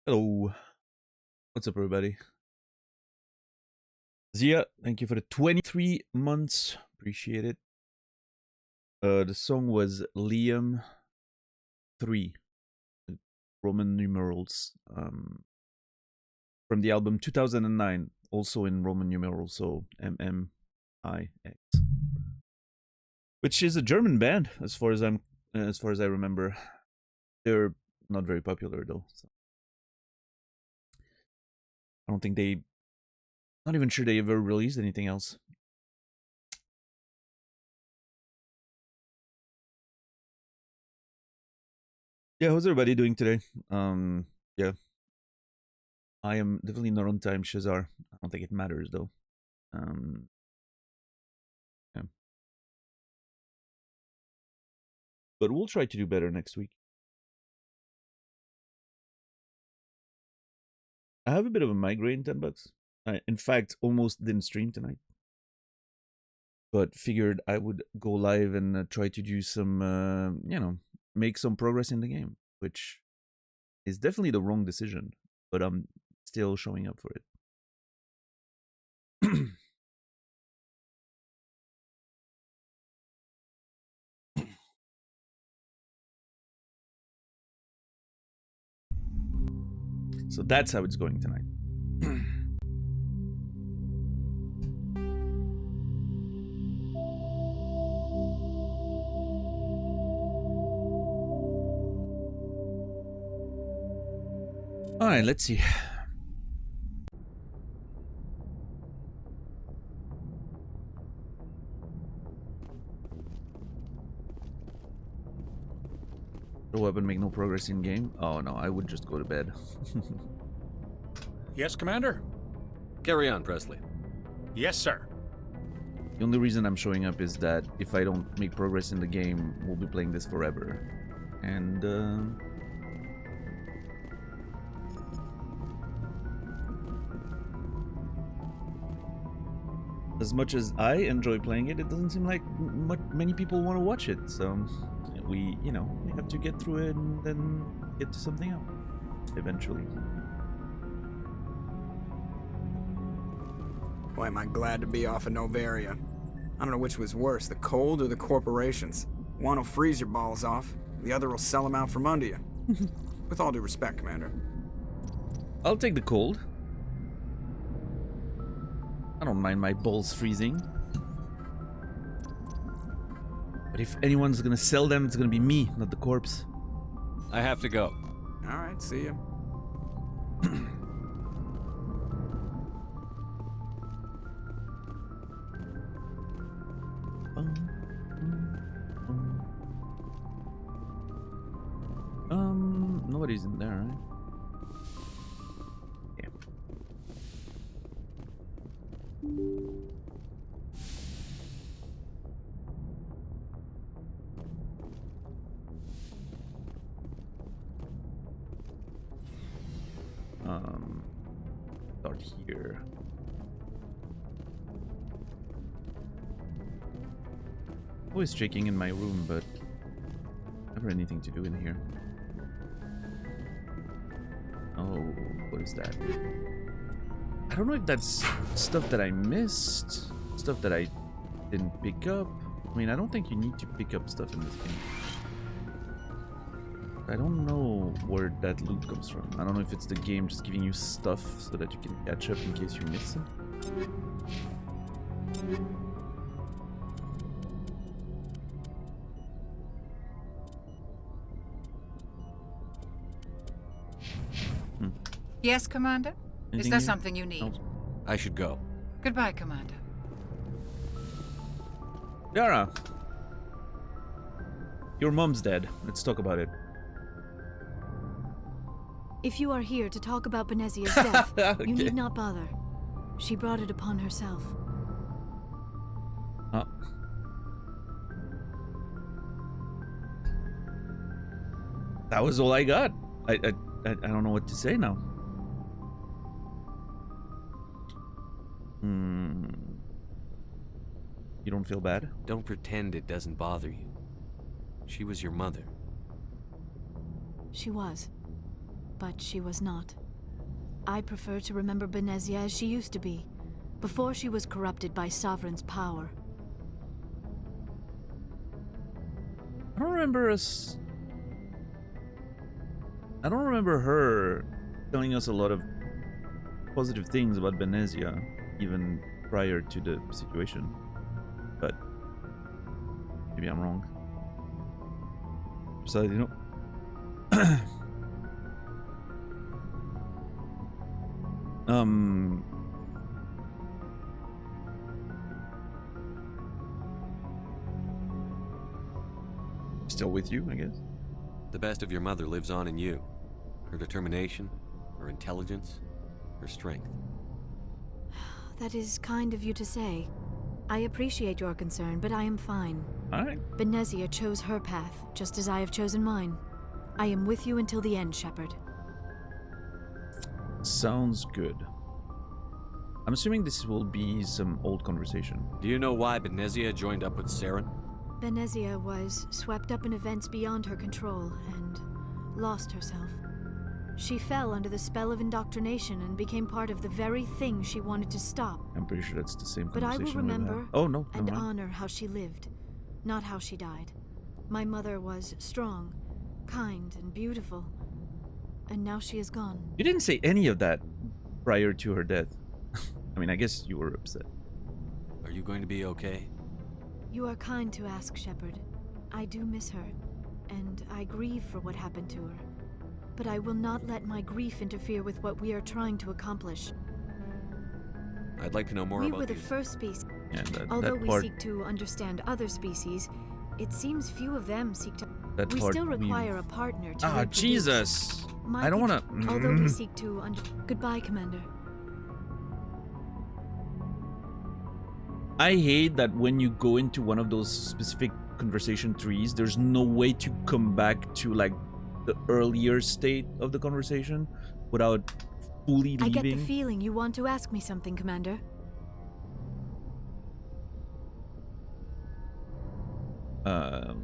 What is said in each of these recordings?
Hello. What's up, everybody? Zia, thank you for the 23 months. Appreciate it. The song was Liam 3, Roman numerals, from the album 2009, also in Roman numerals, so MMIX, which is a German band, as far as I remember. They're not very popular though. So. I don't think not even sure they ever released anything else. Yeah, how's everybody doing today? Yeah. I am definitely not on time, Shazar. I don't think it matters though. Yeah. But we'll try to do better next week. I have a bit of a migraine, 10 bucks. I, in fact, almost didn't stream tonight. But figured I would go live and try to do some, make some progress in the game, which is definitely the wrong decision, but I'm still showing up for it. So that's how it's going tonight. All right, let's see. The weapon make no progress in game. Oh no, I would just go to bed. Yes, Commander? Carry on, Presley. Yes, sir. The only reason I'm showing up is that if I don't make progress in the game, we'll be playing this forever. And, as much as I enjoy playing it, it doesn't seem like many people want to watch it. So we have to get through it and then get to something else eventually. Boy, am I glad to be off of Novaria. I don't know which was worse, the cold or the corporations. One will freeze your balls off, the other will sell them out from under you. With all due respect, Commander. I'll take the cold. I don't mind my balls freezing. But if anyone's gonna sell them, it's gonna be me, not the corpse. I have to go. Alright, see ya. Nobody's in there, right? Yeah. Start here. Always checking in my room, but never anything to do in here. Oh, what is that? I don't know if that's stuff that I missed, stuff that I didn't pick up. I mean, I don't think you need to pick up stuff in this game. I don't know where that loot comes from. I don't know if it's the game just giving you stuff so that you can catch up in case you miss it. Yes, Commander? Anything Is there new? something you need? No. I should go. Goodbye, Commander. Yara! Your mom's dead. Let's talk about it. If you are here to talk about Benezia's death, Okay. you need not bother. She brought it upon herself. That was all I got. I don't know what to say now. You don't feel bad? Don't pretend it doesn't bother you. She was your mother. She was. but she was not. I prefer to remember Benezia as she used to be, before she was corrupted by Sovereign's power. I don't remember us. I don't remember her telling us a lot of positive things about Benezia, even prior to the situation. But maybe I'm wrong. Besides, you know. Still with you, I guess. The best of your mother lives on in you. Her determination, her intelligence, her strength. That is kind of you to say. I appreciate your concern, but I am fine. Alright. Benezia chose her path, just as I have chosen mine. I am with you until the end, Shepard. Sounds good. I'm assuming this will be some old conversation. Do you know why Benezia joined up with Saren? Benezia was swept up in events beyond her control and lost herself. She fell under the spell of indoctrination and became part of the very thing she wanted to stop. I'm pretty sure that's the same But I conversation. will remember Oh no, and never mind. honor how she lived, not how she died. My mother was strong, kind, and beautiful. And now she is gone. You didn't say any of that prior to her death. I mean, I guess you were upset. Are you going to be okay? You are kind to ask, Shepard. I do miss her, and I grieve for what happened to her. But I will not let my grief interfere with what we are trying to accomplish. I'd like to know more We about were the these. first species. And Although that we part, seek to understand other species, it seems few of them seek to... that We part still we- require a partner to Ah, reproduce. Jesus! My I don't peop- wanna. Although we seek to Goodbye, Commander. I hate that when you go into one of those specific conversation trees, there's no way to come back to like the earlier state of the conversation without fully leaving. I get the feeling you want to ask me something, Commander.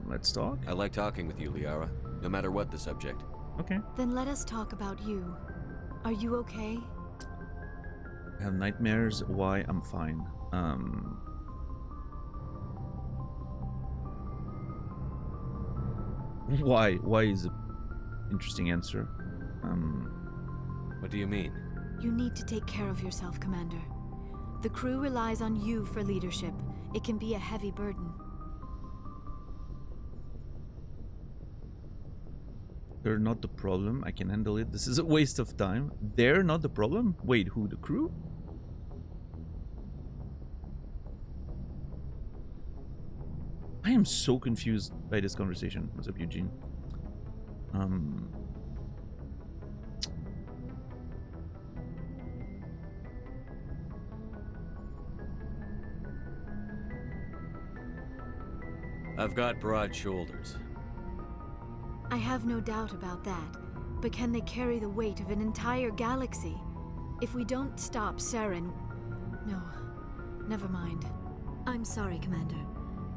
Let's talk. I like talking with you, Liara, no matter what the subject. Okay. Then let us talk about you. Are you okay? I have nightmares. Why? I'm fine. Why? Why is an interesting answer. What do you mean? You need to take care of yourself, Commander. The crew relies on you for leadership. It can be a heavy burden. They're not the problem. I can handle it. This is a waste of time. They're not the problem? Wait, who? The crew? I am so confused by this conversation. What's up, Eugene? I've got broad shoulders. I have no doubt about that. But can they carry the weight of an entire galaxy? If we don't stop Saren... No, never mind. I'm sorry, Commander.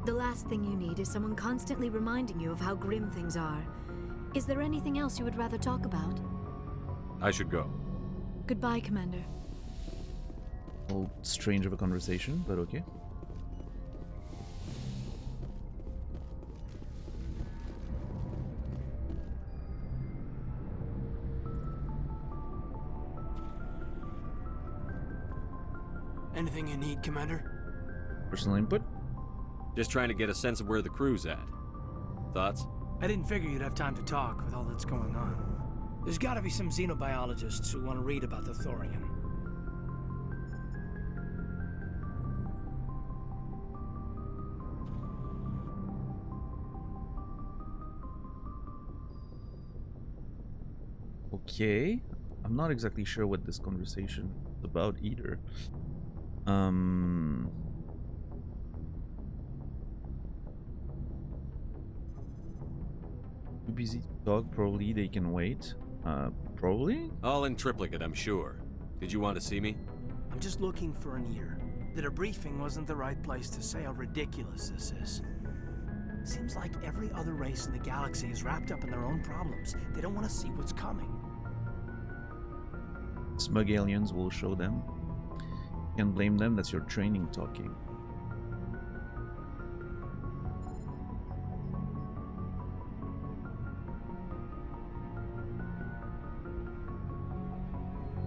The last thing you need is someone constantly reminding you of how grim things are. Is there anything else you would rather talk about? I should go. Goodbye, Commander. Oh, strange of a conversation, but okay. Anything you need, Commander? Personal input? Just trying to get a sense of where the crew's at. Thoughts? I didn't figure you'd have time to talk with all that's going on. There's gotta be some xenobiologists who want to read about the Thorian. Okay. I'm not exactly sure what this conversation is about either. Too busy to talk. Probably they can wait. Probably? All in triplicate, I'm sure. Did you want to see me? I'm just looking for an ear. The debriefing wasn't the right place to say how ridiculous this is. Seems like every other race in the galaxy is wrapped up in their own problems. They don't want to see what's coming. Smug aliens will show them. Can't blame them, that's your training talking.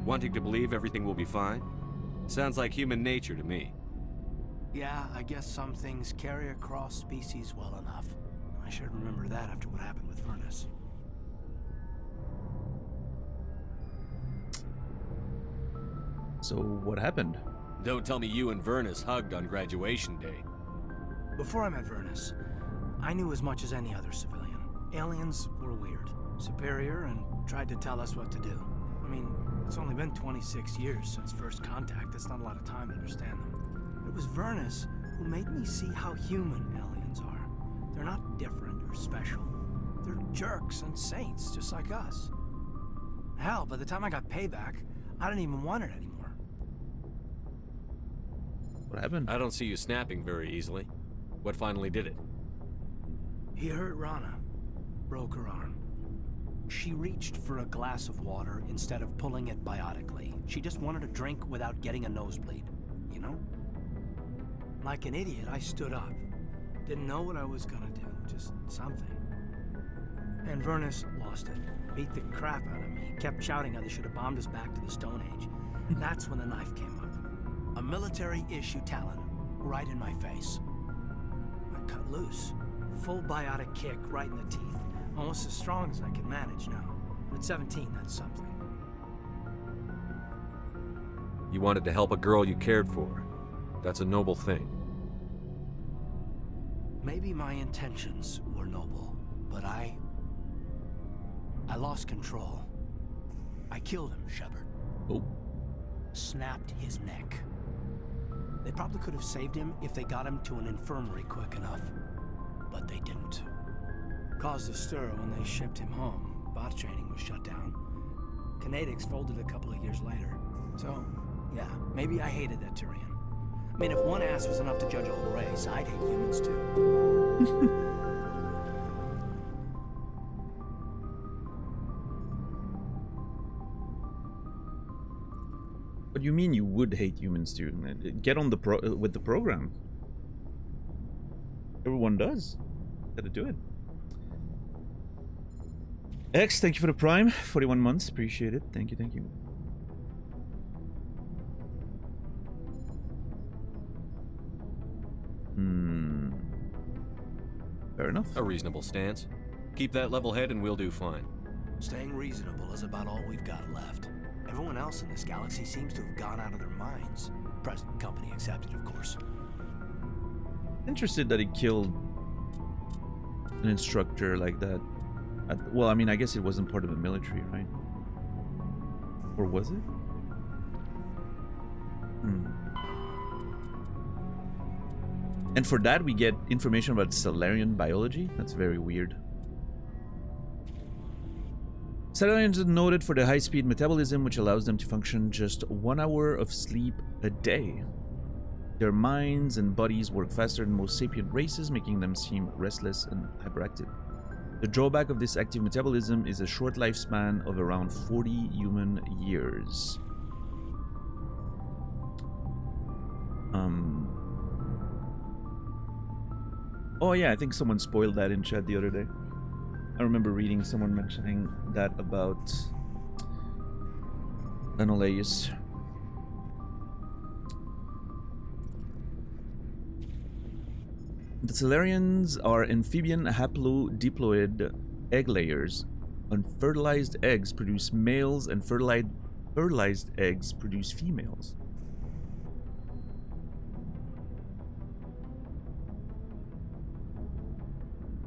Wanting to believe everything will be fine? Sounds like human nature to me. Yeah, I guess some things carry across species well enough. I should remember that after what happened with Vernus. So what happened? Don't tell me you and Vernus hugged on graduation day. Before I met Vernus, I knew as much as any other civilian. Aliens were weird, superior, and tried to tell us what to do. I mean, it's only been 26 years since first contact. That's not a lot of time to understand them. It was Vernus who made me see how human aliens are. They're not different or special. They're jerks and saints, just like us. Hell, by the time I got payback, I didn't even want it anymore. What happened? I don't see you snapping very easily. What finally did it? He hurt Rana. Broke her arm. She reached for a glass of water instead of pulling it biotically. She just wanted a drink without getting a nosebleed, you know? Like an idiot, I stood up. Didn't know what I was gonna do, just something. And Vernus lost it. Beat the crap out of me. Kept shouting how they should have bombed us back to the Stone Age. That's when the knife came up. A military-issue talon, right in my face. I cut loose. Full biotic kick right in the teeth. Almost as strong as I can manage now. At 17, that's something. You wanted to help a girl you cared for. That's a noble thing. Maybe my intentions were noble, but I lost control. I killed him, Shepard. Oh. Snapped his neck. They probably could have saved him if they got him to an infirmary quick enough. But they didn't. Caused a stir when they shipped him home. Bot training was shut down. Kinetics folded a couple of years later. So, yeah, maybe I hated that Turian. I mean, if one ass was enough to judge a whole race, I'd hate humans too. What do you mean you would hate humans too? Get on the with the program. Everyone does. Gotta do it. X, thank you for the Prime. 41 months. Appreciate it. Thank you, thank you. Fair enough. A reasonable stance. Keep that level head and we'll do fine. Staying reasonable is about all we've got left. Everyone else in this galaxy seems to have gone out of their minds. Present company accepted, of course. Interested that he killed an instructor like that. Well, I mean, I guess it wasn't part of the military, right? Or was it? And for that, we get information about Salarian biology. That's very weird. Salarians are noted for their high-speed metabolism, which allows them to function just 1 hour of sleep a day. Their minds and bodies work faster than most sapient races, making them seem restless and hyperactive. The drawback of this active metabolism is a short lifespan of around 40 human years. Oh yeah, I think someone spoiled that in chat the other day. I remember reading someone mentioning that about Anoleus. The Salarians are amphibian haplodiploid egg layers. Unfertilized eggs produce males and fertilized eggs produce females.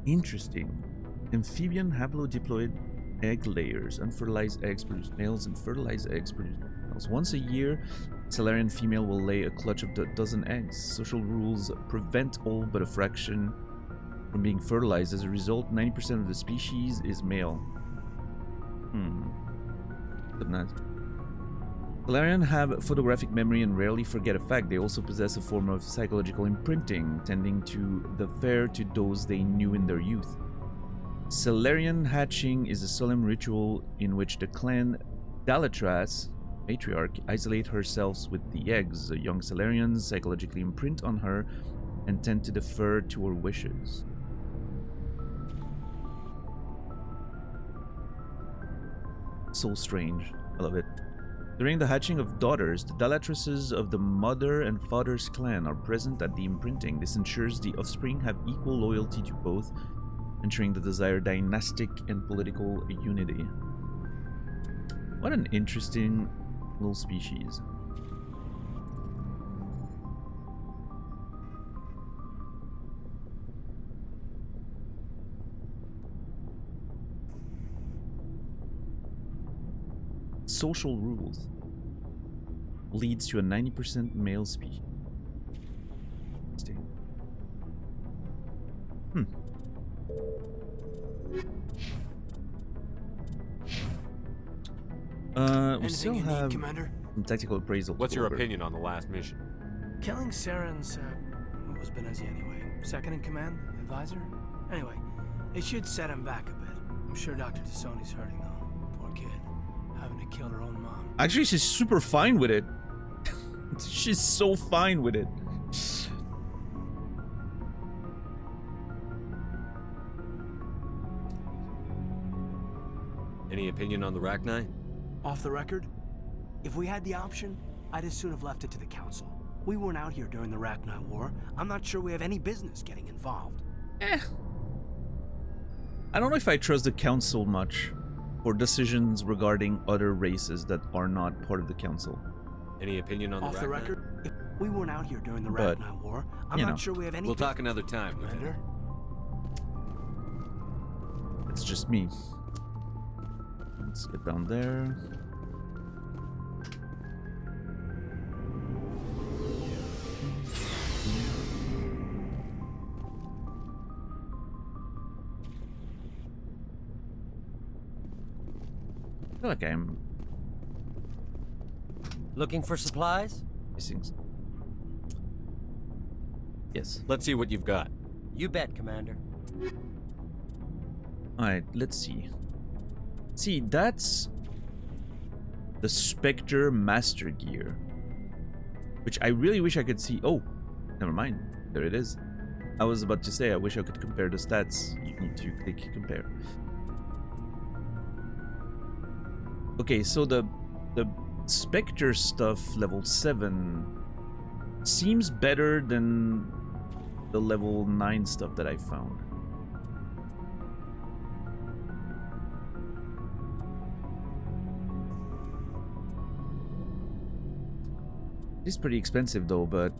Interesting. Amphibian haplodiploid egg layers. Unfertilized eggs produce males and fertilized eggs produce females. Once a year, Salarian female will lay a clutch of a dozen eggs. Social rules prevent all but a fraction from being fertilized. As a result, 90% of the species is male. But nice. Salarian have photographic memory and rarely forget a fact. They also possess a form of psychological imprinting, tending to the fair to those they knew in their youth. Salarian hatching is a solemn ritual in which the clan Dalatras matriarch, isolate herself with the eggs. The young Salarians psychologically imprint on her and tend to defer to her wishes. So strange. I love it. During the hatching of daughters, the Dalatresses of the mother and father's clan are present at the imprinting. This ensures the offspring have equal loyalty to both, ensuring the desired dynastic and political unity. What an interesting little species. Social rules leads to a 90% male species. Interesting. We Anything still you need, have Commander? some tactical appraisal. What's to your go over. opinion on the last mission? Killing Saren's, what was Benezi anyway? Second in command? Advisor? Anyway, it should set him back a bit. I'm sure Dr. Tassoni's hurting though. Poor kid. Having to kill her own mom. Actually, she's super fine with it. She's so fine with it. Any opinion on the Rachni? Off the record, if we had the option, I'd as soon have left it to the Council. We weren't out here during the Rachni War. I'm not sure we have any business getting involved. I don't know if I trust the Council much for decisions regarding other races that are not part of the Council. Any opinion on Off the the Rachni? record, if we weren't out here during the But, Rachni War. I'm you not know. sure we have any We'll talk business, another time, Commander. It's just me. Let's get down there. I feel like I'm Looking for supplies? missing. Yes. Let's see what you've got. You bet, Commander. Alright, let's see. See, that's the Spectre Master Gear. Which I really wish I could see. Oh, never mind. There it is. I was about to say, I wish I could compare the stats. You need to click compare. Okay, so the Spectre stuff, level 7, seems better than the level 9 stuff that I found. It's pretty expensive though, but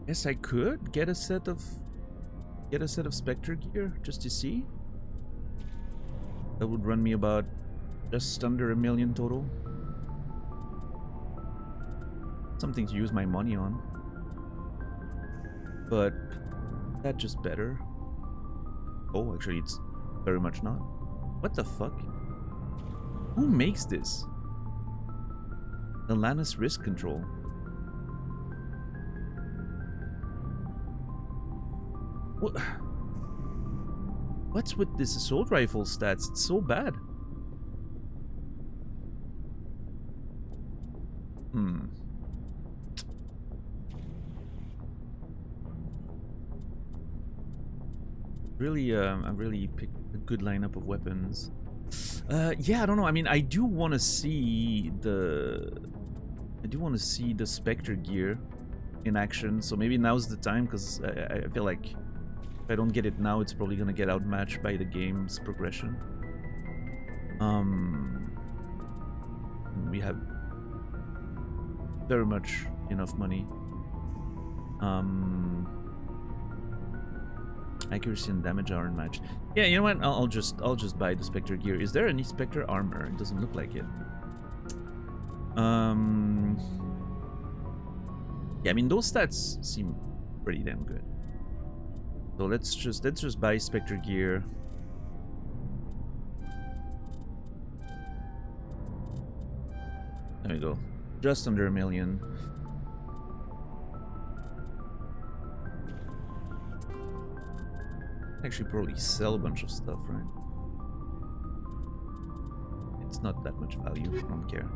I guess I could get a set of Spectre gear just to see. That would run me about just under $1 million total. Something to use my money on. But that just better. Oh, actually it's very much not. What the fuck? Who makes this? Atlantis Risk Control. What? What's with this assault rifle stats? It's so bad. Really, I really picked a good lineup of weapons. Yeah, I don't know. I mean, I do want to see the Spectre gear in action. So maybe now's the time, because I feel like if I don't get it now, it's probably gonna get outmatched by the game's progression. We have very much enough money. Accuracy and damage are unmatched. Yeah, you know what? I'll just buy the Spectre gear. Is there any Spectre armor? It doesn't look like it. Yeah, I mean those stats seem pretty damn good. So let's just buy Spectre gear. There we go. Just under $1 million. Actually probably sell a bunch of stuff, right? It's not that much value, I don't care.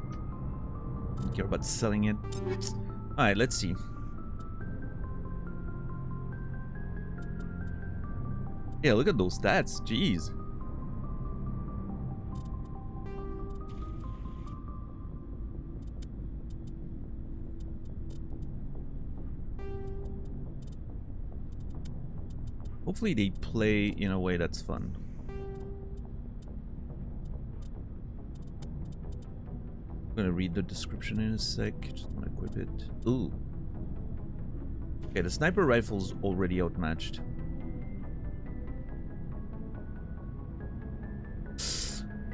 Don't care about selling it. Alright, let's see. Yeah, look at those stats. Jeez. Hopefully they play in a way that's fun. I'm gonna read the description in a sec. Just wanna equip it. Ooh. Okay, the sniper rifle's already outmatched.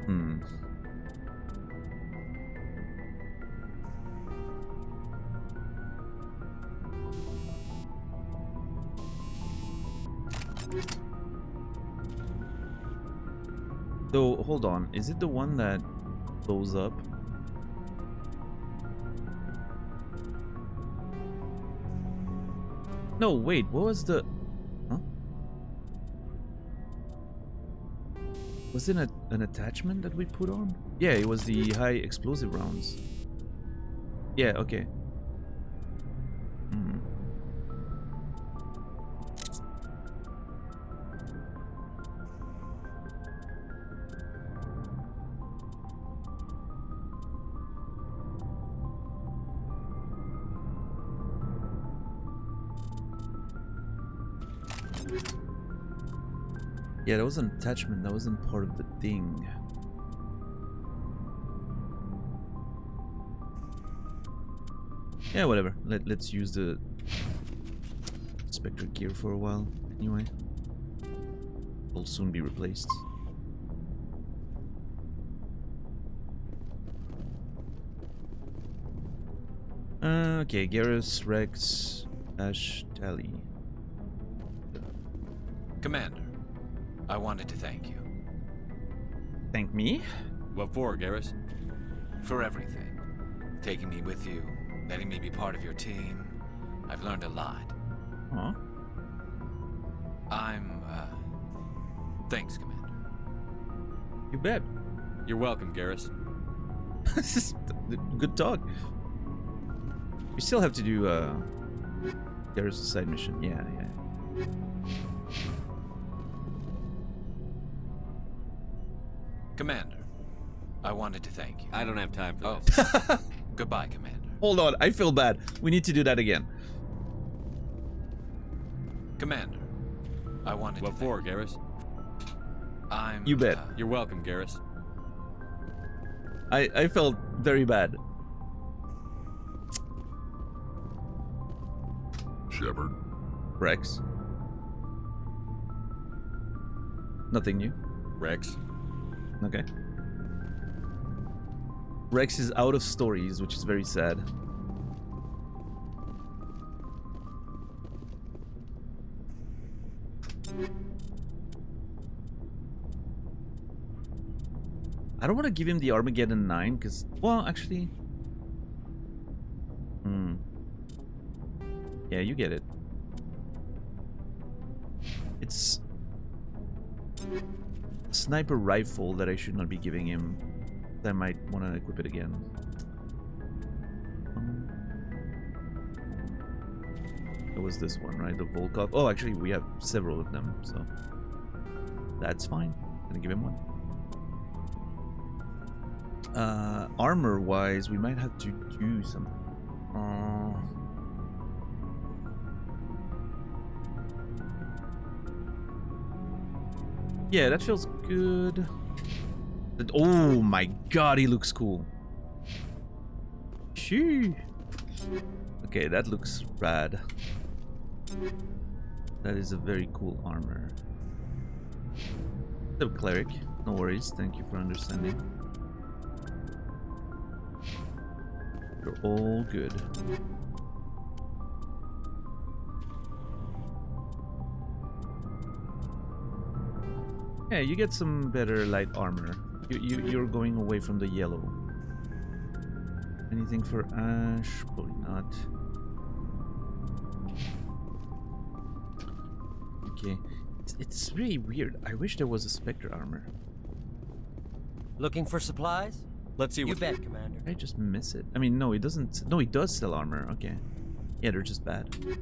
Hmm. So, hold on. Is it the one that blows up? No, wait. What was the... Huh? Was it an attachment that we put on? Yeah, it was the high explosive rounds. Yeah, okay. Hmm. Yeah, that was an attachment. That wasn't part of the thing. Yeah, whatever. Let's use the Spectre gear for a while. Anyway, will soon be replaced. Okay, Garrus, Rex, Ash, Tally. Commander, I wanted to thank you. Thank me? What for, Garrus? For everything. Taking me with you, letting me be part of your team. I've learned a lot. Aw. Thanks, Commander. You bet. You're welcome, Garrus. This is good talk. We still have to do Garrus' side mission. Yeah. Commander, I wanted to thank you. I don't have time for Oh, this. goodbye, Commander. Hold on, I feel bad. We need to do that again. Commander, I wanted What to for, thank you. Garrus? You bet. You're welcome, Garrus. I felt very bad. Shepard. Rex. Nothing new. Rex. Okay. Rex is out of stories, which is very sad. I don't want to give him the Armageddon 9 because, well, actually... Yeah, you get it. It's... sniper rifle that I should not be giving him. I might want to equip it again. It was this one, right? The Volkov. Oh, actually, we have several of them, so that's fine. I'm gonna give him one. Armor-wise, we might have to do something. Yeah, that feels good. Oh my god, he looks cool. Shoo. Okay, that looks rad. That is a very cool armor. So, cleric, no worries. Thank you for understanding. You're all good. Yeah, you get some better light armor. You're going away from the yellow. Anything for Ash? Probably not. Okay. It's really weird. I wish there was a Spectre armor. Looking for supplies? Let's see You what. bet, Commander. I just miss it. I mean, no, he doesn't. No, he does sell armor. Okay. Yeah, they're just bad. Okay.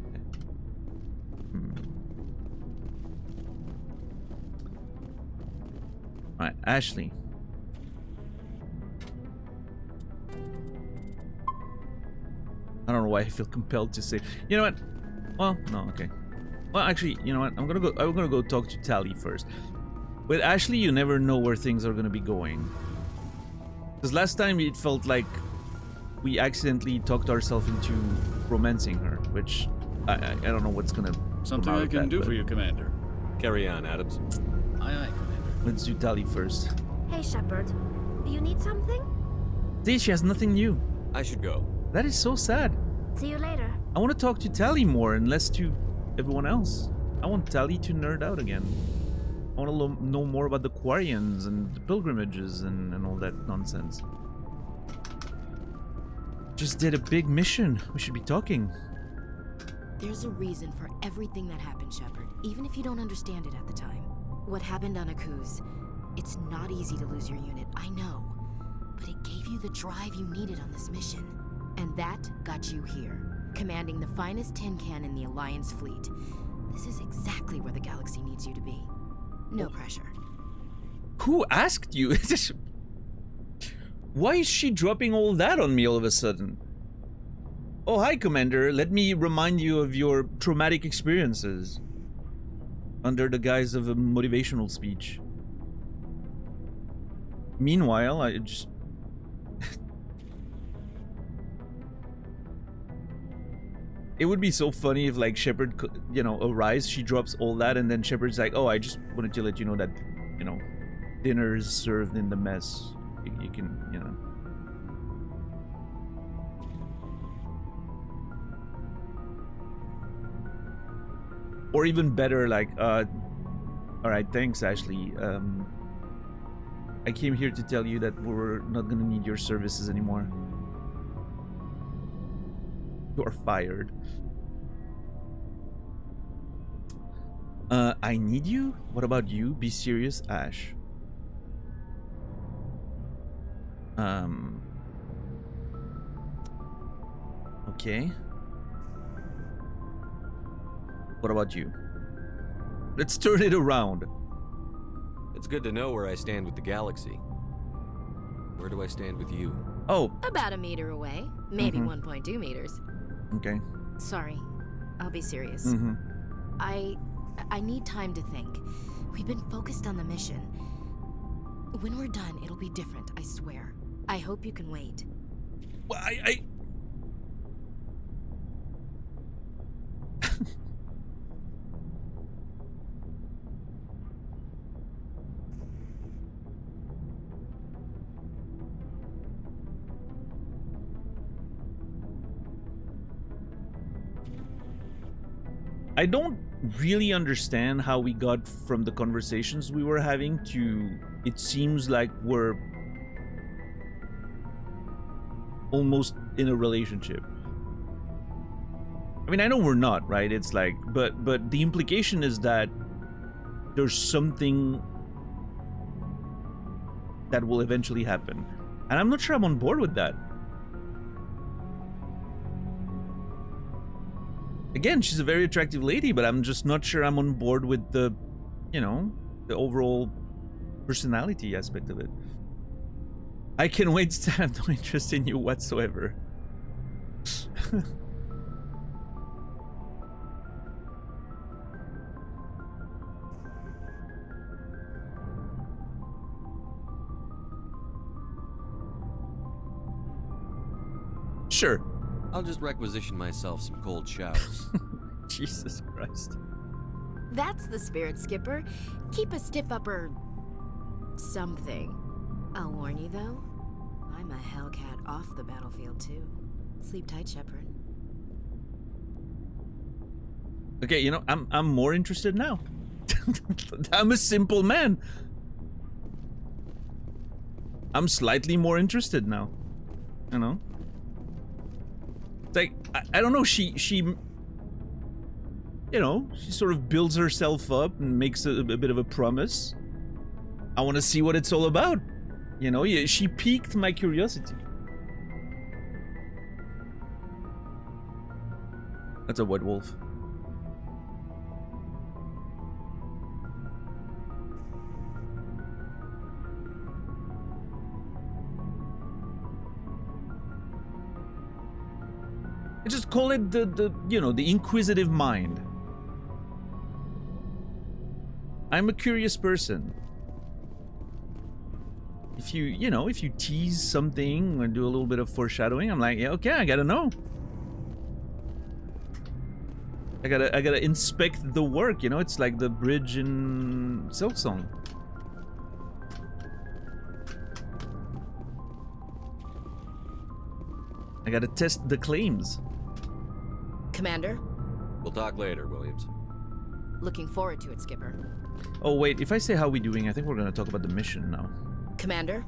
Alright, Ashley. I don't know why I feel compelled to say. You know what? Well, no, okay. Well, actually, you know what? I'm gonna go talk to Tally first. With Ashley, you never know where things are gonna be going. Because last time it felt like we accidentally talked ourselves into romancing her, which I don't know what's gonna Something come out I of can that, do but for you, Commander. Carry on, Adams. Aye, aye, Commander. Let's do Tally first. Hey, Shepard. Do you need something? See, she has nothing new. I should go. That is so sad. See you later. I want to talk to Tally more and less to everyone else. I want Tally to nerd out again. I want to know more about the Quarians and the pilgrimages and all that nonsense. Just did a big mission. We should be talking. There's a reason for everything that happened, Shepard, even if you don't understand it at the time. What happened on Akuz, it's not easy to lose your unit, I know. But it gave you the drive you needed on this mission. And that got you here, commanding the finest tin can in the Alliance fleet. This is exactly where the galaxy needs you to be. No pressure. Who asked you? Why is she dropping all that on me all of a sudden? Oh, hi, Commander. Let me remind you of your traumatic experiences. Under the guise of a motivational speech. Meanwhile, I just... It would be so funny if, like, Shepard, you know, arrives, she drops all that, and then Shepard's like, oh, I just wanted to let you know that, you know, dinner is served in the mess. You can, you know. Or even better, like, alright, thanks, Ashley. I came here to tell you that we're not gonna need your services anymore. You're fired. I need you? What about you? Be serious, Ash. Okay. What about you? Let's turn it around. It's good to know where I stand with the galaxy. Where do I stand with you? Oh, About a meter away, maybe Mhm. 1.2 meters. okay. Sorry, I'll be serious. Mm-hmm. I need time to think. We've been focused on the mission. When we're done, it'll be different, I swear. I hope you can wait. Well, I... I don't really understand how we got from the conversations we were having to it seems like we're almost in a relationship. I mean, I know we're not, right? It's like, but the implication is that there's something that will eventually happen. And I'm not sure I'm on board with that. Again, she's a very attractive lady, but I'm just not sure I'm on board with the, you know, the overall personality aspect of it. I can wait to have no interest in you whatsoever. Sure. I'll just requisition myself some cold showers. Jesus Christ. That's the spirit, Skipper. Keep a stiff upper... something. I'll warn you, though. I'm a Hellcat off the battlefield, too. Sleep tight, Shepard. Okay, you know, I'm more interested now. I'm a simple man. I'm slightly more interested now. You know? It's like, I don't know, she you know, she sort of builds herself up and makes a bit of a promise. I want to see what it's all about. You know, she piqued my curiosity. That's a white wolf. I just call it the you know, the inquisitive mind. I'm a curious person. If you know, if you tease something or do a little bit of foreshadowing, I'm like, yeah, okay, I gotta know. I gotta inspect the work, you know. It's like the bridge in Silksong. I gotta test the claims. Commander, We'll talk later, Williams. looking forward to it, Skipper. Oh wait, if I say how we doing, I think we're gonna talk about the mission now. Commander,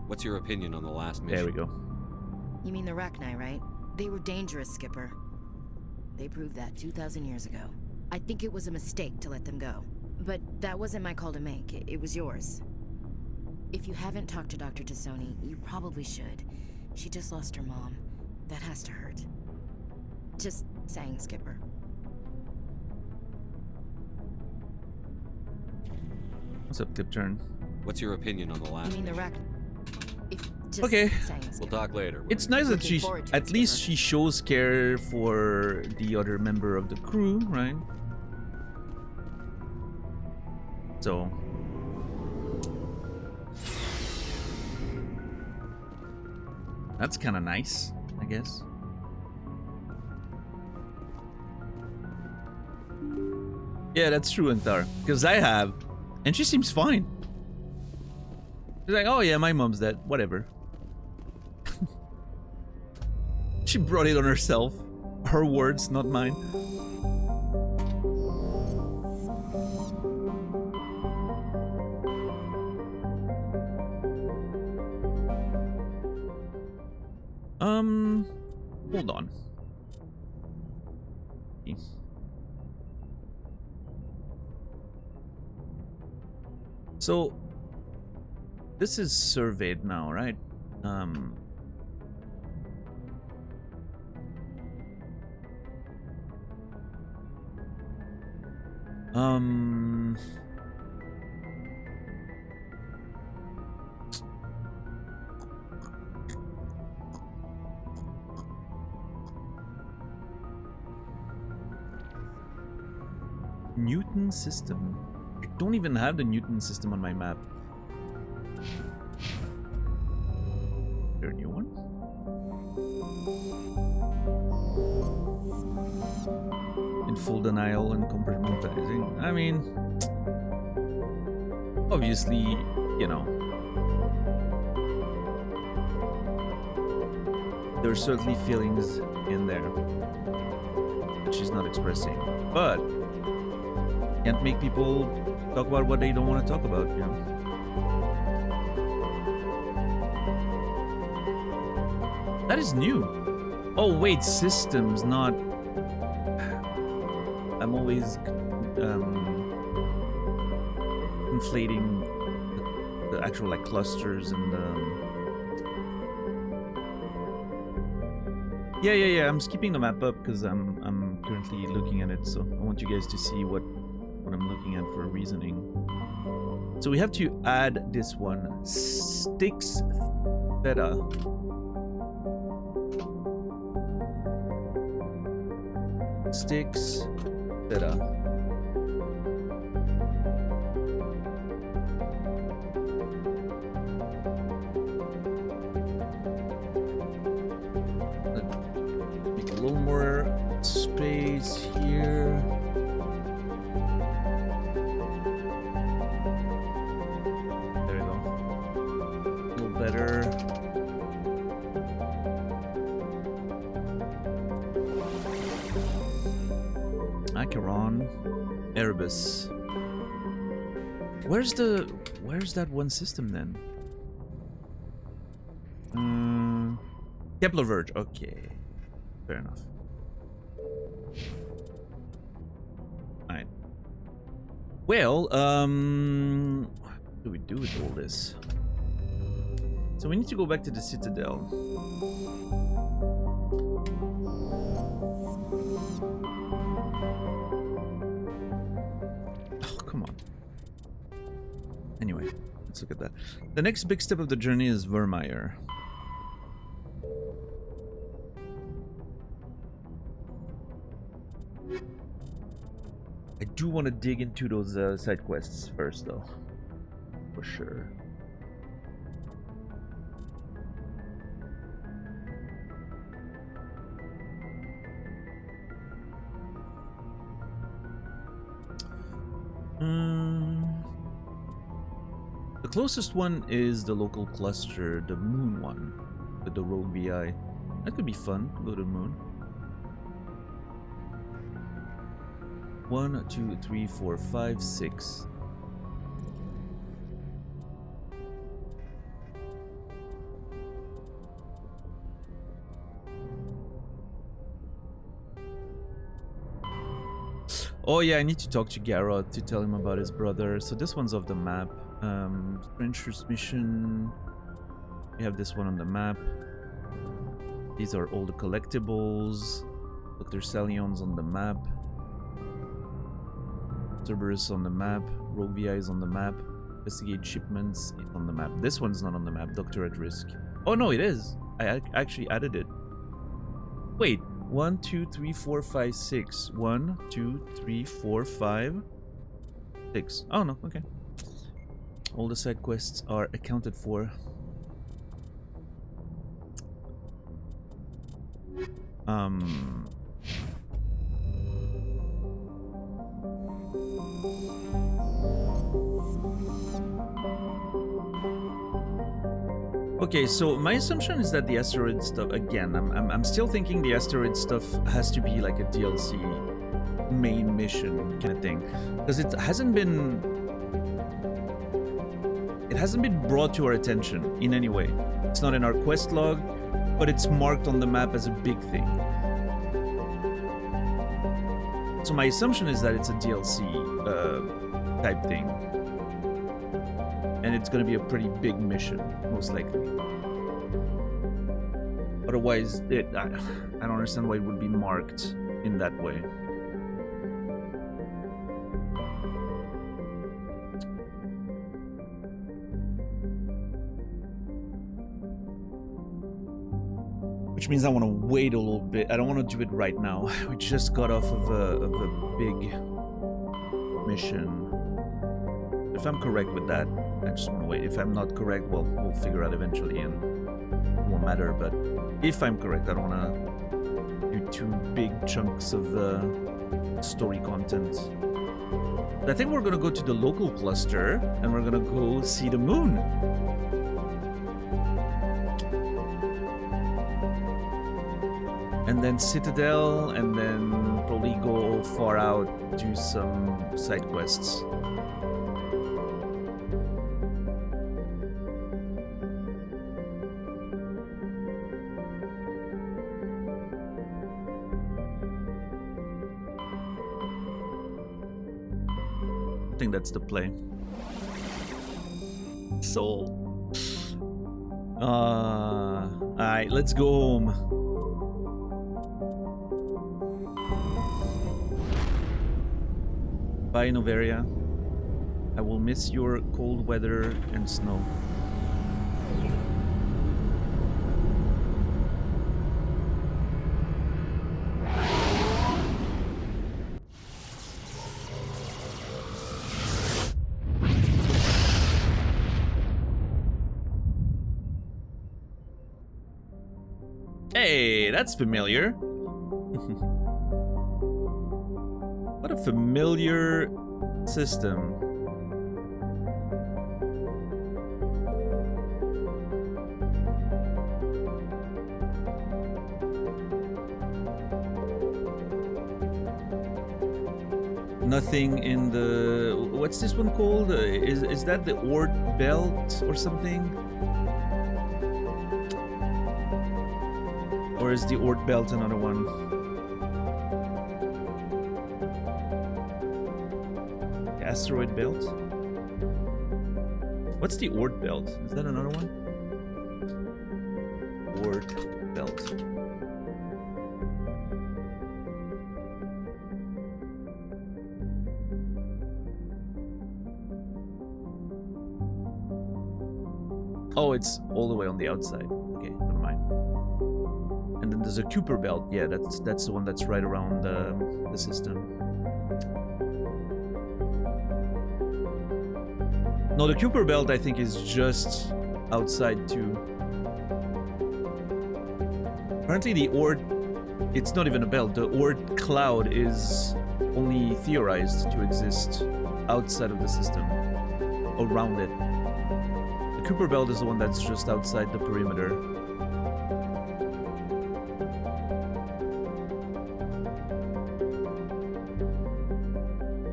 What's your opinion on the last mission? There we go. you mean the Rachni, right? They were dangerous, Skipper. They proved that 2,000 years ago. I think it was a mistake to let them go. But that wasn't my call to make. It was yours. If you haven't talked to Dr. Tassoni, you probably should. She just lost her mom. That has to hurt. Just saying, Skipper. What's up, Clipturn? What's your opinion on the last You mean the mission? Just Okay. saying, We'll Skipper. talk later. It's Williams. nice that Looking she, forward to it, at least Skipper. she shows care for the other member of the crew, right? So. That's kind of nice, I guess. Yeah, that's true, Antar. Because I have, and she seems fine. She's like, oh yeah, my mom's dead. Whatever. She brought it on herself. Her words, not mine. Hold on. So, this is surveyed now, right? Newton system. I don't even have the Newton system on my map. Is there a new one? In full denial and compartmentalizing. I mean, obviously, you know, there are certainly feelings in there that she's not expressing, but can't make people talk about what they don't want to talk about, you know. That is new. Oh wait, systems, not. I'm always conflating the actual like clusters and yeah. I'm skipping the map up because I'm currently looking at it, so I want you guys to see what I'm looking at for reasoning. So we have to add this one, Styx Theta. Styx Theta. Make a little more space here. There we go. A little better. Acheron, Erebus. Where's that one system then? Kepler Verge. Okay, fair enough. Alright. Well, what do we do with all this? So we need to go back to the Citadel. Oh, come on. Anyway, let's look at that. The next big step of the journey is Vermeer. I do want to dig into those side quests first, though. For sure. The closest one is the local cluster, the moon one, with the rogue VI. That could be fun, go to the moon. 1, 2, 3, 4, 5, 6. Oh yeah, I need to talk to Garrod to tell him about his brother. So this one's off the map. Stranger's Mission. We have this one on the map. These are all the collectibles. Dr. Salion's on the map. Cerberus on the map. Rogue VI is on the map. Investigate shipments is on the map. This one's not on the map. Doctor at Risk. Oh no, it is. I actually added it. Wait. 1, 2, 3, 4, 5, 6. 1, 2, 3, 4, 5, 6. Oh no, okay. All the side quests are accounted for. Okay, so my assumption is that the asteroid stuff, again, I'm still thinking the asteroid stuff has to be like a DLC main mission kind of thing, because it hasn't been brought to our attention in any way. It's not in our quest log, but it's marked on the map as a big thing. So my assumption is that it's a DLC type thing. And it's going to be a pretty big mission, most likely. Otherwise, I don't understand why it would be marked in that way. Which means I want to wait a little bit. I don't want to do it right now. We just got off of a big mission. If I'm correct with that, I just want to wait. If I'm not correct, well, we'll figure out eventually and it won't matter. But if I'm correct, I don't want to do 2 big chunks of story content. But I think we're going to go to the local cluster and we're going to go see the moon. And then Citadel, and then probably go far out, do some side quests. I think that's the play. Soul. Alright, let's go home. Bye, Noveria. I will miss your cold weather and snow. Hey, that's familiar. What a familiar system. Nothing in the... What's this one called? Is that the Oort Belt or something? Or is the Oort Belt another one? The Asteroid Belt? What's the Oort Belt? Is that another one? Oort belt. Oh, it's all the way on the outside. Okay, never mind. And then there's a Kuiper belt. Yeah, that's the one that's right around the system. No, the Kuiper belt I think is just outside too. Apparently the Oort, it's not even a belt. The Oort cloud is only theorized to exist outside of the system, around it. The Kuiper belt is the one that's just outside the perimeter.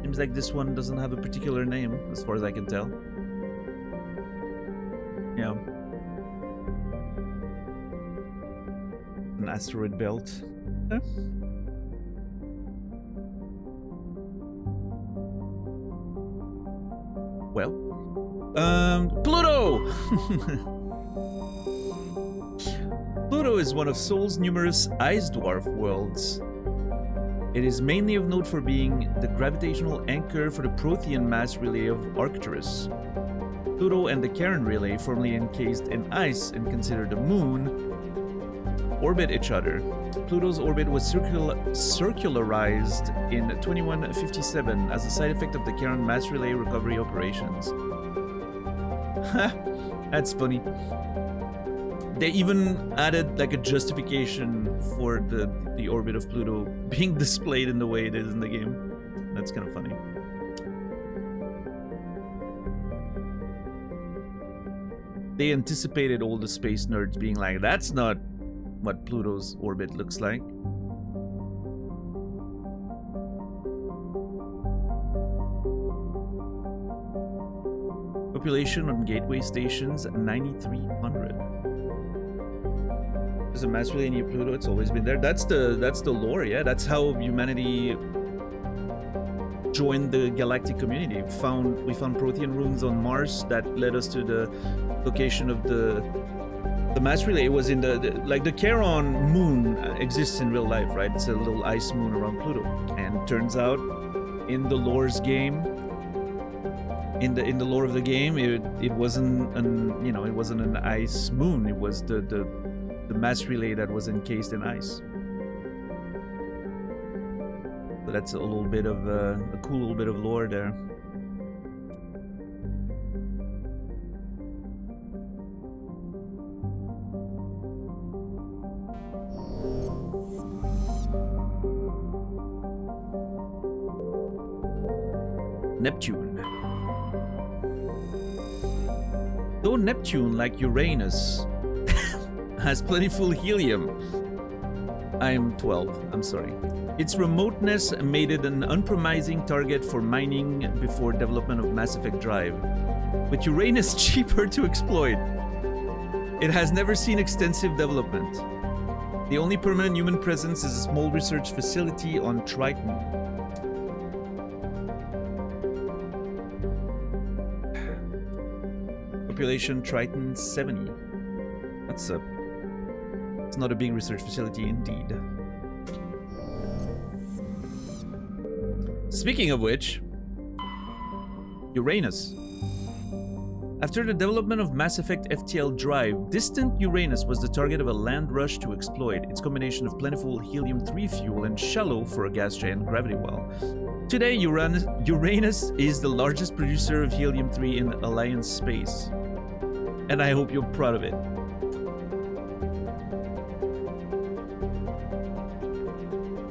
Seems like this one doesn't have a particular name, as far as I can tell. Yeah. An asteroid belt. Okay. Well. Pluto! Pluto is one of Sol's numerous ice dwarf worlds. It is mainly of note for being the gravitational anchor for the Prothean mass relay of Arcturus. Pluto and the Charon relay, formerly encased in ice and considered a moon, orbit each other. Pluto's orbit was circularized in 2157 as a side effect of the Charon mass relay recovery operations. That's funny. They even added like a justification for the orbit of Pluto being displayed in the way it is in the game. That's kind of funny. They anticipated all the space nerds being like, that's not what Pluto's orbit looks like. Population on gateway stations 9,300. There's a mass relay near Pluto. It's always been there. That's the lore. Yeah, that's how humanity joined the galactic community. We found Prothean runes on Mars that led us to the location of the mass relay. It was in the Charon moon exists in real life, right? It's a little ice moon around Pluto, and turns out in the lore's game. In the lore of the game, it wasn't an ice moon. It was the mass relay that was encased in ice. So that's a little bit of a cool little bit of lore there. Neptune. Though Neptune, like Uranus, has plentiful helium. I'm 12, I'm sorry. Its remoteness made it an unpromising target for mining before development of Mass Effect Drive. With Uranus cheaper to exploit, it has never seen extensive development. The only permanent human presence is a small research facility on Triton. Population Triton 70. It's not a big research facility indeed. Speaking of which, Uranus. After the development of Mass Effect FTL Drive, distant Uranus was the target of a land rush to exploit. Its combination of plentiful helium-3 fuel and shallow for a gas giant gravity well. Today, Uranus is the largest producer of helium-3 in Alliance space. And I hope you're proud of it.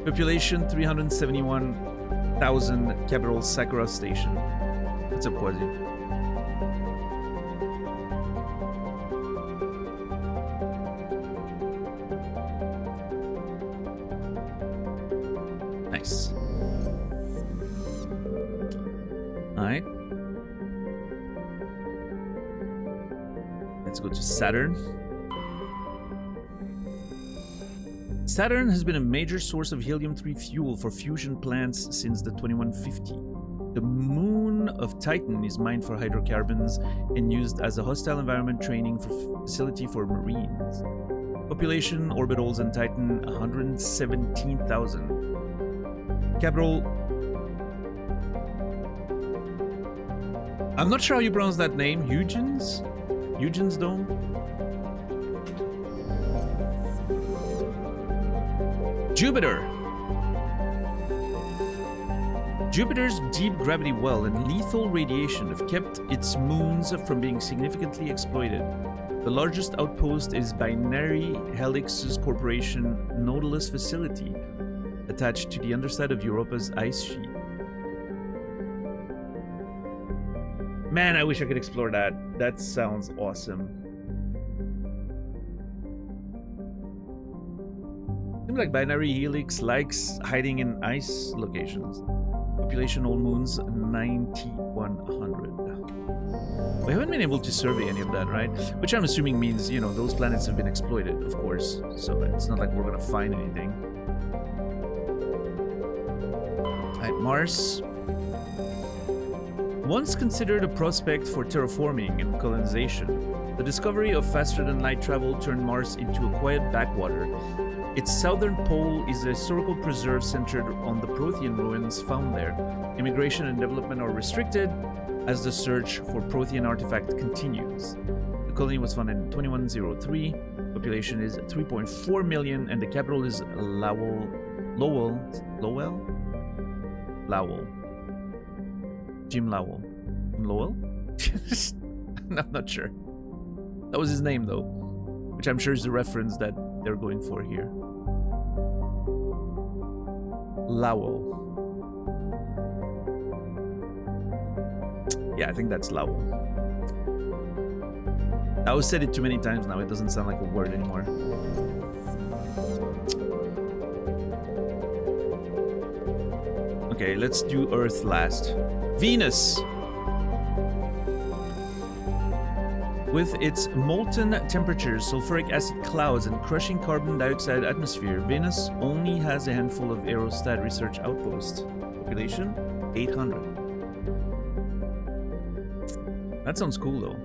Population 371,000, capital Sakura Station. What's up, Quasi? Nice. Alright. Let's go to Saturn. Saturn has been a major source of helium-3 fuel for fusion plants since the 2150. The moon of Titan is mined for hydrocarbons and used as a hostile environment training facility for Marines. Population, orbitals, and Titan 117,000. Capital. I'm not sure how you pronounce that name. Eugene's? Eugene's Dome? Jupiter. Jupiter's deep gravity well and lethal radiation have kept its moons from being significantly exploited. The largest outpost is Binary Helix's Corporation Nautilus facility, attached to the underside of Europa's ice sheet. Man, I wish I could explore that. That sounds awesome. Seems like Binary Helix likes hiding in ice locations. Population all moons 9,100. We haven't been able to survey any of that, right? Which I'm assuming means, you know, those planets have been exploited, of course. So it's not like we're gonna find anything. Alright, Mars. Once considered a prospect for terraforming and colonization, the discovery of faster-than-light travel turned Mars into a quiet backwater. Its southern pole is a historical preserve centered on the Prothean ruins found there. Immigration and development are restricted as the search for Prothean artifact continues. The colony was founded in 2103. Population is 3.4 million, and the capital is Lowell. Jim Lowell. Lowell? I'm not sure. That was his name, though, which I'm sure is the reference that they're going for here. Lowell. Yeah, I think that's Lowell. I was said it too many times now, it doesn't sound like a word anymore. Okay, let's do Earth last. Venus! With its molten temperatures, sulfuric acid clouds, and crushing carbon dioxide atmosphere, Venus only has a handful of aerostat research outposts. Population? 800. That sounds cool, though.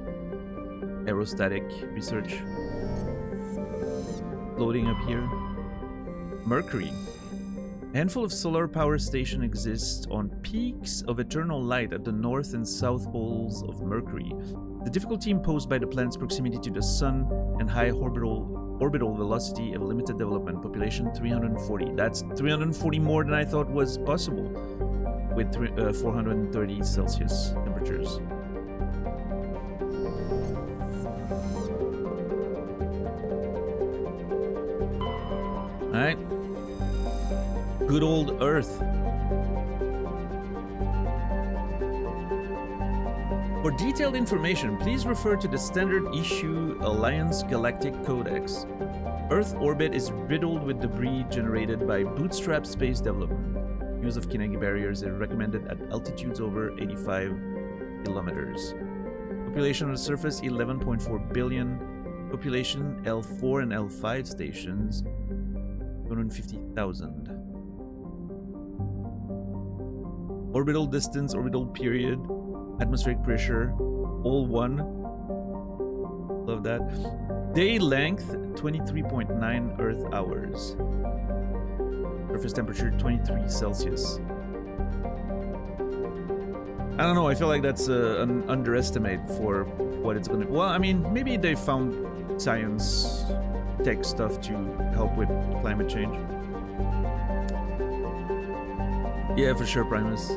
Aerostatic research. Floating up here. Mercury. A handful of solar power stations exist on peaks of eternal light at the north and south poles of Mercury. The difficulty imposed by the planet's proximity to the Sun and high orbital velocity of limited development. Population 340. That's 340 more than I thought was possible with 430 Celsius temperatures. Alright. Good old Earth. For detailed information, please refer to the standard issue Alliance Galactic Codex. Earth orbit is riddled with debris generated by bootstrap space development. Use of kinetic barriers is recommended at altitudes over 85 kilometers. Population on the surface 11.4 billion. Population L4 and L5 stations 250,000. Orbital distance, orbital period, atmospheric pressure, all one. Love that. Day length, 23.9 Earth hours. Surface temperature, 23 Celsius. I don't know, I feel like that's an underestimate for what it's gonna... Well, I mean, maybe they found science, tech stuff to help with climate change. Yeah, for sure, Primus.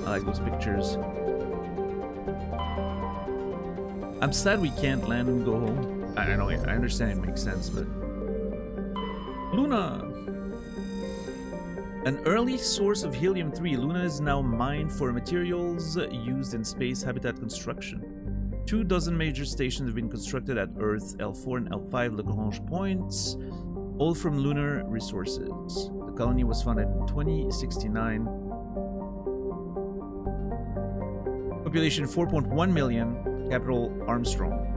I like those pictures. I'm sad we can't land and go home. I know, I understand it makes sense, but... Luna! An early source of helium-3, Luna is now mined for materials used in space habitat construction. 24 major stations have been constructed at Earth, L4 and L5 Lagrange points, all from lunar resources. The colony was founded in 2069. Population 4.1 million, capital Armstrong.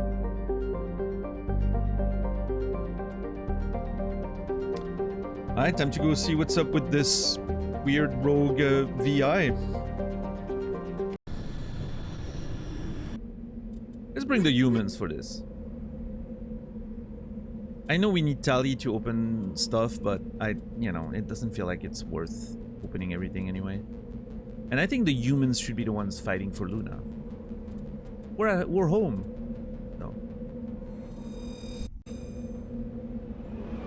Alright, time to go see what's up with this weird rogue VI. Let's bring the humans for this. I know we need Tali to open stuff, but it doesn't feel like it's worth opening everything anyway. And I think the humans should be the ones fighting for Luna. We're home. No.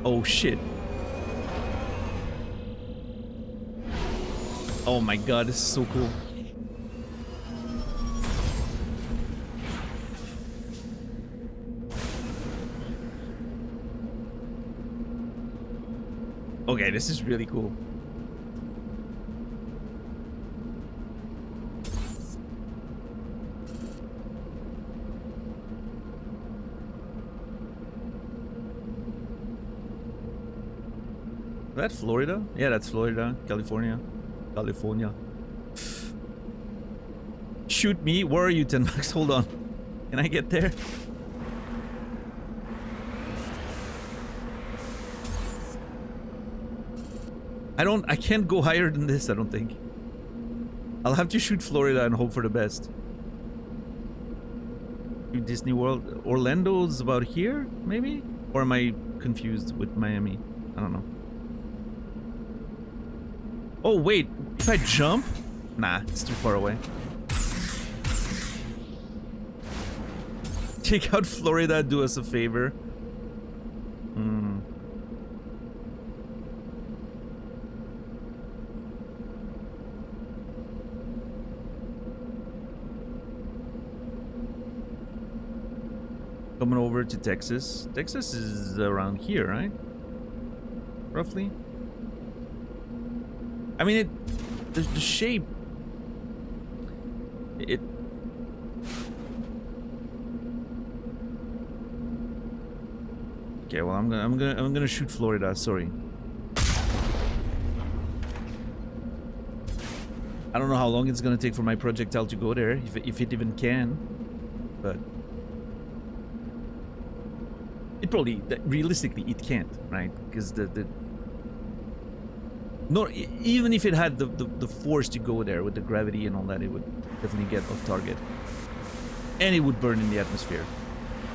Oh shit. Oh my god, this is so cool. Okay, this is really cool. Is that Florida? Yeah, that's Florida. California. California. Shoot me. Where are you, 10 bucks? Hold on. Can I get there? I can't go higher than this, I don't think. I'll have to shoot Florida and hope for the best. Disney World. Orlando's about here, maybe? Or am I confused with Miami? I don't know. Oh, wait. If I jump? Nah, it's too far away. Take out Florida, do us a favor. Coming over to Texas. Texas is around here, right? Roughly. I mean, the shape. Okay, well, I'm gonna shoot Florida. Sorry. I don't know how long it's gonna take for my projectile to go there, if it even can, but. It probably, realistically, it can't, right? Because even if it had the force to go there with the gravity and all that, it would definitely get off target. And it would burn in the atmosphere.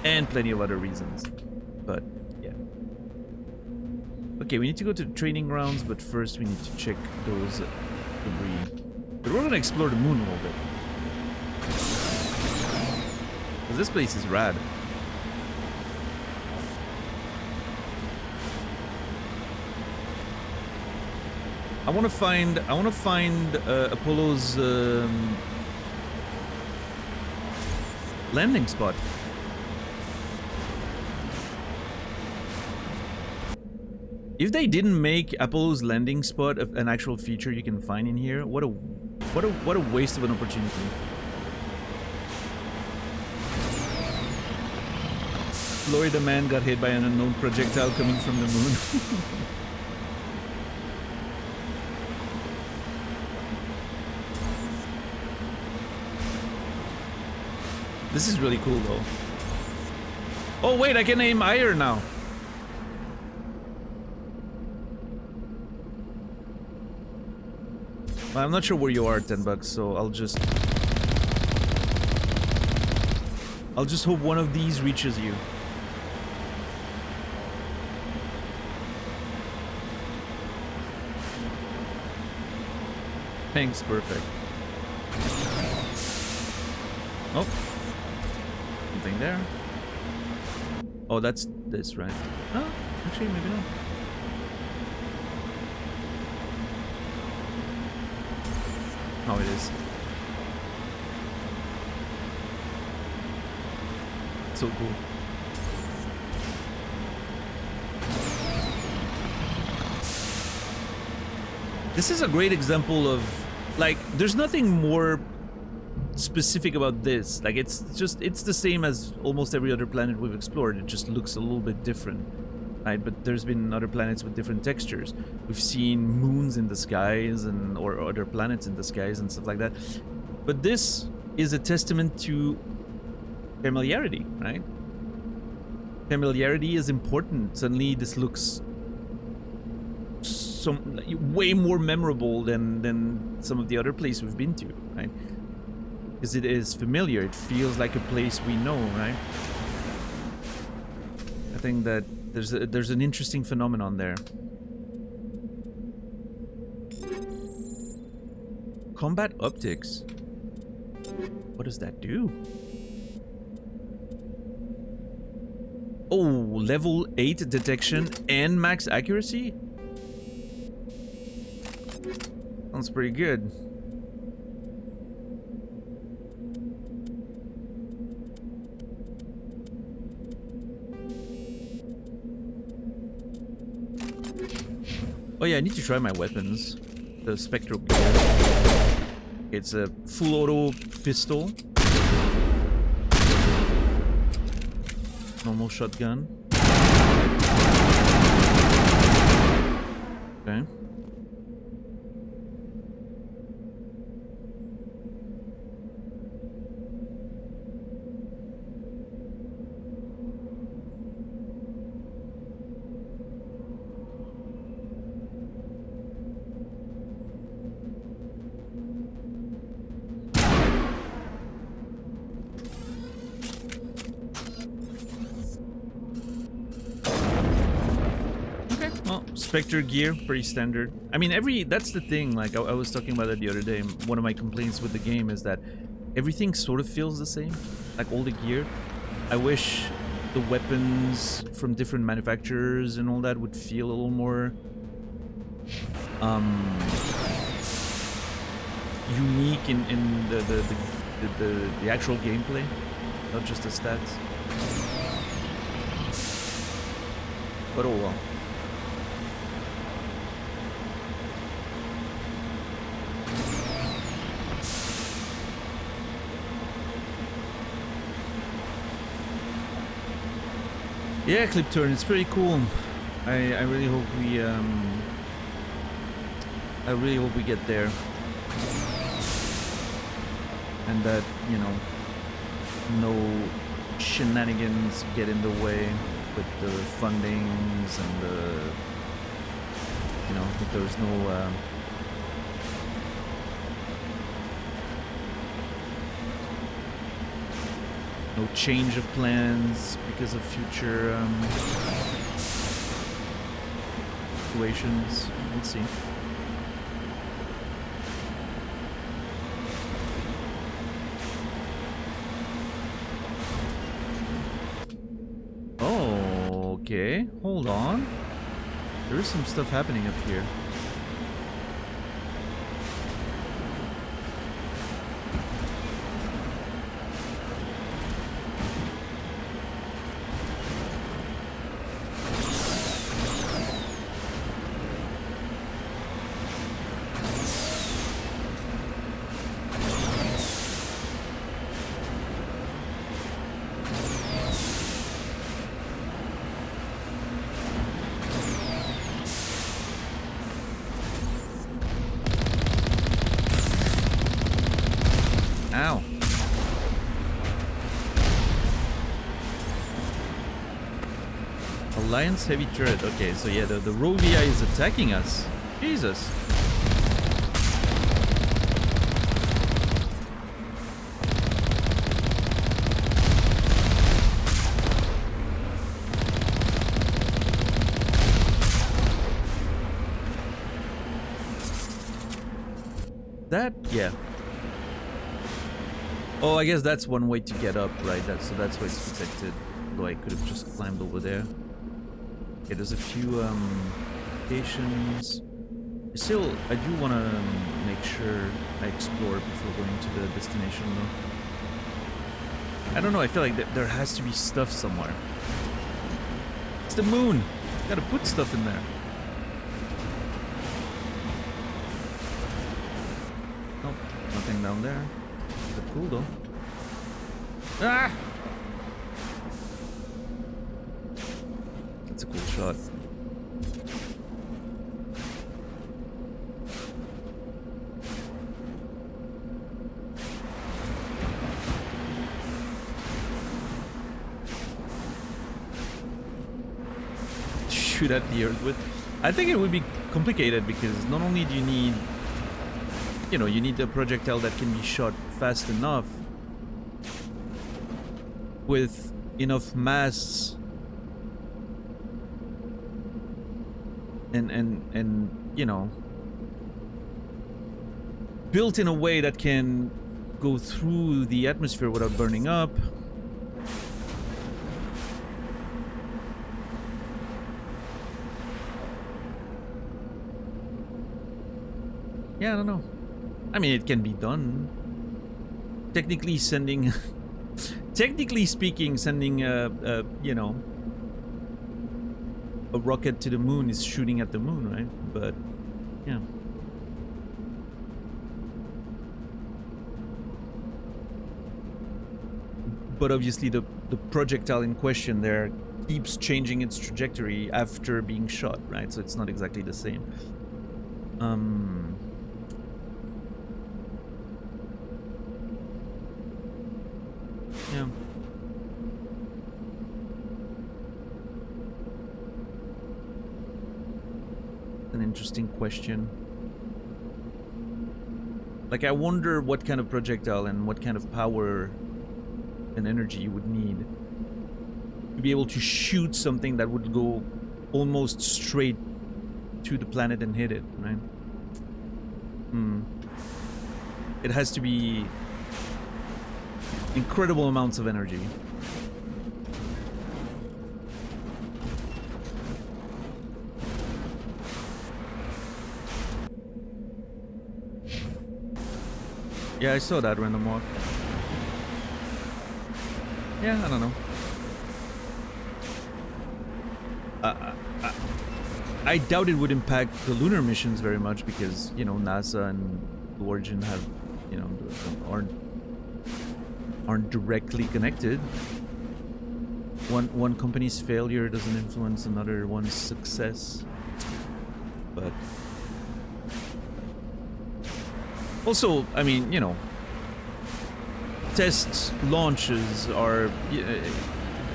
And plenty of other reasons. But, yeah. Okay, we need to go to the training grounds, but first we need to check those debris. But we're gonna explore the moon a little bit. Because this place is rad. I want to find Apollo's landing spot. If they didn't make Apollo's landing spot an actual feature you can find in here, what a waste of an opportunity. Florida man got hit by an unknown projectile coming from the moon. This is really cool, though. Oh, wait, I can aim higher now. Well, I'm not sure where you are, 10 bucks, so I'll just hope one of these reaches you. Thanks, perfect. Oh. Something there. Oh, that's this, right? Oh, actually, maybe not. Oh, it is. So cool. This is a great example of, like, there's nothing more specific about this. Like, it's the same as almost every other planet we've explored. It just looks a little bit different, right? But there's been other planets with different textures. We've seen moons in the skies or other planets in the skies and stuff like that. But this is a testament to familiarity, right? Familiarity is important. Suddenly this looks way more memorable than some of the other places we've been to, right? Because it is familiar. It feels like a place we know, right? I think that There's an interesting phenomenon there. Combat optics. What does that do? Oh, level 8 detection and max accuracy? Sounds pretty good. Oh yeah, I need to try my weapons. The Spectral Gear. It's a full auto pistol. Normal shotgun. Okay. Spectre gear, pretty standard. I mean, that's the thing, like, I was talking about that the other day. One of my complaints with the game is that everything sort of feels the same, like all the gear. I wish the weapons from different manufacturers and all that would feel a little more unique in the actual gameplay, not just the stats. But oh well. Yeah, Clip Turn, it's pretty cool. I really hope we get there. And that, you know, no shenanigans get in the way with the fundings and the, you know, that there's no no change of plans because of future situations. We'll see. Oh, okay. Hold on. There is some stuff happening up here. Ow. Alliance heavy turret. Okay, so yeah, the Rovia is attacking us. Jesus. That, yeah. Oh, I guess that's one way to get up, right? So that's why it's protected. Though I could have just climbed over there. Okay, there's a few locations. Still, I do want to make sure I explore before going to the destination, though. I don't know, I feel like there has to be stuff somewhere. It's the moon! Gotta put stuff in there. Nope, nothing down there. That's cool, though. Ah! That's a cool shot. Shoot at the earth with. I think it would be complicated because not only do you need, you know, you need a projectile that can be shot fast enough with enough mass and you know, built in a way that can go through the atmosphere without burning up. Yeah, I don't know. I mean, it can be done. Technically sending technically speaking, sending you know, a rocket to the moon is shooting at the moon, right? But yeah. But obviously the projectile in question there keeps changing its trajectory after being shot, right? So it's not exactly the same. Yeah. An interesting question. Like, I wonder what kind of projectile and what kind of power and energy you would need to be able to shoot something that would go almost straight to the planet and hit it, right? It has to be incredible amounts of energy. Yeah, I saw that random walk. Yeah, I don't know. I doubt it would impact the lunar missions very much because, you know, NASA and Blue Origin have, you know, aren't directly connected. One company's failure doesn't influence another one's success. But also, I mean, you know, test launches are,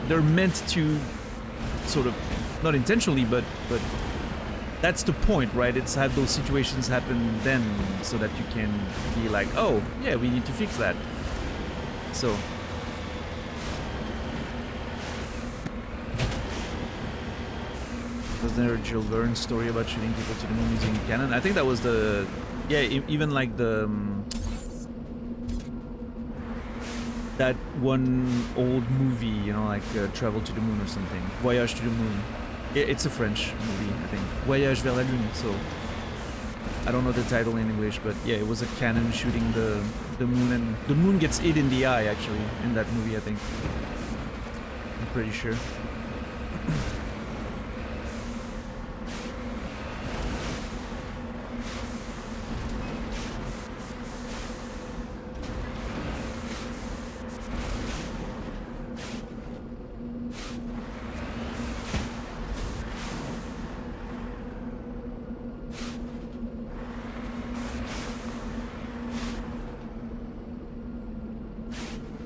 they're meant to sort of, not intentionally, but that's the point, right? It's had those situations happen then so that you can be like, oh, yeah, we need to fix that. So was there a Jill Verne story about shooting people to the moon using a cannon? I think that was the, yeah, even like the that one old movie, you know, like Travel to the Moon or something, Voyage to the Moon. It's a French movie, I think. Voyage vers la Lune. So I don't know the title in English, but yeah, it was a cannon shooting the moon, and the moon gets hit in the eye actually in that movie, I think. I'm pretty sure.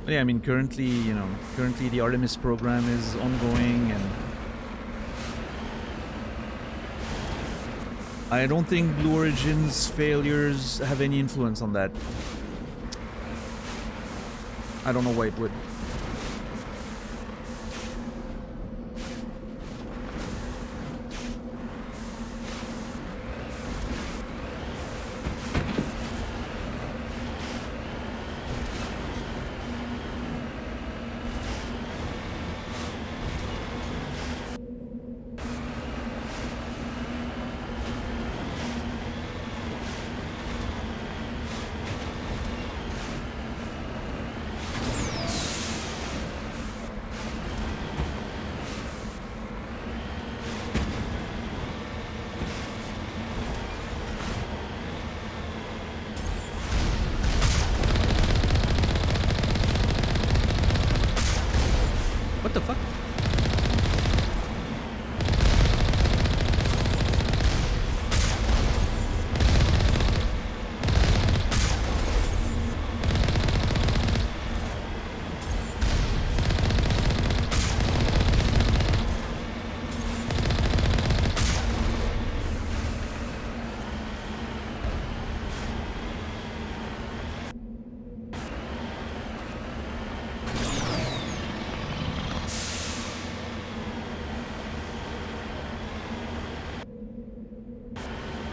Yeah, I mean, currently the Artemis program is ongoing, and I don't think Blue Origin's failures have any influence on that. I don't know why it would.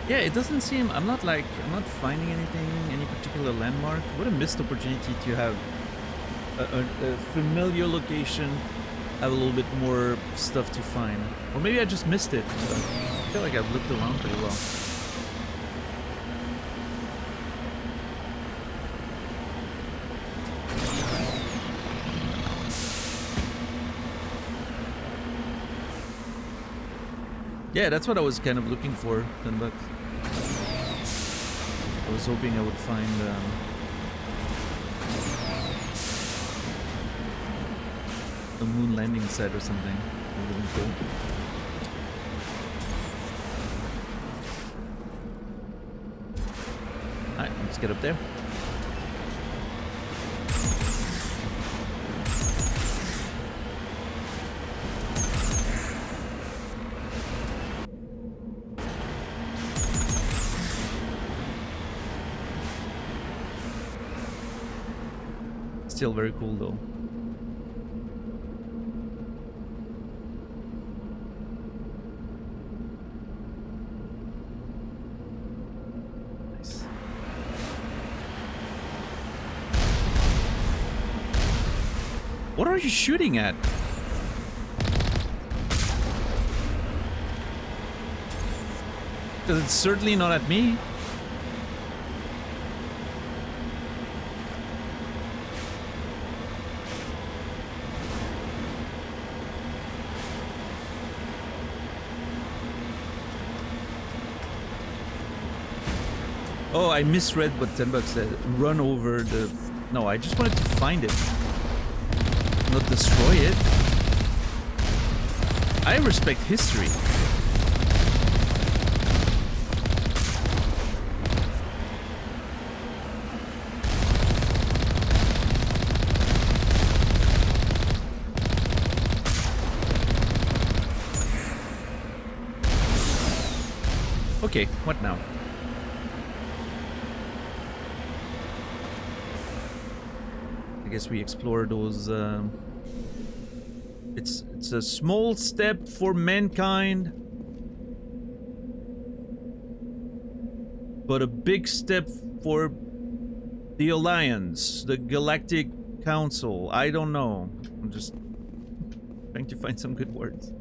Yeah, it doesn't seem. I'm not finding anything, any particular landmark. What a missed opportunity to have a familiar location, have a little bit more stuff to find. Or maybe I just missed it. But I feel like I've looked around pretty well. Yeah, that's what I was kind of looking for, $10. I was hoping I would find a moon landing set or something. That would have been cool. Alright, let's get up there. Still very cool though. Nice. What are you shooting at? Because it's certainly not at me. Oh, I misread what $10 said. Run over the... No, I just wanted to find it. Not destroy it. I respect history. Okay, what now? I guess we explore those. It's a small step for mankind, but a big step for the Alliance, the Galactic Council. I don't know. I'm just trying to find some good words.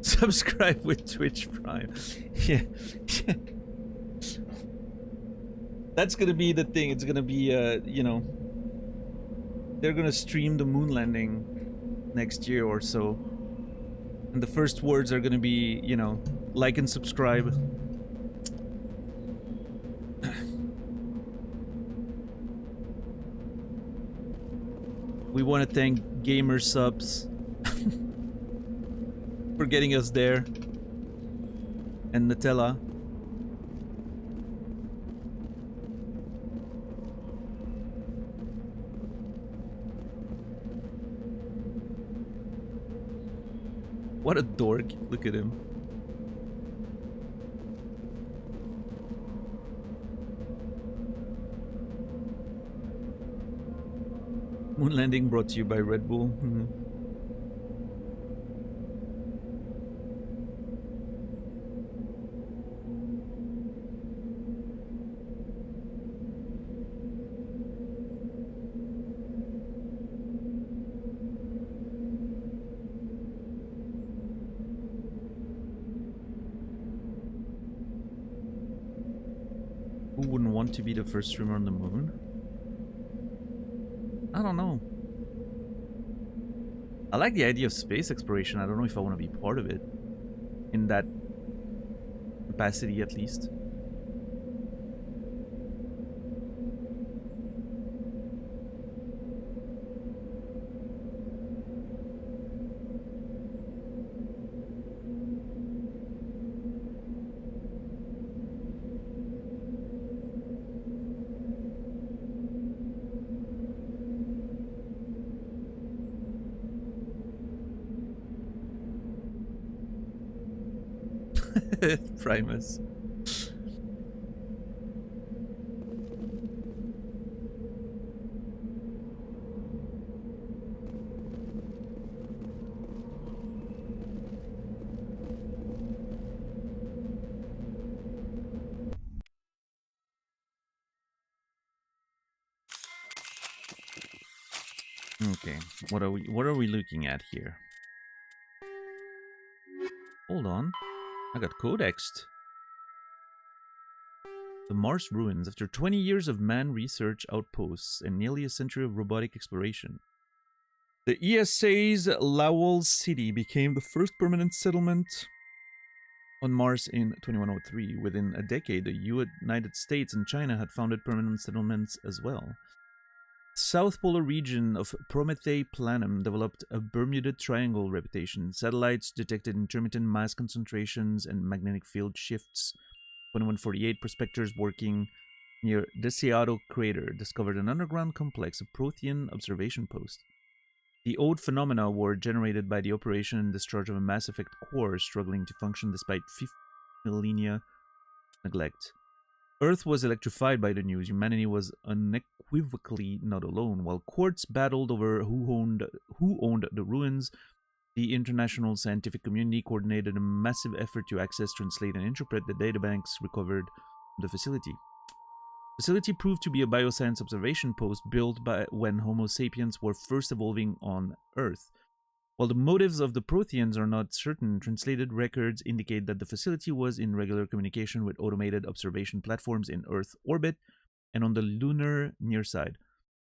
Subscribe with Twitch Prime. Yeah. That's gonna be the thing. It's gonna be, you know, they're gonna stream the moon landing next year or so. And the first words are gonna be, you know, like and subscribe. We want to thank Gamer Subs for getting us there. And Nutella. What a dork. Look at him. Moon landing brought to you by Red Bull. Who wouldn't want to be the first streamer on the moon? I don't know. I like the idea of space exploration. I don't know if I want to be part of it. In that capacity, at least. Primus. Okay, what are we looking at here? Hold on, I got codexed. The Mars ruins after 20 years of manned research outposts and nearly a century of robotic exploration. The ESA's Lowell City became the first permanent settlement on Mars in 2103. Within a decade, the United States and China had founded permanent settlements as well. South polar region of Promethae Planum developed a Bermuda Triangle reputation. Satellites detected intermittent mass concentrations and magnetic field shifts. 2148, prospectors working near Deseado crater discovered an underground complex of Prothean observation post. The odd phenomena were generated by the operation and discharge of a Mass Effect core struggling to function despite 50 millennia neglect. Earth was electrified by the news. Humanity was unequivocally not alone. While courts battled over who owned the ruins, the international scientific community coordinated a massive effort to access, translate, and interpret the databanks recovered from the facility. The facility proved to be a bioscience observation post built by when Homo sapiens were first evolving on Earth. While the motives of the Protheans are not certain, translated records indicate that the facility was in regular communication with automated observation platforms in Earth orbit and on the lunar near side.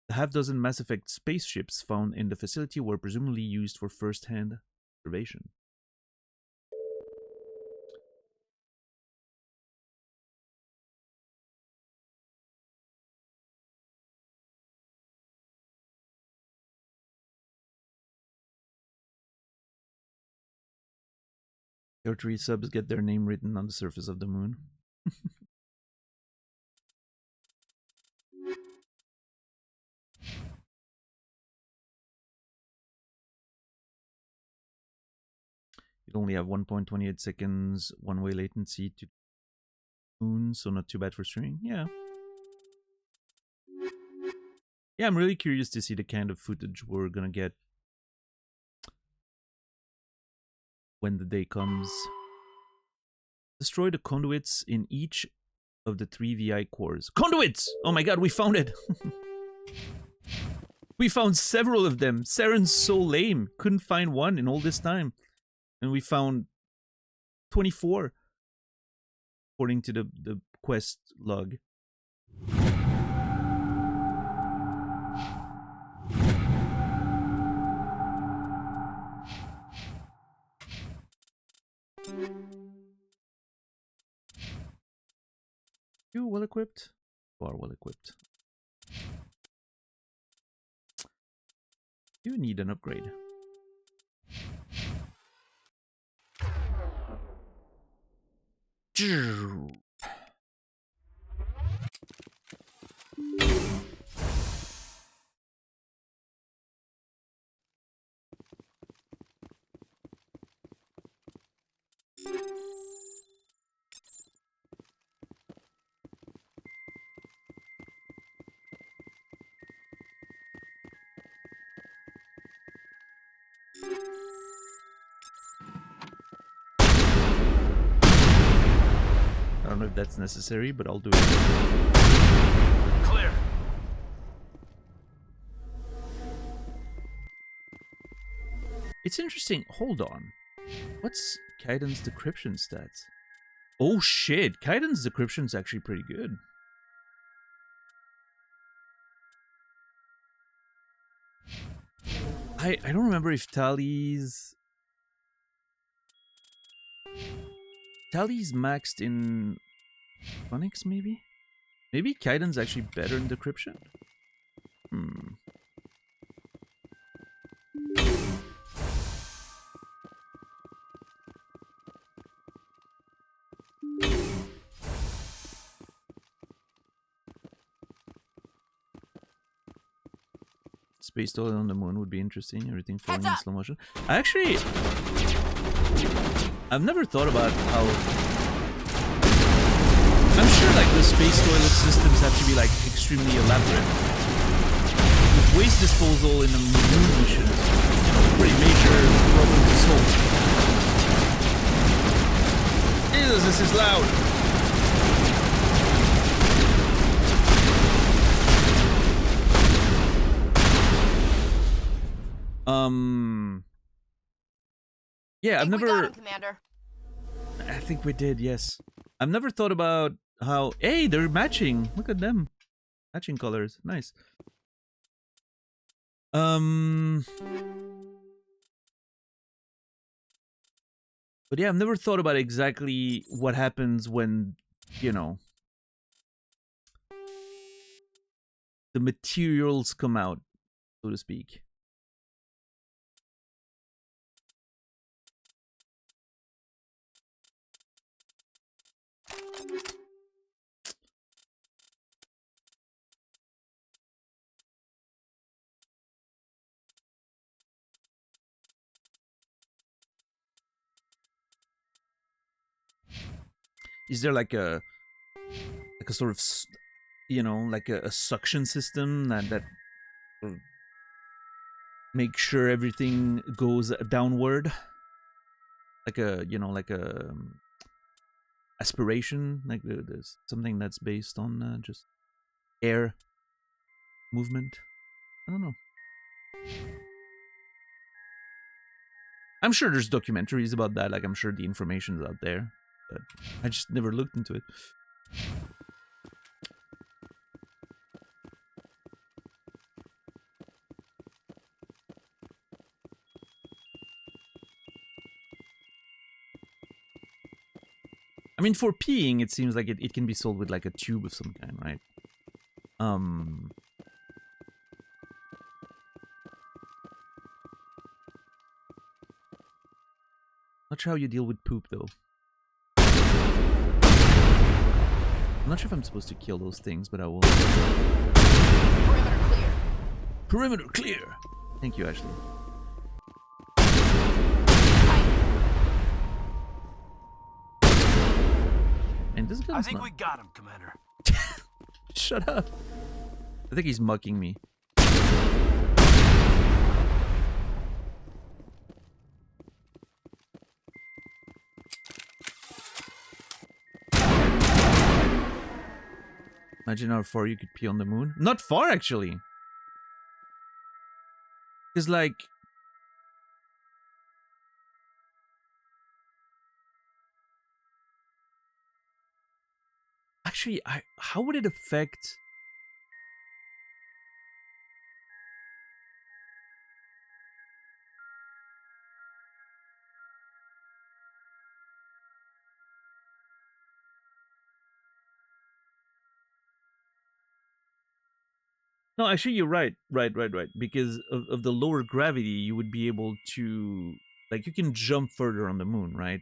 The half-dozen Mass Effect spaceships found in the facility were presumably used for first-hand observation. Your 3 subs get their name written on the surface of the moon. You only have 1.28 seconds one-way latency to moon, so not too bad for streaming. Yeah. Yeah, I'm really curious to see the kind of footage we're gonna get when the day comes. Destroy the conduits in each of the 3 VI cores. Conduits! Oh my god, we found it! We found several of them. Saren's so lame. Couldn't find one in all this time. And we found 24, according to the quest log. You well equipped? You are well equipped. You need an upgrade. I don't know if that's necessary, but I'll do it. Clear. It's interesting. Hold on. What's Kaiden's decryption stats? Oh shit, Kaiden's decryption's actually pretty good. I don't remember if Tally's maxed in phonics, maybe? Maybe Kaiden's actually better in decryption? Space toilet on the moon would be interesting. Everything falling in slow motion. Actually, I've never thought about how. I'm sure like the space toilet systems have to be like extremely elaborate. With waste disposal in a moon mission, pretty major problem to solve. Jesus, this is loud. Yeah, I've We got never. him, Commander. I think we did. Yes, I've never thought about how. Hey, they're matching. Look at them, matching colors. Nice. But yeah, I've never thought about exactly what happens when, you know, the materials come out, so to speak. Is there like a sort of, you know, like a suction system that sort of makes sure everything goes downward, like a, you know, like a aspiration, like there's something that's based on just air movement. I don't know. I'm sure there's documentaries about that. Like I'm sure the information's out there, but I just never looked into it. I mean, for peeing, it seems like it can be sold with like a tube of some kind, right? Not sure how you deal with poop, though. I'm not sure if I'm supposed to kill those things, but I will. Perimeter clear. Perimeter clear! Thank you, Ashley. And this gun's I think not... we got him, Commander. Shut up. I think he's mucking me. Imagine how far you could pee on the moon. Not far, actually. Because, like... Actually, how would it affect... No, actually, you're right. Right. Because of the lower gravity, you would be able to... Like, you can jump further on the moon, right?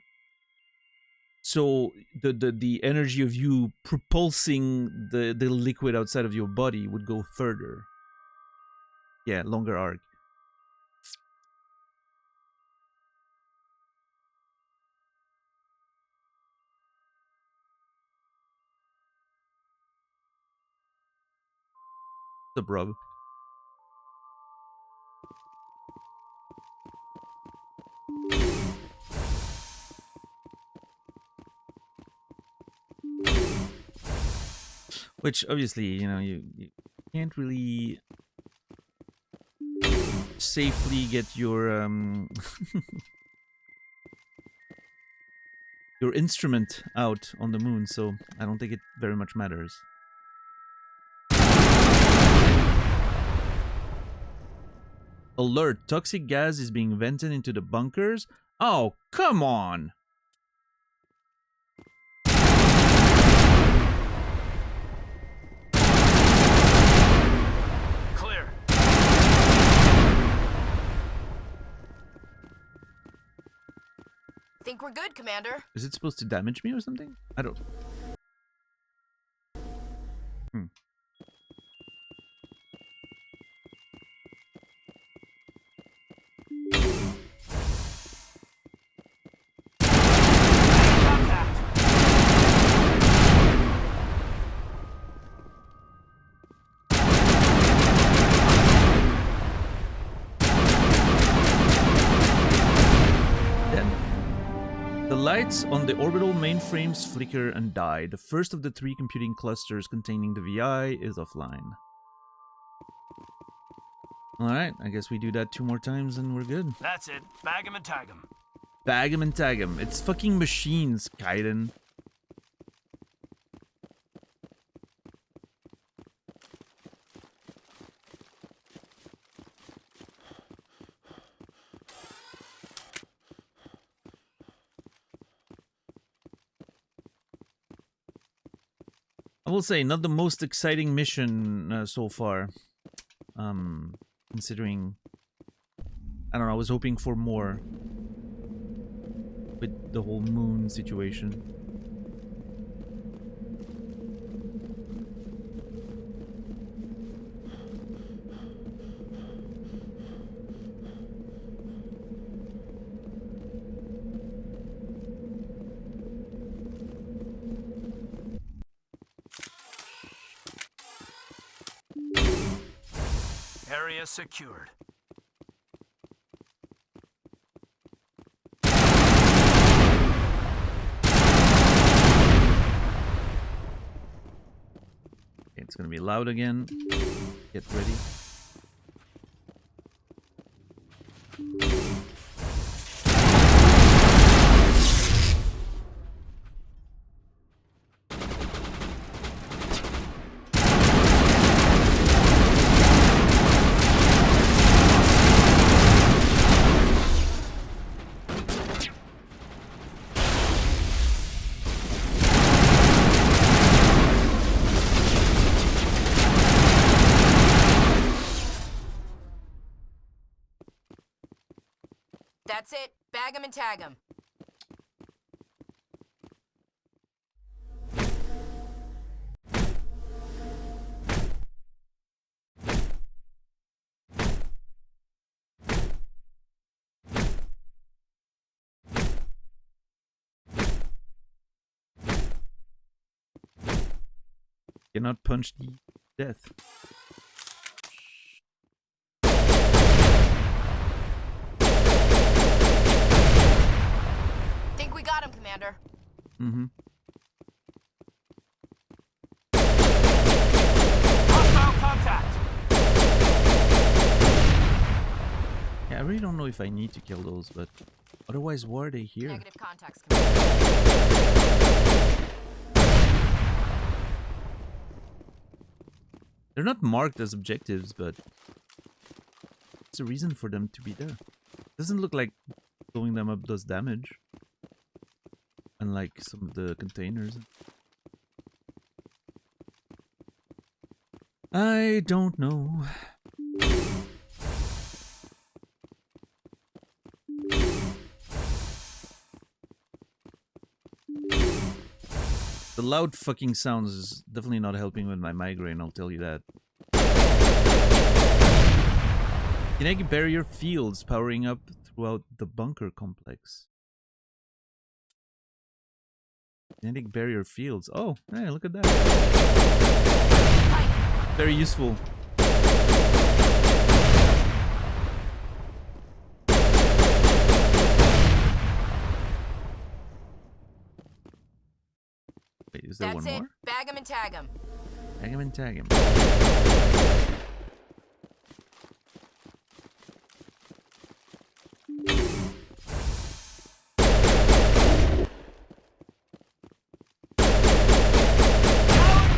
So the energy of you propulsing the liquid outside of your body would go further. Yeah, longer arc. The brub. Which obviously, you know, you can't really safely get your your instrument out on the moon, so I don't think it very much matters. Alert, toxic gas is being vented into the bunkers. Oh, come on. Clear. Think we're good, Commander. Is it supposed to damage me or something? I don't... The lights on the orbital mainframes flicker and die. The first of the 3 computing clusters containing the VI is offline. Alright, I guess we do that 2 more times and we're good. That's it. Bag him and tag him. Bag 'em and tag 'em. It's fucking machines, Kaiden. I will say, not the most exciting mission so far. Considering, I don't know, I was hoping for more with the whole moon situation. Area secured. It's gonna be loud again. Get ready. That's it. Bag 'em and tag 'em. Cannot punch the death. Think we got him, Commander. Mm-hmm. Hostile contact. Yeah, I really don't know if I need to kill those, but otherwise, why are they here? Negative contacts, Commander. They're not marked as objectives, but it's a reason for them to be there. Doesn't look like blowing them up does damage. Unlike some of the containers. I don't know. The loud fucking sounds is definitely not helping with my migraine, I'll tell you that. Kinetic barrier fields powering up throughout the bunker complex. Kinetic barrier fields. Oh, hey, look at that. Very useful. Wait, is there That's one it. more? Bag 'em and tag 'em. Tag him and tag him.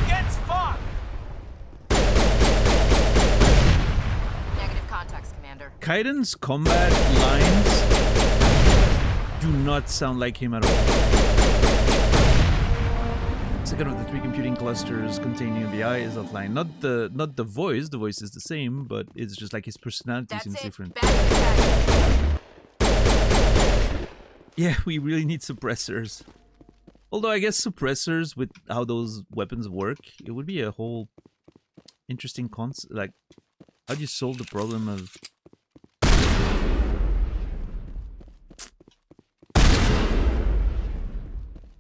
Gets fucked. Negative contacts, Commander. Kaiden's combat lines do not sound like him at all. Second of the three computing clusters containing BI is offline. Not the voice. The voice is the same, but it's just like his personality That's seems it. different. Bag 'em and tag 'em. Yeah, we really need suppressors. Although I guess suppressors, with how those weapons work, it would be a whole interesting concept. Like, how do you solve the problem of...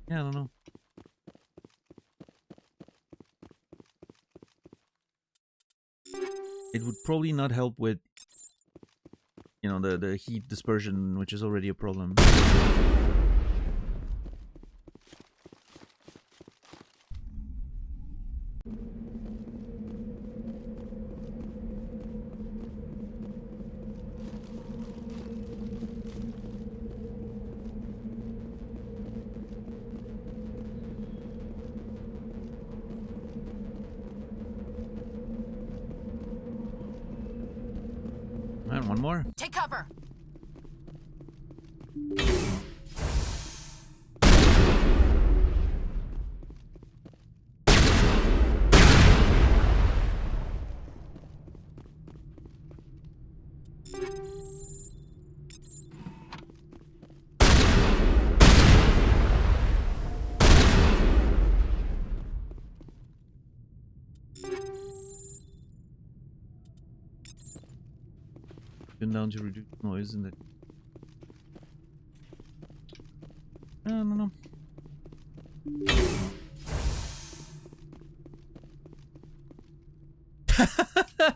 Yeah, I don't know. It would probably not help with, you know, the heat dispersion, which is already a problem. one more. Take cover. Turn down to reduce noise in the. I don't know.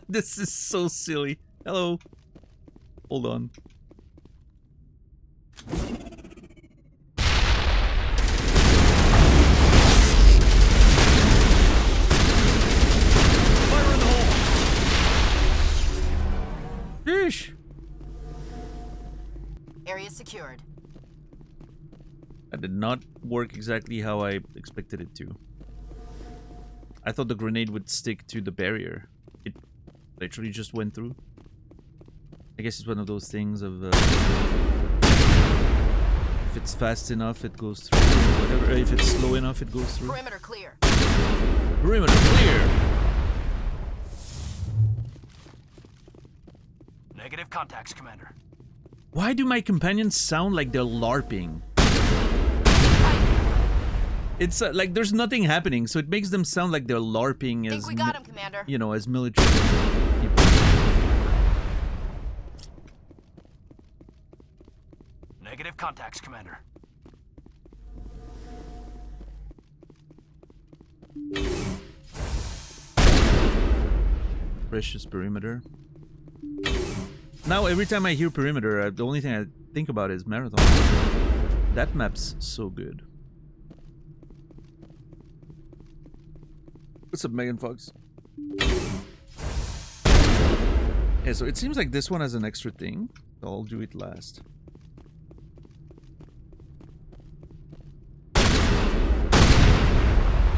This is so silly. Hello. Hold on. Fire in the hole. Sheesh. Area secured. That did not work exactly how I expected it to. I thought the grenade would stick to the barrier. It literally just went through. I guess it's one of those things of if it's fast enough, it goes through. Whatever. If it's slow enough, it goes through. Perimeter clear. Perimeter clear. Negative contacts, Commander. Why do my companions sound like they're LARPing? It's like there's nothing happening, so it makes them sound like they're LARPing as, Think we got him, Commander. you know, as military people. Negative contacts, Commander. Precious perimeter. Now every time I hear perimeter, the only thing I think about is Marathon. That map's so good. What's up, Megan Fox? Yeah, so it seems like this one has an extra thing. So I'll do it last.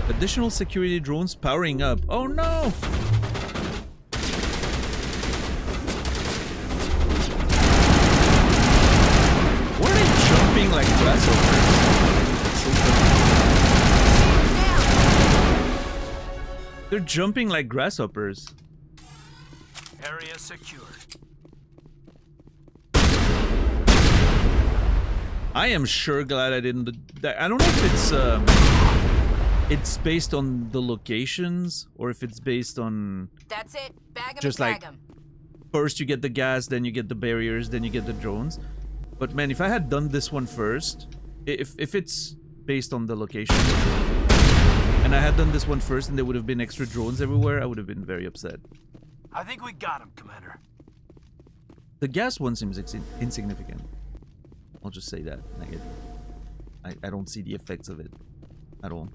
Additional security drones powering up. Oh no! Why are they jumping like grasshoppers? They're jumping like grasshoppers. Area secured. I am sure glad I didn't. I don't know if it's based on the locations or if it's based on That's it. Bag him just and like tag him. first you get the gas, then you get the barriers, then you get the drones. But man, if I had done this one first, if it's based on the location, and I had done this one first and there would have been extra drones everywhere, I would have been very upset. I think we got him, Commander. The gas one seems insignificant. I'll just say that. I don't see the effects of it at all.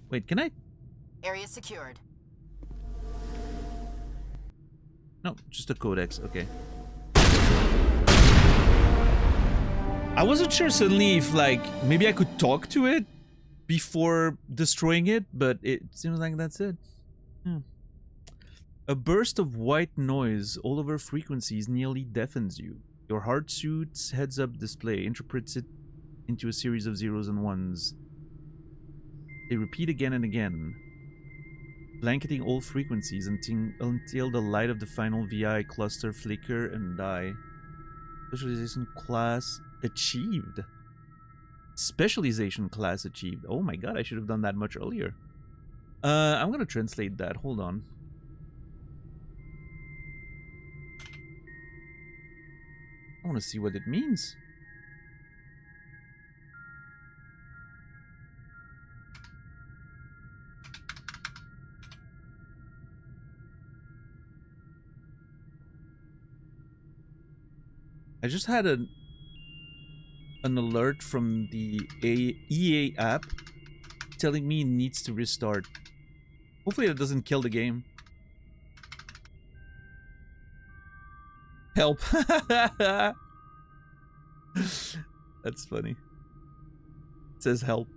Wait, can I? Area secured. No, just a codex. Okay. I wasn't sure suddenly if, like, maybe I could talk to it before destroying it, but it seems like that's it. A burst of white noise all over frequencies nearly deafens you. Your heart suit's heads-up display interprets it into a series of zeros and ones. They repeat again and again, blanketing all frequencies until the light of the final VI cluster flicker and die. Specialization class achieved. Specialization class achieved. Oh my god, I should have done that much earlier. I'm gonna translate that. Hold on. I want to see what it means. I just had an alert from the EA app telling me it needs to restart. Hopefully that doesn't kill the game. Help. That's funny. It says help.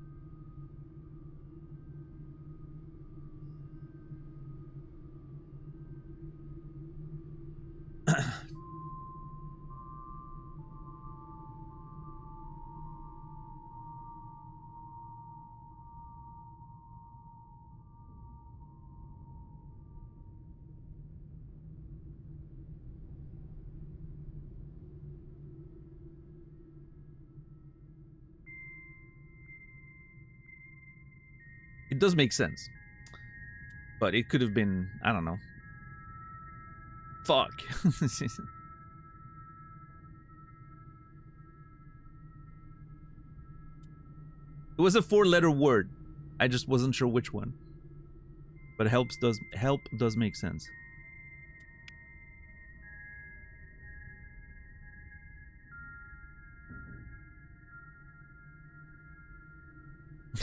It does make sense. But it could have been, I don't know. Fuck. It was a 4-letter word. I just wasn't sure which one. But help does make sense.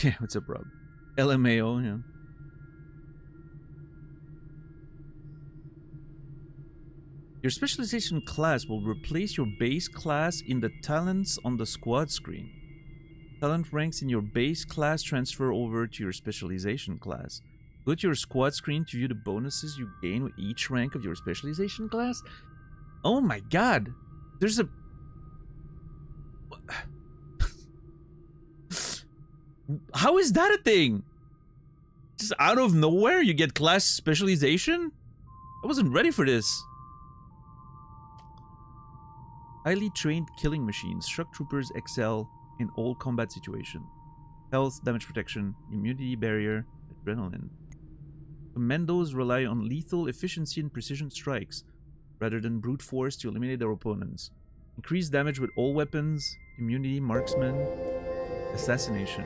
Yeah, what's up, Rob? LMAO, yeah. Your specialization class will replace your base class in the talents on the squad screen. Talent ranks in your base class transfer over to your specialization class. Go to your squad screen to view the bonuses you gain with each rank of your specialization class. Oh my god! There's a... How is that a thing? Just out of nowhere you get class specialization? I wasn't ready for this. Highly trained killing machines. Shock troopers excel in all combat situations. Health, damage protection, immunity barrier, adrenaline. Commandos rely on lethal efficiency and precision strikes, rather than brute force to eliminate their opponents. Increased damage with all weapons, immunity, marksman, assassination.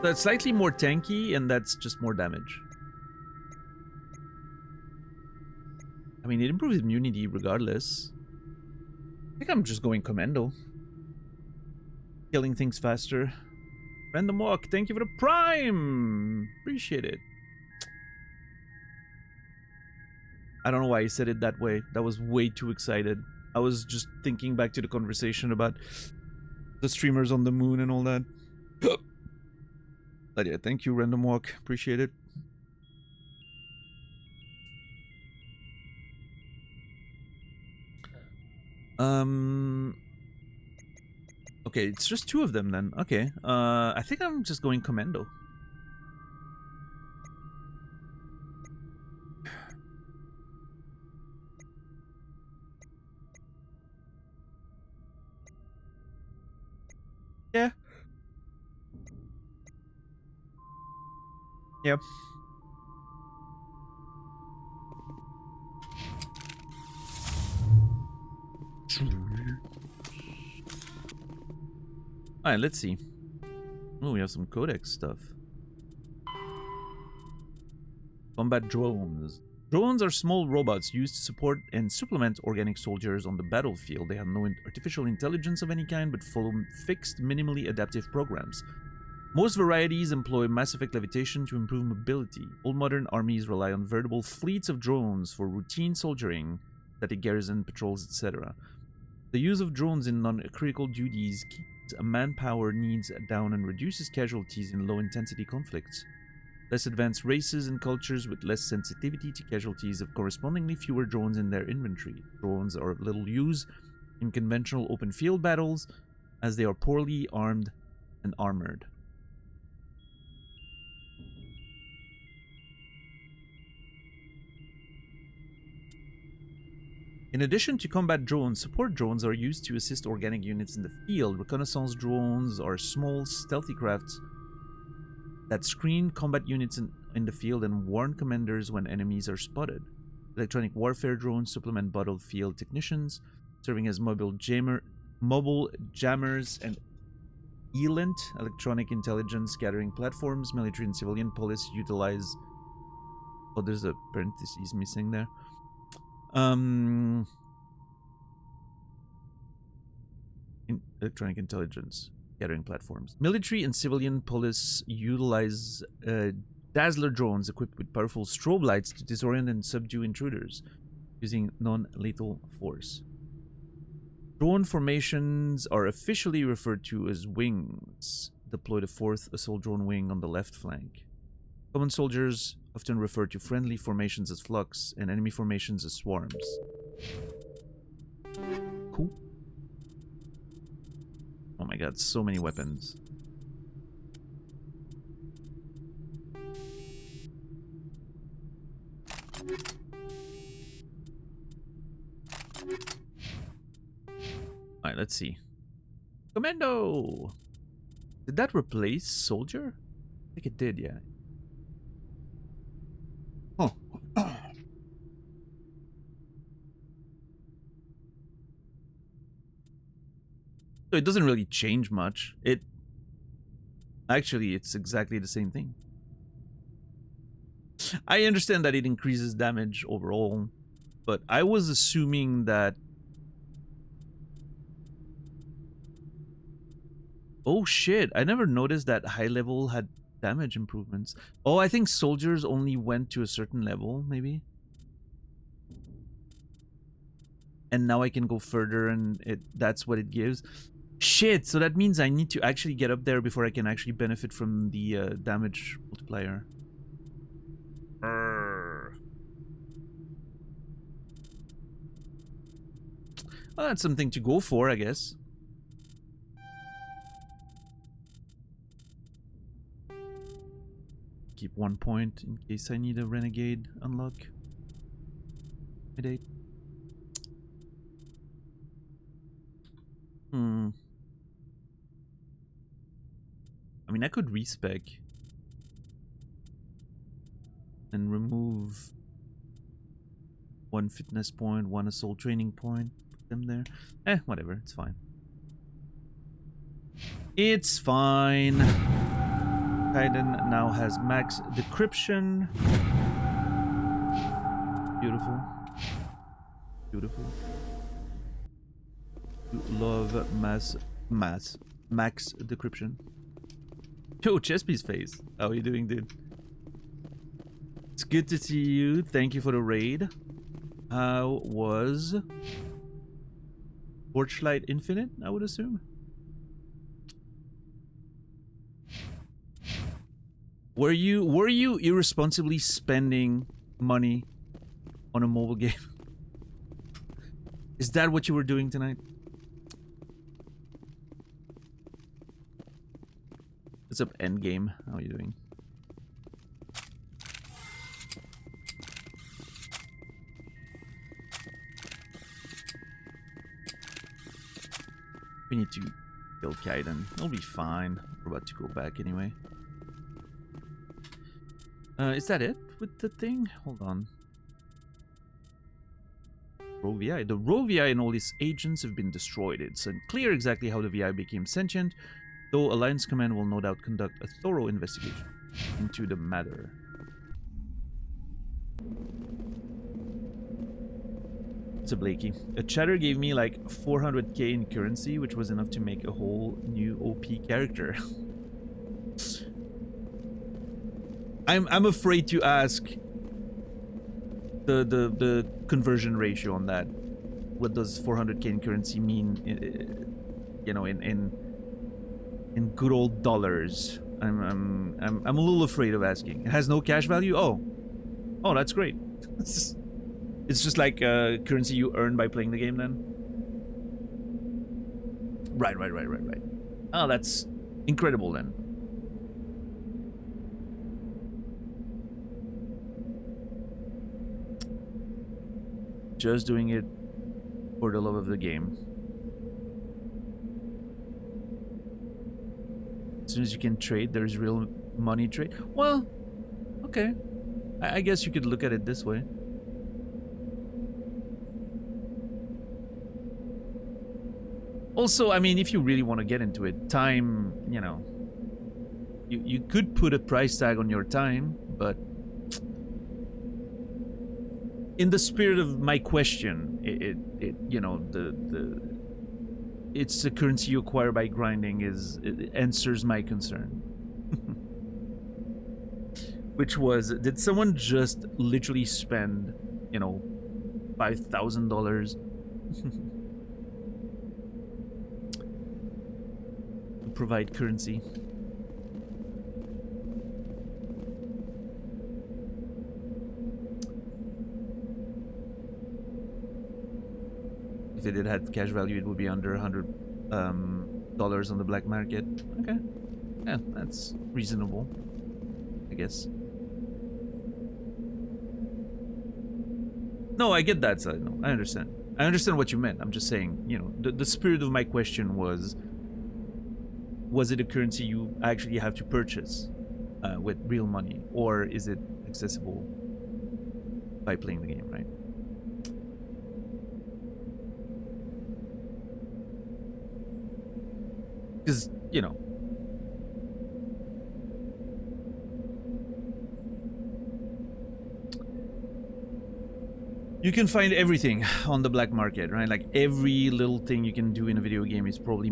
That's slightly more tanky, and that's just more damage. I mean, it improves immunity regardless. I think I'm just going commando. Killing things faster. Random Walk, thank you for the prime! Appreciate it. I don't know why I said it that way. That was way too excited. I was just thinking back to the conversation about the streamers on the moon and all that. But yeah, thank you, Random Walk. Appreciate it. Okay, it's just 2 of them then. Okay. I think I'm just going commando. Yeah. Yep. Alright, let's see. Oh, we have some codex stuff. Combat drones. Drones are small robots used to support and supplement organic soldiers on the battlefield. They have no artificial intelligence of any kind, but follow fixed, minimally adaptive programs. Most varieties employ Mass Effect levitation to improve mobility. All modern armies rely on veritable fleets of drones for routine soldiering, static garrison patrols, etc. The use of drones in non-critical duties keeps manpower needs down and reduces casualties in low-intensity conflicts. Less advanced races and cultures with less sensitivity to casualties have correspondingly fewer drones in their inventory. Drones are of little use in conventional open field battles, as they are poorly armed and armored. In addition to combat drones, support drones are used to assist organic units in the field. Reconnaissance drones are small, stealthy crafts that screen combat units in the field and warn commanders when enemies are spotted. Electronic warfare drones supplement battlefield technicians, serving as mobile jammers and ELINT, electronic intelligence gathering platforms. Military and civilian police utilize... Oh, there's a parenthesis missing there. Electronic intelligence gathering platforms. Military and civilian police utilize Dazzler drones equipped with powerful strobe lights to disorient and subdue intruders using non-lethal force. Drone formations are officially referred to as wings. Deploy the 4th assault drone wing on the left flank. Common soldiers often refer to friendly formations as flux and enemy formations as swarms. Cool. Oh my god, so many weapons. Alright, let's see. Commando! Did that replace soldier? I think it did, yeah. Oh. So it doesn't really change much. Actually, it's exactly the same thing. I understand that it increases damage overall, but I was assuming that... Oh shit, I never noticed that high level had damage improvements. Oh, I think soldiers only went to a certain level, maybe? And now I can go further and that's what it gives. Shit, so that means I need to actually get up there before I can actually benefit from the damage multiplier. Well, that's something to go for, I guess. Keep 1 point in case I need a renegade unlock. Date. I mean, I could respec and remove 1 fitness point, 1 assault training point, put them there. Whatever, it's fine. It's fine. Kaiden now has max decryption. Beautiful. Beautiful. Love max decryption. Yo, Chespi's face. How are you doing, dude? It's good to see you. Thank you for the raid. How was Torchlight Infinite, I would assume? Were you irresponsibly spending money on a mobile game? Is that what you were doing tonight? What's up, Endgame? How are you doing? We need to kill Kaiden. It'll be fine. We're about to go back anyway. Is that it with the thing? Hold on. RoVI. The RoVI and all its agents have been destroyed. It's unclear exactly how the VI became sentient, though Alliance Command will no doubt conduct a thorough investigation into the matter. So Blakey, a chatter gave me like 400k in currency, which was enough to make a whole new OP character. I'm afraid to ask the conversion ratio on that. What does 400k in currency mean? You know, in good old dollars. I'm a little afraid of asking. It has no cash value. Oh, that's great. It's just like currency you earn by playing the game then. Right. Oh, that's incredible then. Just doing it for the love of the game. As soon as you can trade, there's real money trade. Well, okay. I guess you could look at it this way. Also, I mean, if you really want to get into it, time, you know, you could put a price tag on your time, but in the spirit of my question, it you know, it's the currency you acquire by grinding it answers my concern. Which was, did someone just literally spend, you know, $5,000 provide currency. If it did have cash value, it would be under $100 on the black market. Okay, yeah, that's reasonable, I guess. No, I get that side. No, I understand. I understand what you meant. I'm just saying, you know, the spirit of my question was it a currency you actually have to purchase with real money, or is it accessible by playing the game, right? Because, you know, you can find everything on the black market, right? Like every little thing you can do in a video game is probably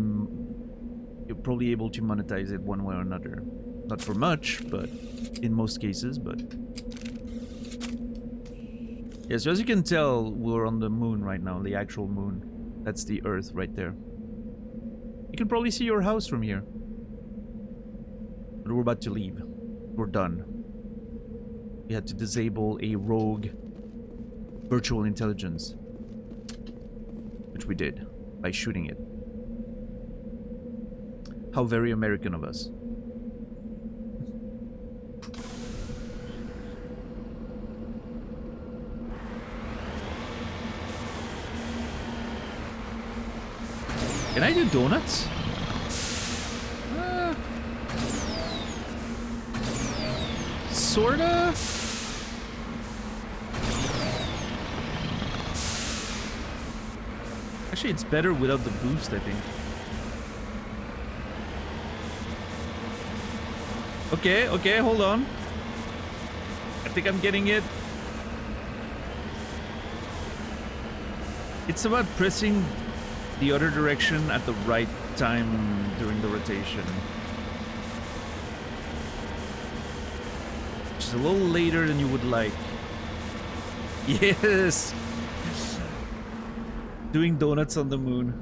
you're probably able to monetize it one way or another. Not for much, but in most cases, but yeah, so as you can tell, we're on the moon right now, the actual moon. That's the Earth right there. You can probably see your house from here. But we're about to leave. We're done. We had to disable a rogue virtual intelligence, which we did by shooting it. How very American of us. Can I do donuts? Sorta? Actually, it's better without the boost, I think. Okay, okay, hold on. I think I'm getting it. It's about pressing the other direction at the right time during the rotation. Which is a little later than you would like. Yes! Doing donuts on the moon.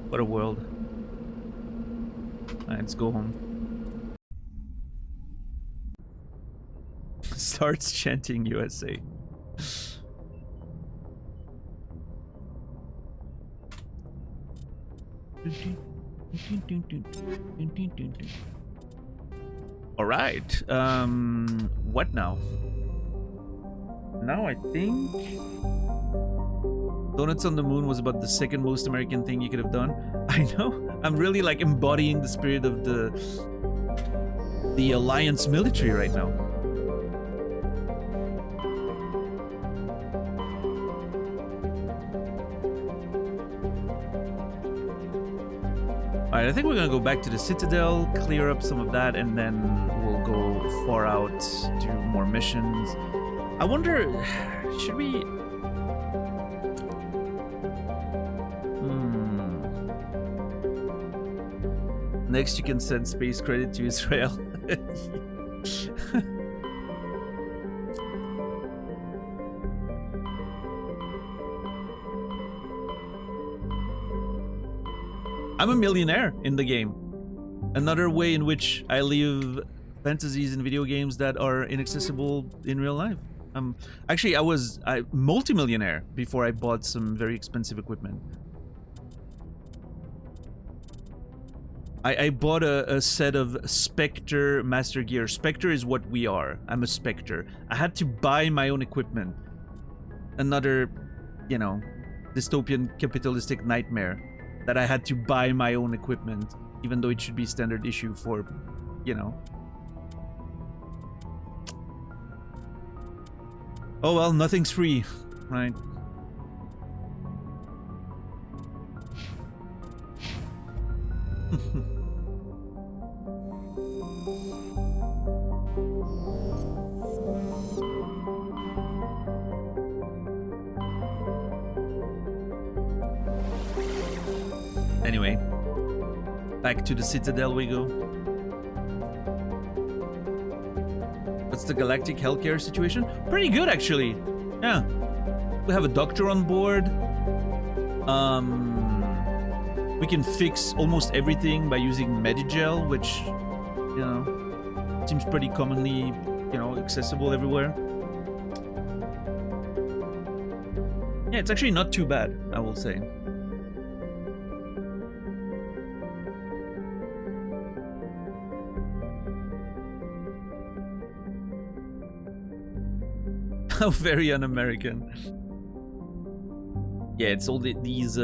What a world. Alright, let's go home. Starts chanting USA. Alright, what now? Now I think Donuts on the Moon was about the second most American thing you could have done. I know, I'm really like embodying the spirit of the Alliance military right now. Alright, I think we're gonna go back to the Citadel, clear up some of that, and then we'll go far out, do more missions. I wonder, should we... Next you can send space credit to Israel. I'm a millionaire in the game. Another way in which I live fantasies in video games that are inaccessible in real life. Actually, I was multi-millionaire before I bought some very expensive equipment. I bought a set of Spectre Master Gear. Spectre is what we are. I'm a Spectre. I had to buy my own equipment. Another, you know, dystopian capitalistic nightmare. That I had to buy my own equipment, even though it should be standard issue for, you know. Oh well, nothing's free, right? Anyway, back to the Citadel we go. What's the galactic healthcare situation? Pretty good, actually. Yeah. We have a doctor on board. we can fix almost everything by using Medigel, which, you know, seems pretty commonly, you know, accessible everywhere. Yeah, it's actually not too bad, I will say. How very un-American. Yeah, it's all these,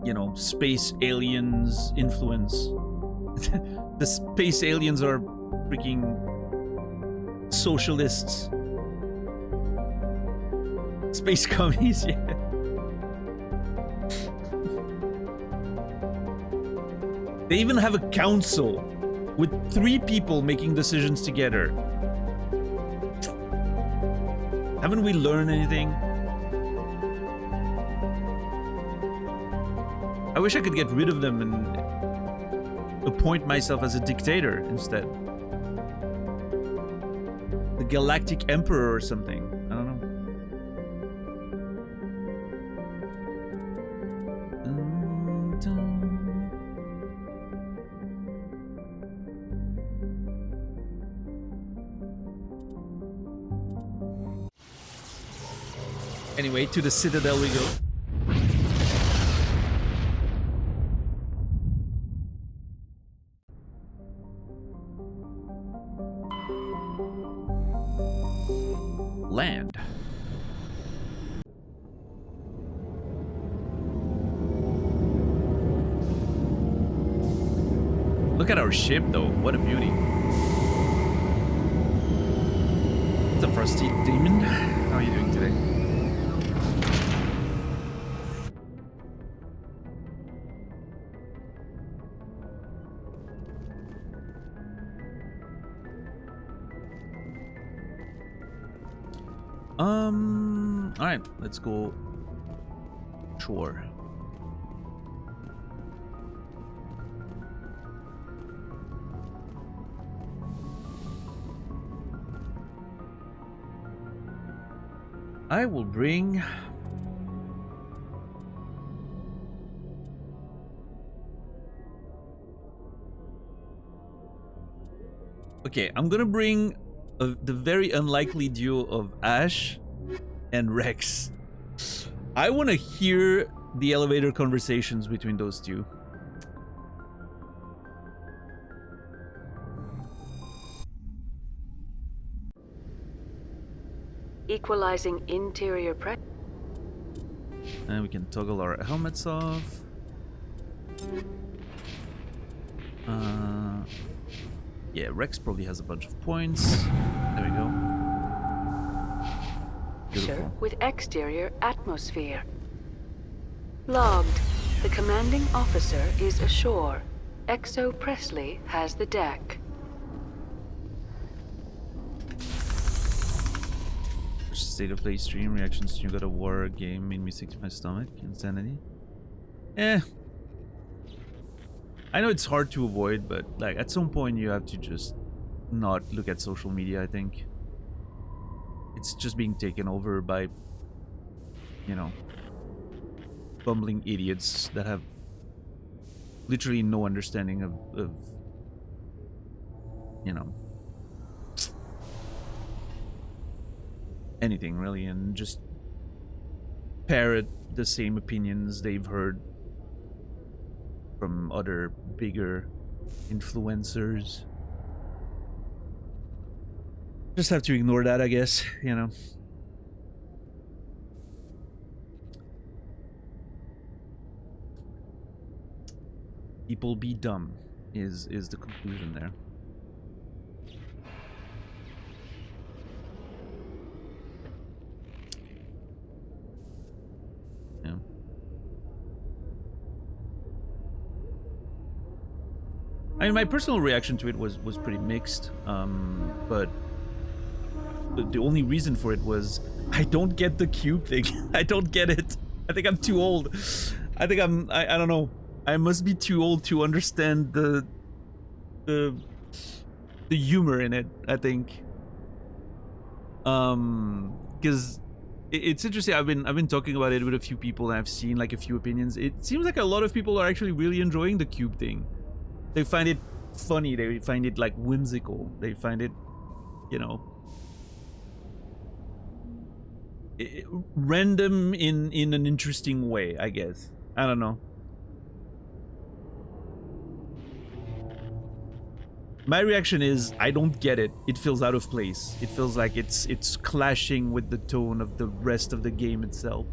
you know, space aliens influence. The space aliens are freaking socialists. Space commies, yeah. They even have a council with 3 people making decisions together. Haven't we learned anything? I wish I could get rid of them and appoint myself as a dictator instead. The Galactic Emperor or something. I don't know. Anyway, to the Citadel we go. Land. Look at our ship, though. What a beauty. What's up, Frosty Demon? How are you doing today? Alright, let's go shore. I will bring okay, I'm gonna bring the very unlikely duo of Ash and Rex. I want to hear the elevator conversations between those two. Equalizing interior pressure. And we can toggle our helmets off. Yeah, Rex probably has a bunch of points. There we go. Beautiful. With exterior atmosphere. Logged. The commanding officer is ashore. Exo Presley has the deck. State of play stream reactions to You God of War game made me sick to my stomach. Insanity. I know it's hard to avoid, but like at some point you have to just not look at social media, I think. It's just being taken over by, you know, bumbling idiots that have literally no understanding of you know, anything really, and just parrot the same opinions they've heard from other bigger influencers. Just have to ignore that, I guess, you know. People be dumb is the conclusion there. Yeah. I mean, my personal reaction to it was pretty mixed, but the only reason for it was I don't get the cube thing. I don't get it. I think I'm too old. I think I don't know. I must be too old to understand the humor in it, I think. Because It's interesting. I've been talking about it with a few people, and I've seen like a few opinions. It seems like a lot of people are actually really enjoying the cube thing. They find it funny. They find it like whimsical. They find it, you know, random in an interesting way, I guess. I don't know. My reaction is I don't get it. It feels out of place. It feels like it's clashing with the tone of the rest of the game itself.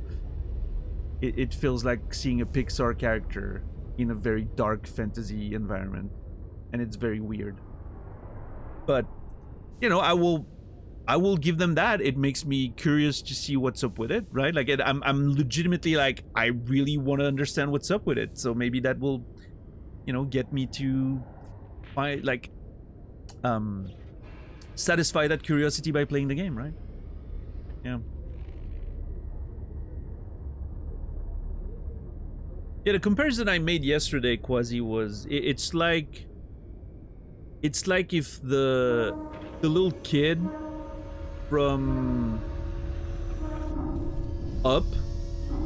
It feels like seeing a Pixar character in a very dark fantasy environment, and it's very weird. But you know, I will give them that. It makes me curious to see what's up with it, right? Like I'm legitimately like I really want to understand what's up with it. So maybe that will, you know, get me to find like satisfy that curiosity by playing the game, right? Yeah. Yeah, the comparison I made yesterday, Quasi, was it's like if the little kid from Up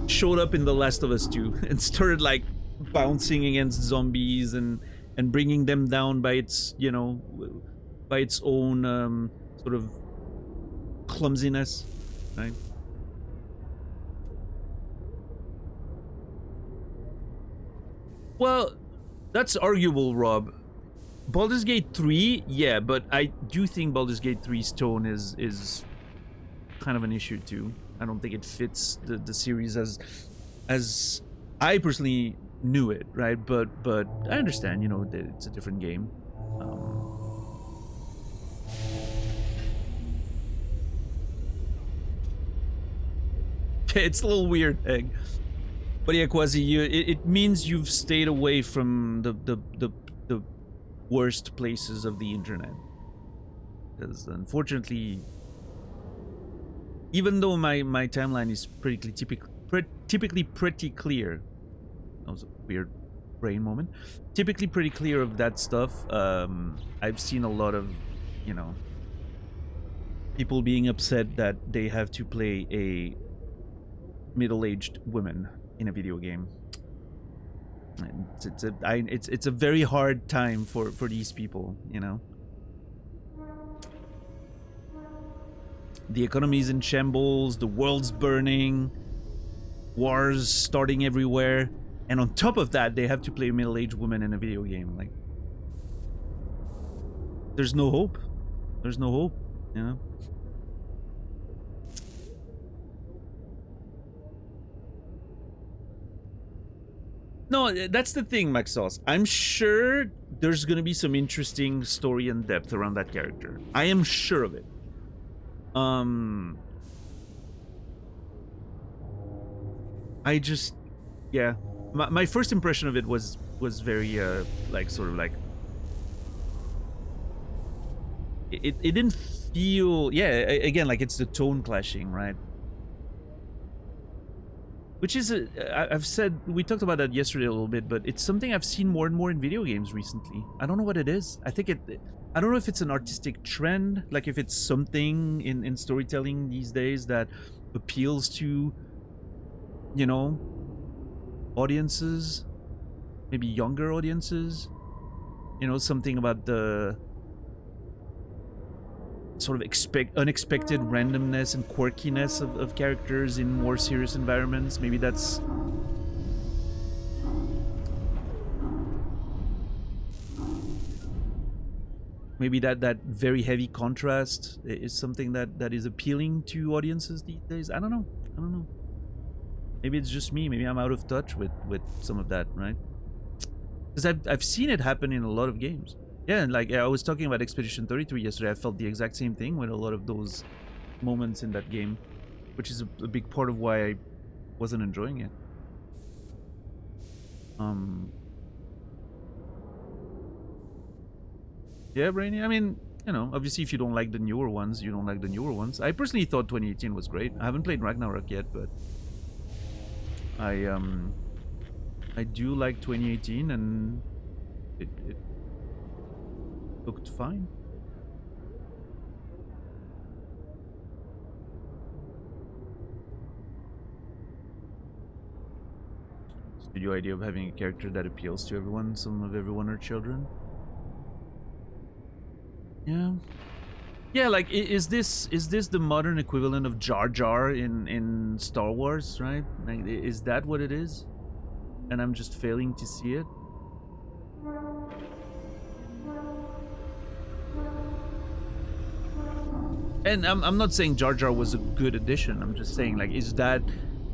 showed up in The Last of Us 2 and started like bouncing against zombies and bringing them down by its, you know, by its own sort of clumsiness, right? Well, that's arguable, Rob. Baldur's Gate 3, yeah, but I do think Baldur's Gate 3's tone is kind of an issue too. I don't think it fits the series as I personally knew it, right? But I understand, you know, that it's a different game. It's a little weird, Egg. But yeah, Quasi, it means you've stayed away from the worst places of the internet. Because unfortunately, even though my timeline is typically pretty clear, that was a weird brain moment. Typically pretty clear of that stuff. I've seen a lot of, you know, people being upset that they have to play a middle-aged woman in a video game. And it's a very hard time for these people, you know. The economy's in shambles, the world's burning, wars starting everywhere, and on top of that, they have to play a middle-aged woman in a video game. Like, there's no hope. There's no hope, you know. No, that's the thing, Maxos. I'm sure there's gonna be some interesting story and depth around that character. I am sure of it. I just, yeah. My first impression of it was very like sort of like it didn't feel, yeah, again, like it's the tone clashing, right? Which is, I've said, we talked about that yesterday a little bit, but it's something I've seen more and more in video games recently. I don't know what it is. I don't know if it's an artistic trend, like if it's something in storytelling these days that appeals to, you know, audiences, maybe younger audiences. You know, something about the sort of unexpected randomness and quirkiness of characters in more serious environments. Maybe that's that very heavy contrast is something that is appealing to audiences these days. I don't know. Maybe it's just me. Maybe I'm out of touch with some of that, right? Because I've seen it happen in a lot of games. Yeah, and like I was talking about Expedition 33 yesterday, I felt the exact same thing with a lot of those moments in that game, which is a big part of why I wasn't enjoying it. Yeah, Brainy, I mean, you know, obviously if you don't like the newer ones, you don't like the newer ones. I personally thought 2018 was great. I haven't played Ragnarok yet, but I do like 2018, and it looked fine. studio idea of having a character that appeals to everyone. Some of everyone are children. Yeah. Yeah, like is this the modern equivalent of Jar Jar in Star Wars, right? Like, is that what it is? And I'm just failing to see it. And I'm not saying Jar Jar was a good addition. I'm just saying, like, is that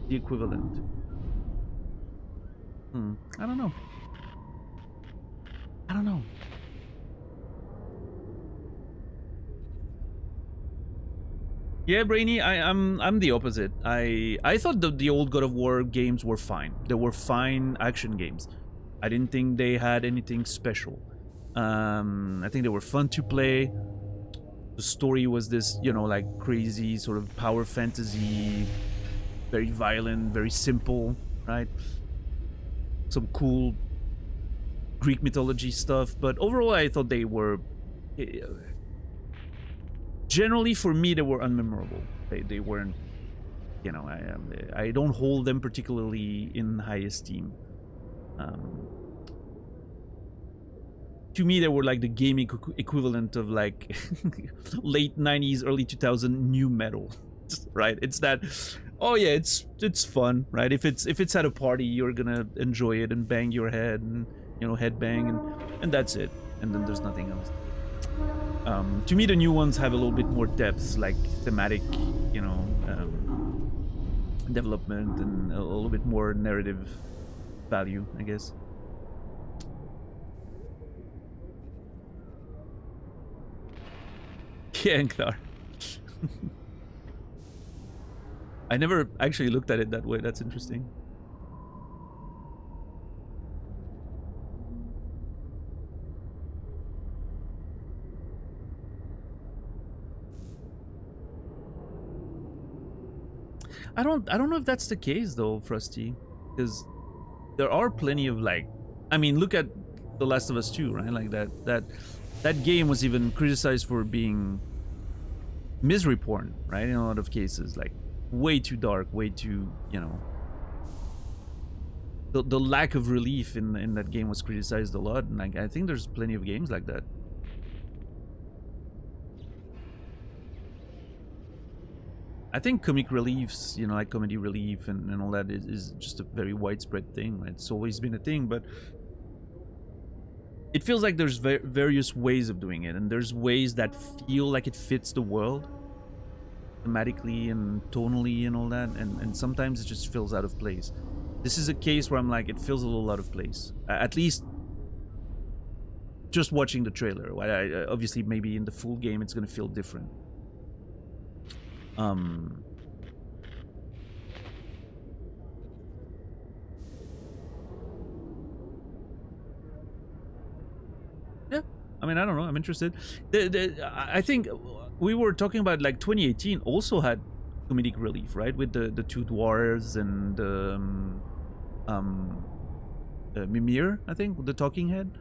the equivalent? I don't know. I don't know. Yeah, Brainy, I'm the opposite. I thought the old God of War games were fine. They were fine action games. I didn't think they had anything special. I think they were fun to play. The story was this, you know, like crazy sort of power fantasy, very violent, very simple, right? Some cool Greek mythology stuff, but overall I thought they were generally, for me, they were unmemorable. They weren't, you know, I don't hold them particularly in high esteem. To me, they were like the gaming equivalent of like late 90s, early 2000 new metal, right? It's that, oh yeah, it's fun, right? If it's at a party, you're gonna enjoy it and bang your head and, you know, headbang and that's it. And then there's nothing else. To me, the new ones have a little bit more depth, like thematic, you know, development and a little bit more narrative value, I guess. Yeah, Nkthar. I never actually looked at it that way. That's interesting. I don't know if that's the case though, Frosty, because there are plenty of, like, I mean, look at The Last of Us 2, right? Like that game was even criticized for being misery porn, right? In a lot of cases, like way too dark, way too, you know. The lack of relief in that game was criticized a lot, and like I think there's plenty of games like that. I think comic reliefs, you know, like comedy relief and all that is just a very widespread thing, right? It's always been a thing, but it feels like there's various ways of doing it, and there's ways that feel like it fits the world thematically and tonally and all that, and sometimes it just feels out of place. This is a case where I'm like, it feels a little out of place, at least just watching the trailer. Obviously maybe in the full game it's gonna feel different. Yeah, I mean, I don't know. I'm interested. I think we were talking about, like, 2018 also had comedic relief, right? With the two dwarves and Mimir, I think, the talking head.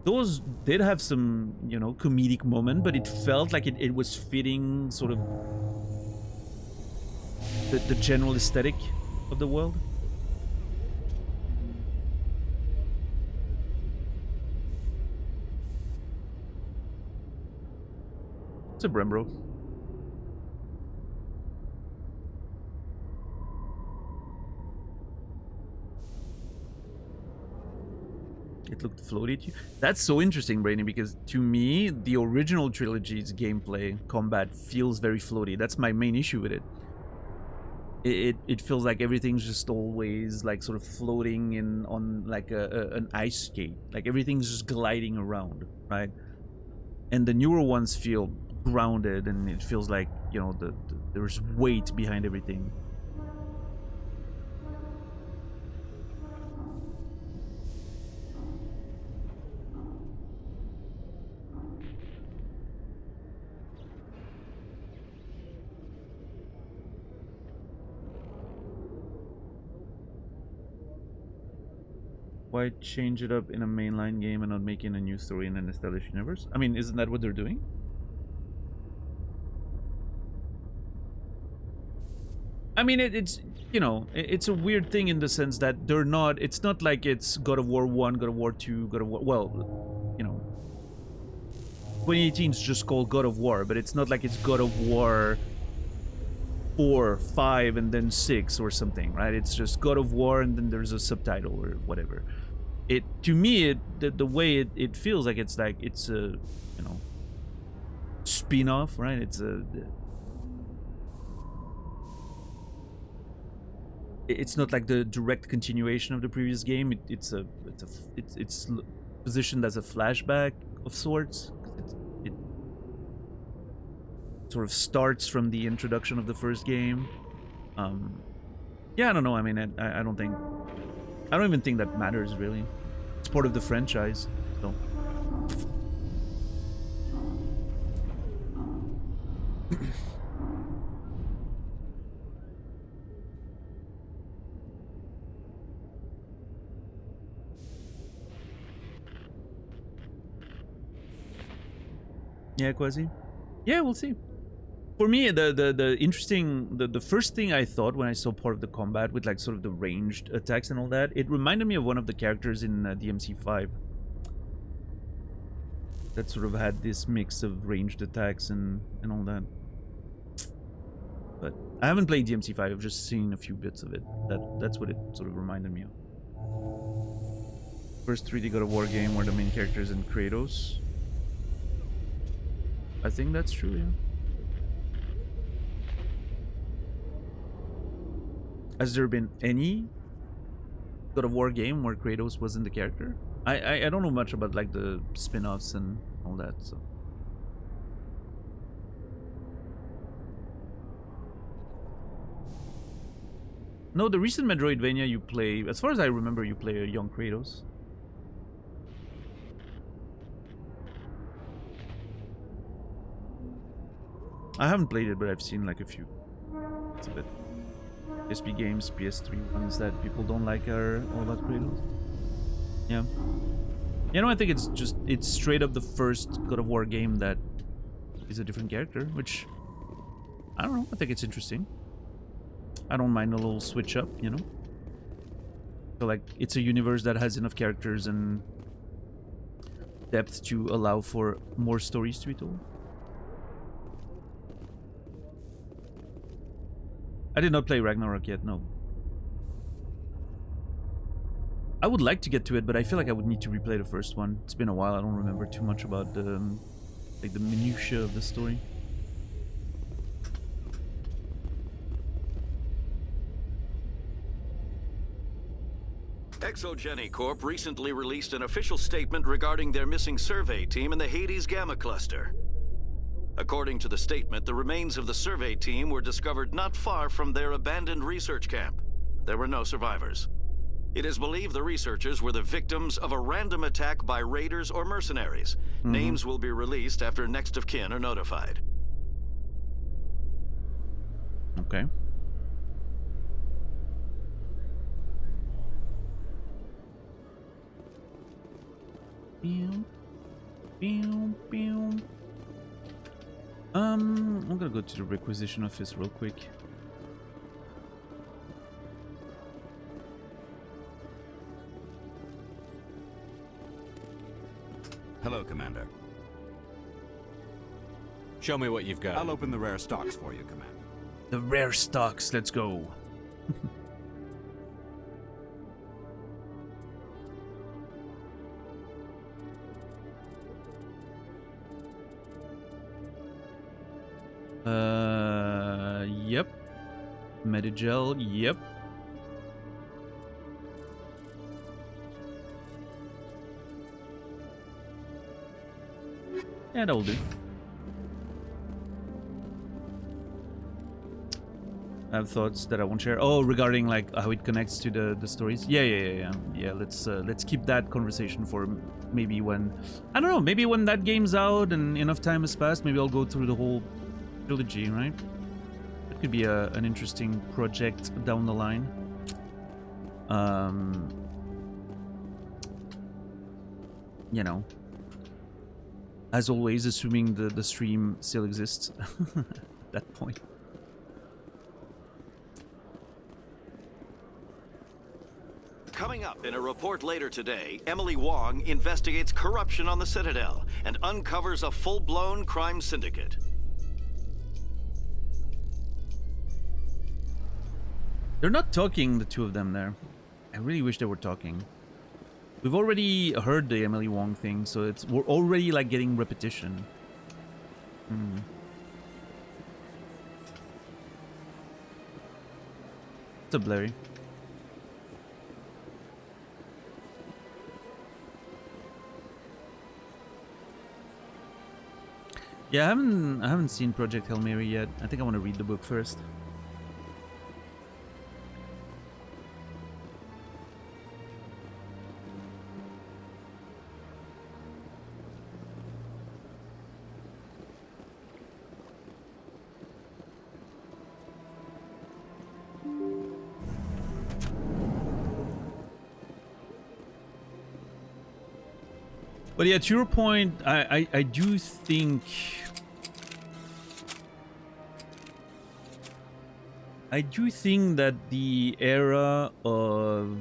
Those did have some, you know, comedic moment, but it felt like it was fitting sort of the general aesthetic of the world. It's a Brembro. It looked floaty to you. That's so interesting, Brainy, because to me, the original trilogy's gameplay, combat, feels very floaty. That's my main issue with it. It feels like everything's just always like sort of floating in on like an ice skate. Like everything's just gliding around, right? And the newer ones feel grounded, and it feels like, you know, there's weight behind everything. Why change it up in a mainline game and not making a new story in an established universe? I mean, isn't that what they're doing? I mean, it's you know, it's a weird thing in the sense that they're not. It's not like it's God of War 1, God of War 2, God of War. Well, you know, 2018 is just called God of War, but it's not like it's God of War 4, 5, and then 6 or something, right? It's just God of War, and then there's a subtitle or whatever. It, to me, the way it feels like it's a, you know, spin-off, right? It's not like the direct continuation of the previous game. It's positioned as a flashback of sorts. It sort of starts from the introduction of the first game. Yeah, I don't know. I mean, I don't even think that matters really. It's part of the franchise, so. Yeah, Quasi. Yeah, we'll see. For me, the interesting, the first thing I thought when I saw part of the combat with like sort of the ranged attacks and all that, it reminded me of one of the characters in DMC5. That sort of had this mix of ranged attacks and all that. But I haven't played DMC5. I've just seen a few bits of it. That's what it sort of reminded me of. First 3D God of War game where the main character is in Kratos. I think that's true, yeah. Has there been any God of War game where Kratos wasn't the character? I don't know much about like the spin-offs and all that, so. No, the recent Metroidvania you play, as far as I remember, you play a young Kratos. I haven't played it, but I've seen like a few. It's a bit. PSP games, PS3 ones that people don't like are all about Kratos. Yeah. You know, I think it's straight up the first God of War game that is a different character, which, I don't know, I think it's interesting. I don't mind a little switch up, you know? So like, it's a universe that has enough characters and depth to allow for more stories to be told. I did not play Ragnarok yet, no. I would like to get to it, but I feel like I would need to replay the first one. It's been a while, I don't remember too much about the, like the minutiae of the story. Exogeny Corp recently released an official statement regarding their missing survey team in the Hades Gamma Cluster. According to the statement, the remains of the survey team were discovered not far from their abandoned research camp. There were no survivors. It is believed the researchers were the victims of a random attack by raiders or mercenaries. Names will be released after next of kin are notified. Okay. I'm gonna go to the requisition office real quick. Hello, Commander. Show me what you've got. I'll open the rare stocks for you, Commander. The rare stocks, let's go. Yep. Medigel, yep. Yeah, that'll do. I have thoughts that I won't share. Oh, regarding like how it connects to the stories. Yeah. Let's keep that conversation for maybe when, I don't know, maybe when that game's out and enough time has passed, maybe I'll go through the whole trilogy, right? It could be an interesting project down the line. You know, as always, assuming the stream still exists at that point. Coming up in a report later today, Emily Wong investigates corruption on the Citadel and uncovers a full-blown crime syndicate. They're not talking, the two of them there. I really wish they were talking. We've already heard the Emily Wong thing, so we're already like getting repetition. What's up, Larry? Yeah, I haven't seen Project Hail Mary yet. I think I want to read the book first. But yeah, to your point, I do think that the era of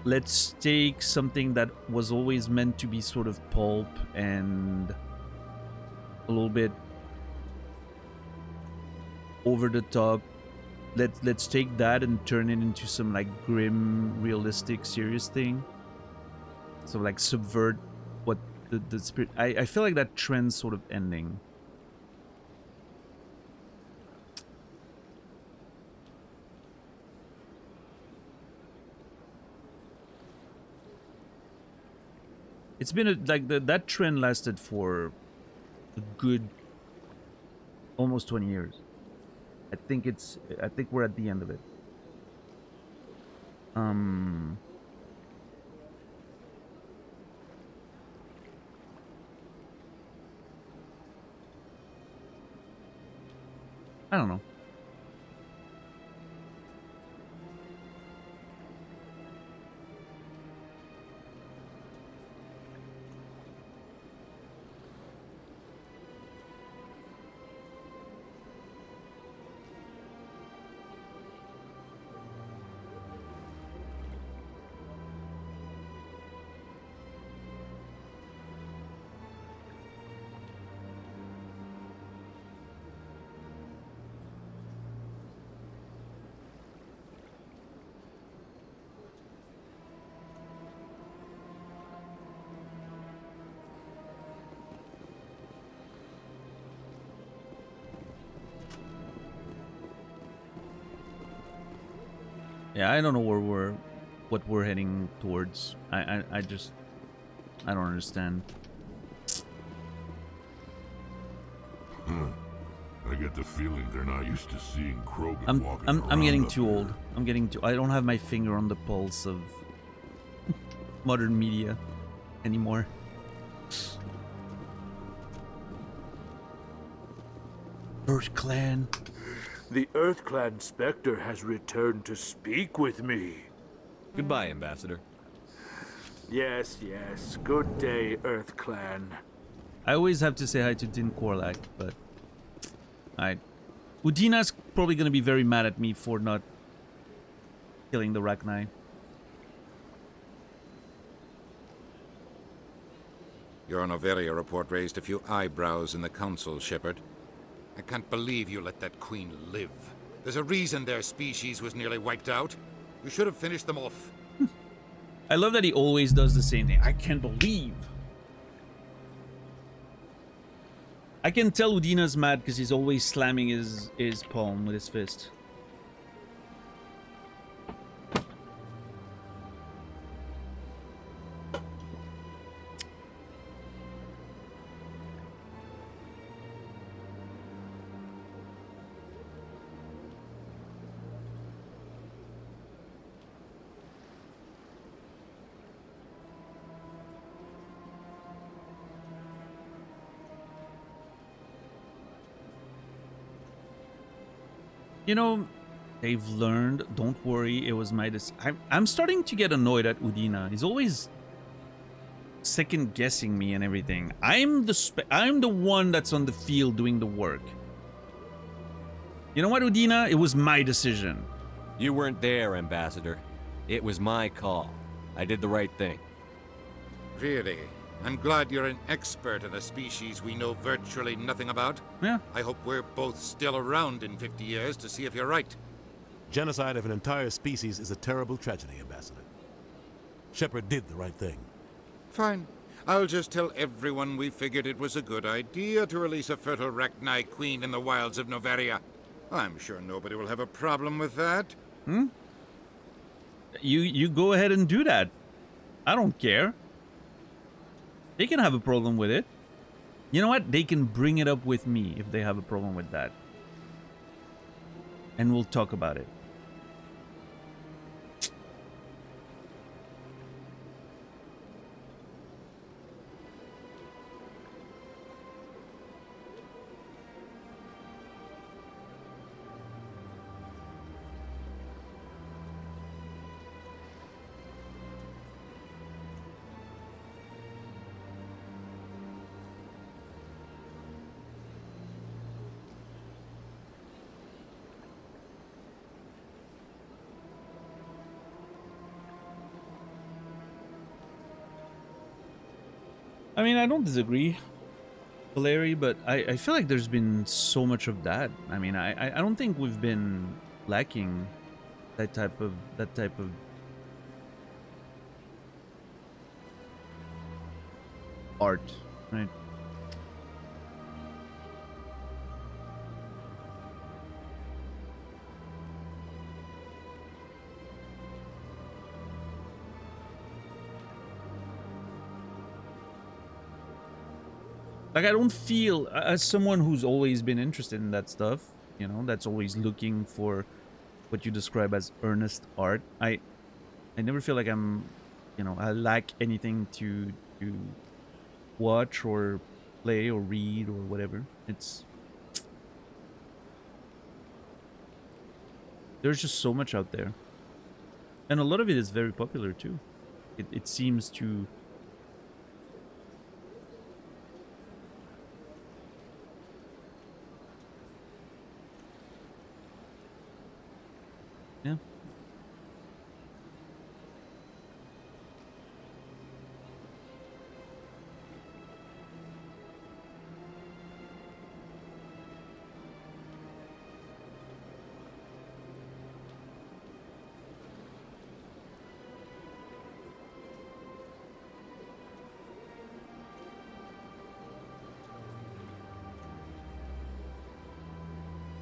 let's take something that was always meant to be sort of pulp and a little bit over the top, let's take that and turn it into some like grim, realistic, serious thing. So like subvert what the spirit. I feel like that trend's sort of ending. It's been like that trend lasted for a good almost 20 years. I think we're at the end of it. I don't know. Yeah, I don't know what we're heading towards. I don't understand. I get the feeling they're not used to seeing Krogan walking around. I'm getting too old. I don't have my finger on the pulse of modern media anymore. Earth Clan. The Earth Clan Spectre has returned to speak with me. Goodbye, Ambassador. Yes, yes. Good day, Earth Clan. I always have to say hi to Din Korlak, but Udina's probably gonna be very mad at me for not killing the Rachni. Your Noveria report raised a few eyebrows in the Council, Shepard. I can't believe you let that queen live. There's a reason their species was nearly wiped out. You should have finished them off. I love that he always does the same thing. I can't believe. I can tell Udina's mad because he's always slamming his palm with his fist. You know, they've learned. Don't worry, it was my I'm starting to get annoyed at Udina. He's always second guessing me and everything. I'm the one that's on the field doing the work. You know what, Udina? It was my decision. You weren't there, Ambassador. It was my call. I did the right thing. Really? I'm glad you're an expert in a species we know virtually nothing about. Yeah. I hope we're both still around in 50 years to see if you're right. Genocide of an entire species is a terrible tragedy, Ambassador. Shepard did the right thing. Fine. I'll just tell everyone we figured it was a good idea to release a fertile Rachni queen in the wilds of Noveria. I'm sure nobody will have a problem with that. Hmm? You go ahead and do that. I don't care. They can have a problem with it. You know what? They can bring it up with me if they have a problem with that. And we'll talk about it. I mean, I don't disagree, Valeri, but I feel like there's been so much of that. I mean, I don't think we've been lacking that type of art, right? Like, I don't feel, as someone who's always been interested in that stuff, you know, that's always looking for what you describe as earnest art, I never feel like I'm, you know, I lack anything to watch or play or read or whatever. There's just so much out there. And a lot of it is very popular too. It seems to... Yeah.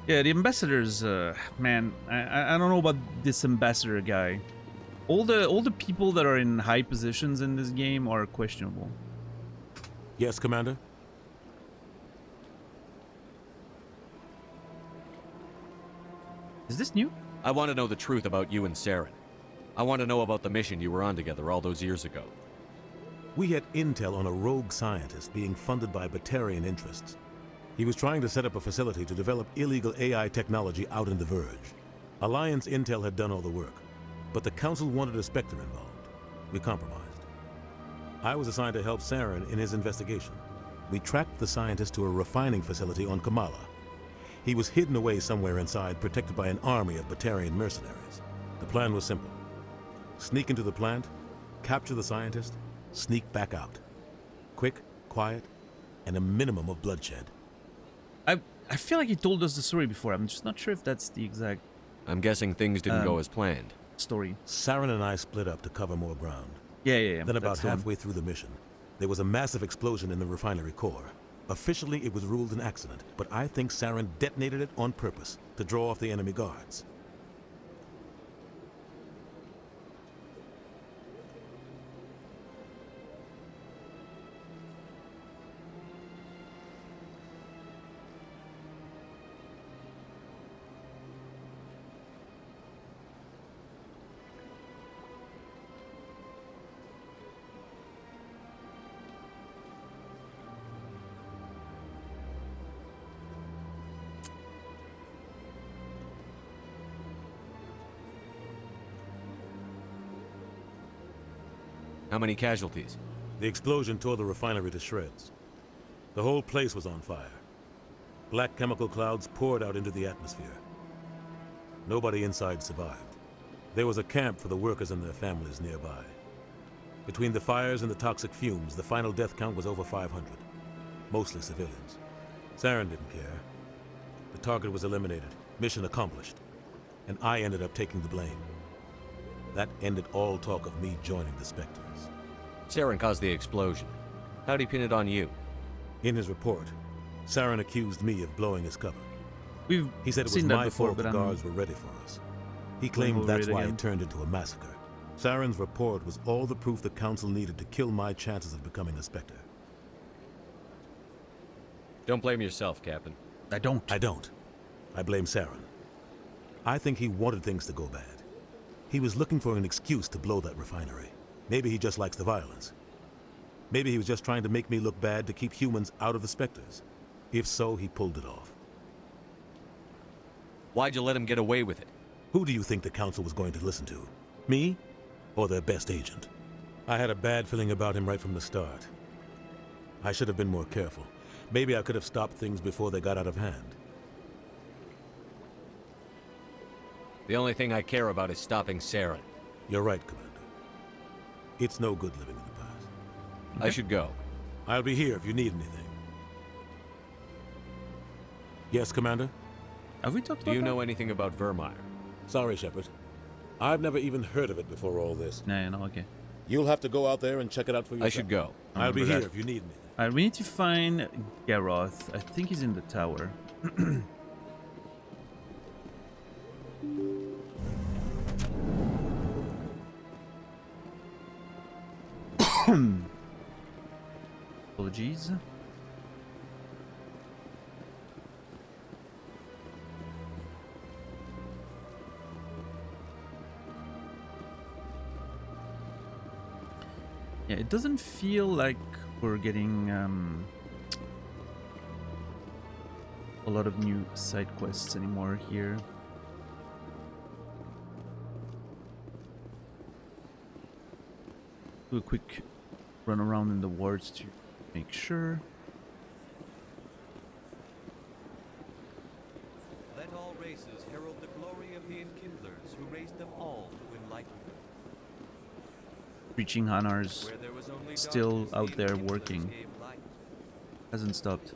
Yeah, the ambassadors, man, I don't know about this ambassador guy. All the people that are in high positions in this game are questionable. Yes, Commander? Is this new? I want to know the truth about you and Saren. I want to know about the mission you were on together all those years ago. We had intel on a rogue scientist being funded by Batarian interests. He was trying to set up a facility to develop illegal AI technology out in the Verge. Alliance intel had done all the work, but the Council wanted a Spectre involved. We compromised. I was assigned to help Saren in his investigation. We tracked the scientist to a refining facility on Kamala. He was hidden away somewhere inside, protected by an army of Batarian mercenaries. The plan was simple. Sneak into the plant, capture the scientist, sneak back out. Quick, quiet, and a minimum of bloodshed. I feel like you told us the story before. I'm just not sure if that's the exact... I'm guessing things didn't go as planned. Story. Saren and I split up to cover more ground. Yeah. Then about halfway through the mission, there was a massive explosion in the refinery core. Officially, it was ruled an accident, but I think Saren detonated it on purpose to draw off the enemy guards. How many casualties? The explosion tore the refinery to shreds. The whole place was on fire. Black chemical clouds poured out into the atmosphere. Nobody inside survived. There was a camp for the workers and their families nearby. Between the fires and the toxic fumes, the final death count was over 500. Mostly civilians. Saren didn't care. The target was eliminated. Mission accomplished. And I ended up taking the blame. That ended all talk of me joining the Spectres. Saren caused the explosion. How'd he pin it on you? In his report, Saren accused me of blowing his cover. He said it was seen that my before, fault the but guards were ready for us. He claimed that's why again. it turned into a massacre. Saren's report was all the proof the Council needed to kill my chances of becoming a Spectre. Don't blame yourself, Captain. I don't. I blame Saren. I think he wanted things to go bad. He was looking for an excuse to blow that refinery. Maybe he just likes the violence. Maybe he was just trying to make me look bad to keep humans out of the Spectres. If so, he pulled it off. Why'd you let him get away with it? Who do you think the Council was going to listen to? Me? Or their best agent? I had a bad feeling about him right from the start. I should have been more careful. Maybe I could have stopped things before they got out of hand. The only thing I care about is stopping Saren. You're right, Commander. It's no good living in the past. I should go. I'll be here if you need anything. Yes, Commander? Have we talked about Do you that? know anything about Vermeer? Sorry, Shepard. I've never even heard of it before all this. No, okay. You'll have to go out there and check it out for yourself. I should go. I'll be here that. if you need anything. Alright, we need to find Garroth. I think he's in the tower. Apologies. Yeah, it doesn't feel like we're getting a lot of new side quests anymore here. Do a quick run around in the wards to make sure. Let all races herald the glory of the Enkindlers who raised them all to enlightenment. Preaching Hanar's Where there was only still darkness, out the there Enkindlers working. gave light. Hasn't stopped.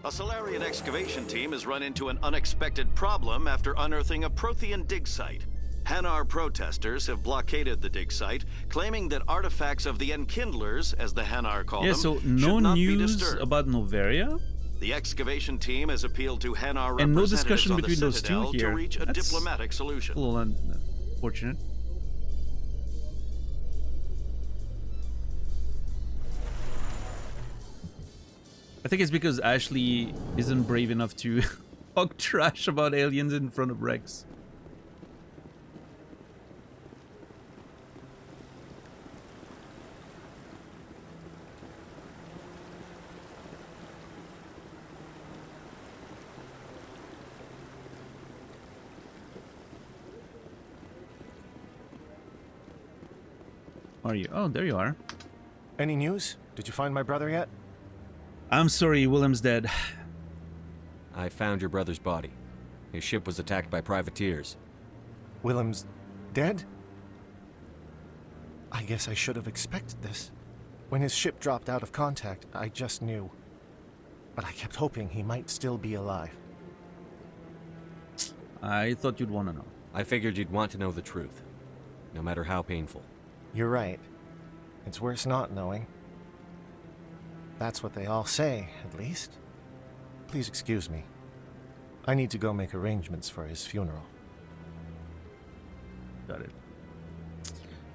A Solarian excavation team has run into an unexpected problem after unearthing a Prothean dig site. Hanar protesters have blockaded the dig site, claiming that artifacts of the Enkindlers, as the Hanar call Yeah, them, so should no not be news disturbed. about Noveria? The excavation team has appealed to Hanar And no representatives discussion on the between those two Citadel here. to reach a That's diplomatic solution. A little unfortunate. I think it's because Ashley isn't brave enough to talk trash about aliens in front of Rex. Are you? Oh, there you are. Any news? Did you find my brother yet? I'm sorry, Willem's dead. I found your brother's body. His ship was attacked by privateers. Willem's dead? I guess I should have expected this. When his ship dropped out of contact, I just knew. But I kept hoping he might still be alive. I thought you'd want to know. I figured you'd want to know the truth, no matter how painful. You're right. It's worse not knowing. That's what they all say, at least. Please excuse me. I need to go make arrangements for his funeral. Got it.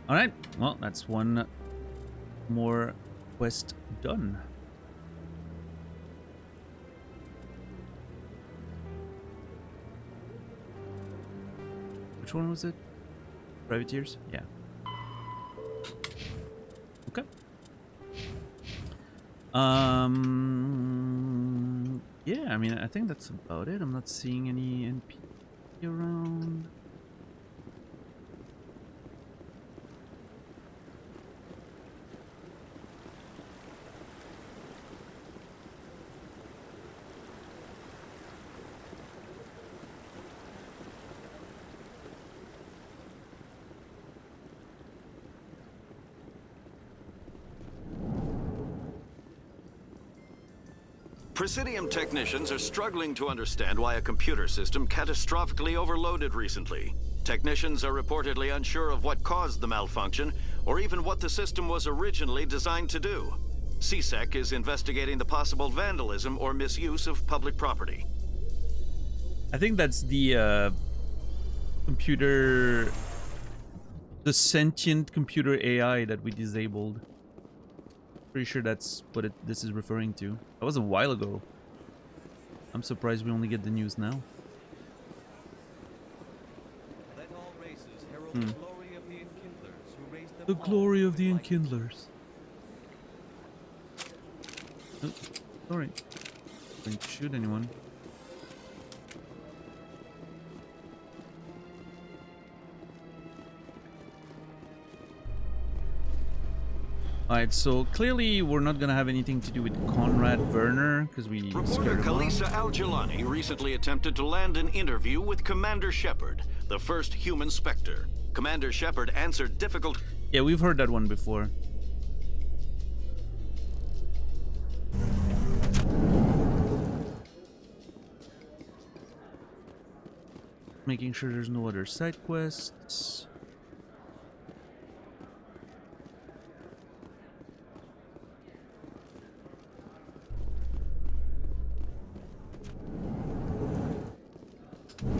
Alright, well, that's one more quest done. Which one was it? Privateers? Yeah. Okay. Yeah, I mean, I think that's about it. I'm not seeing any NPC around. Presidium technicians are struggling to understand why a computer system catastrophically overloaded recently. Technicians are reportedly unsure of what caused the malfunction, or even what the system was originally designed to do. CSEC is investigating the possible vandalism or misuse of public property. I think that's the computer, the sentient computer AI that we disabled. Pretty sure that's what this is referring to. That was a while ago. I'm surprised we only get the news now. Let all races herald the glory of the Enkindlers who raised them The glory of the Enkindlers. Oh, sorry. Didn't shoot anyone. Alright, so clearly we're not gonna have anything to do with Conrad Werner, because we Reporter scared him off. Kalisa Al-Jilani recently attempted to land an interview with Commander Shepard, the first human Spectre. Commander Shepard answered difficult... Yeah, we've heard that one before. Making sure there's no other side quests.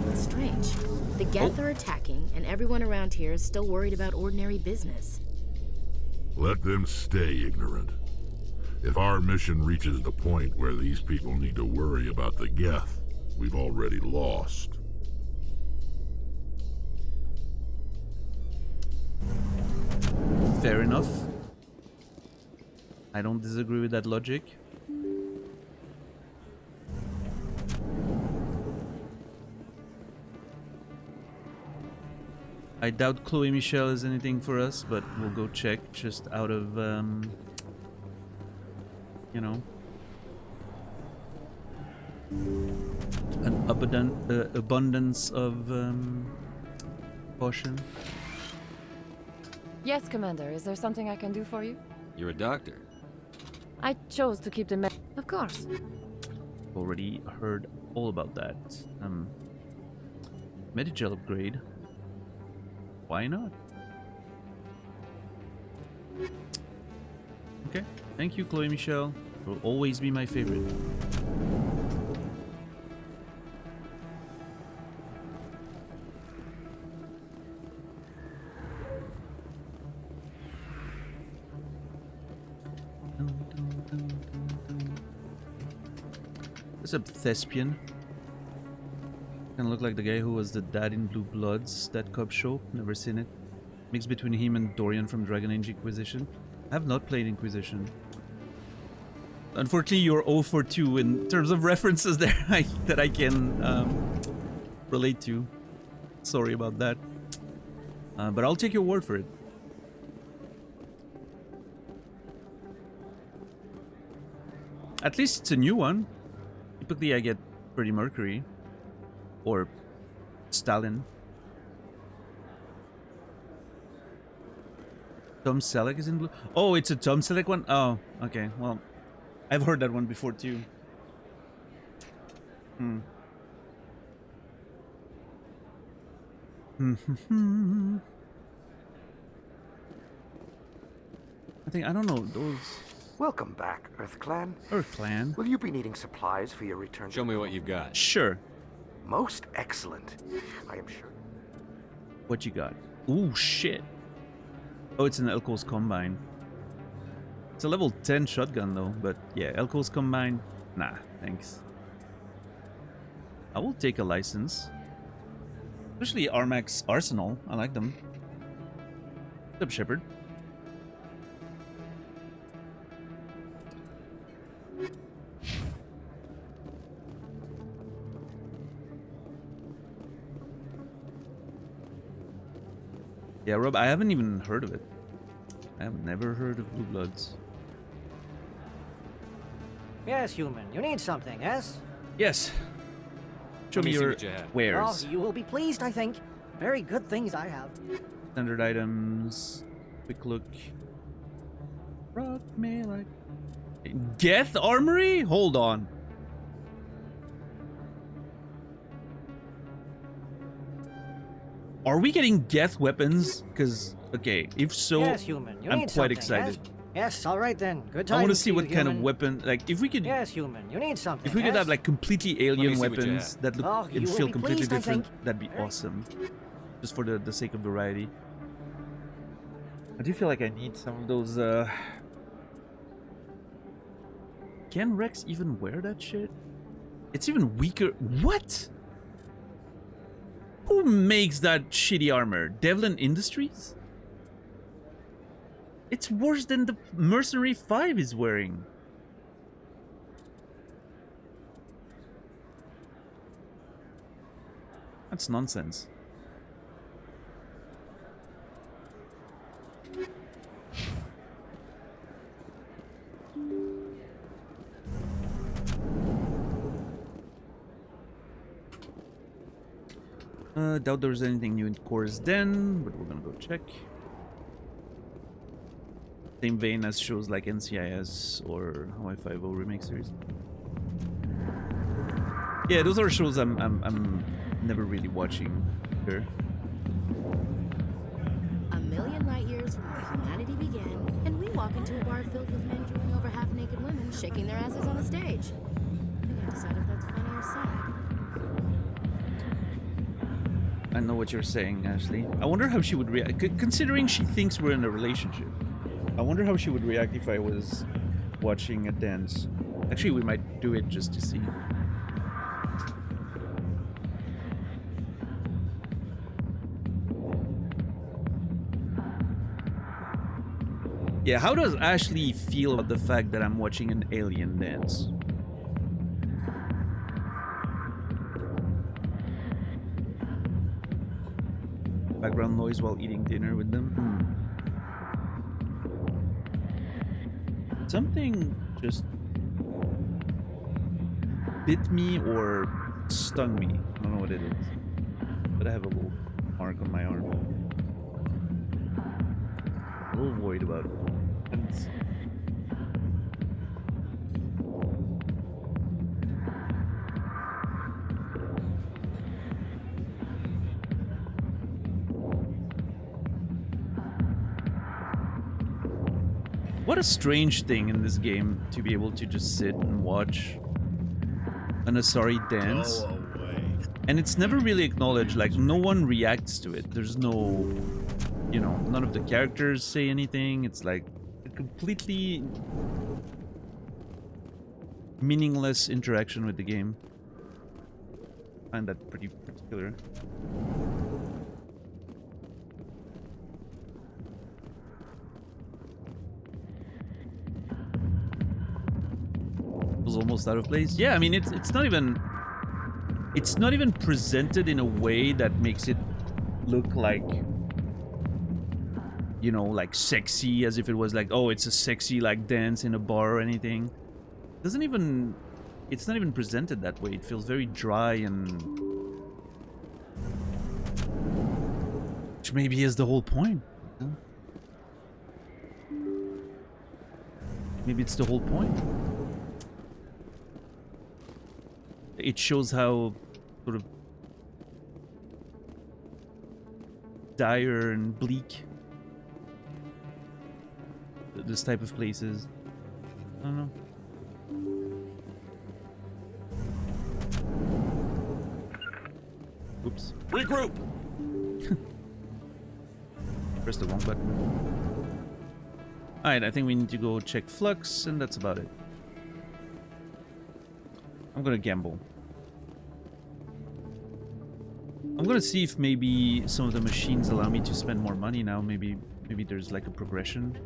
It's strange. The Geth are attacking, and everyone around here is still worried about ordinary business. Let them stay ignorant. If our mission reaches the point where these people need to worry about the Geth, we've already lost. Fair enough. I don't disagree with that logic. I doubt Chloe Michelle is anything for us, but we'll go check just out of, you know, an abundance of caution. Yes, Commander. Is there something I can do for you? You're a doctor. I chose to keep the Of course. Already heard all about that. Medigel upgrade. Why not? Okay. Thank you, Chloe Michelle. Will always be my favorite. What's up, Thespian? Kinda look like the guy who was the dad in Blue Bloods, that cop show. Never seen it. Mix between him and Dorian from Dragon Age Inquisition. I have not played Inquisition. Unfortunately, you're 0 for 2 in terms of references there that I can relate to. Sorry about that. But I'll take your word for it. At least it's a new one. Typically I get Freddie Mercury. Or Stalin. Tom Selleck is in blue. Oh, it's a Tom Selleck one? Oh, okay. Well, I've heard that one before too. I don't know, those... Welcome back, EarthClan. EarthClan? Will you be needing supplies for your return? Show me what you've got. Sure. Most excellent. I am sure. What you got? Ooh, shit. Oh, it's an Elko's Combine. It's a level 10 shotgun though, but yeah, Elko's Combine. Nah, thanks. I will take a license. Especially Armax Arsenal. I like them. What's up, Shepard? Yeah, Rob, I haven't even heard of it. I have never heard of Blue Bloods. Yes, human. You need something, yes? Yes. Show me your wares. Oh, you will be pleased, I think. Very good things I have. Standard items. Quick look. Rock me like... Geth Armory? Hold on. Are we getting Geth weapons? Because, okay, if so, Yes, human. You I'm need quite something, excited. Yes, all right then. Good I want to tidings see you, what kind of human. weapon, like, if we could... Yes, human. You need something. If we could yes? have, like, completely me alien see what you weapons have. that look Oh, and you will feel be completely pleased, I different, think. that'd be awesome. Just for the sake of variety. I do feel like I need some of those, Can Rex even wear that shit? It's even weaker. What? Who makes that shitty armor? Devlin Industries? It's worse than the Mercenary 5 is wearing. That's nonsense. Doubt there's anything new in Core's Den, but we're gonna go check. Same vein as shows like NCIS or Hawaii Five-0 remake series. Yeah, those are shows I'm never really watching here. A million light years from where humanity began, and we walk into a bar filled with men drooling over half-naked women, shaking their asses on the stage. We can't decide if that's funny or sad. I know what you're saying, Ashley. I wonder how she would react, considering she thinks we're in a relationship. I wonder how she would react if I was watching a dance. Actually, we might do it just to see. Yeah, how does Ashley feel about the fact that I'm watching an alien dance? Background noise while eating dinner with them? Something just bit me or stung me. I don't know what it is. But I have a little mark on my arm. A little worried about it. And what a strange thing in this game to be able to just sit and watch an Asari dance. And it's never really acknowledged, like no one reacts to it. There's no, you know, none of the characters say anything. It's like a completely meaningless interaction with the game. I find that pretty particular. Was almost out of place. Yeah, I mean it's not even presented in a way that makes it look like, you know, like sexy, as if it was like, oh, it's a sexy like dance in a bar or anything. It's not even presented that way. It feels very dry, and which maybe is the whole point. You know? Maybe it's the whole point. It shows how sort of dire and bleak this type of place is. I don't know. Oops. Regroup! Press the wrong button. Alright, I think we need to go check Flux, and that's about it. I'm gonna gamble. I'm gonna see if maybe some of the machines allow me to spend more money now. Maybe there's like a progression.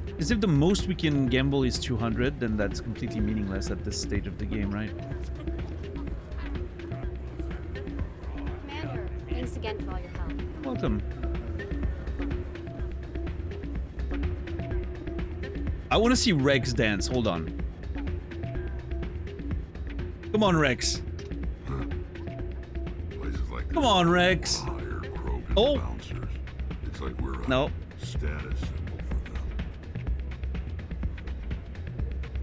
Because if the most we can gamble is 200, then that's completely meaningless at this stage of the game, right? Commander, thanks again for all your help. Welcome. I want to see Rex dance. Hold on. Come on, Rex. Come on, Rex. Oh. It's like we're a no. Status symbol for them.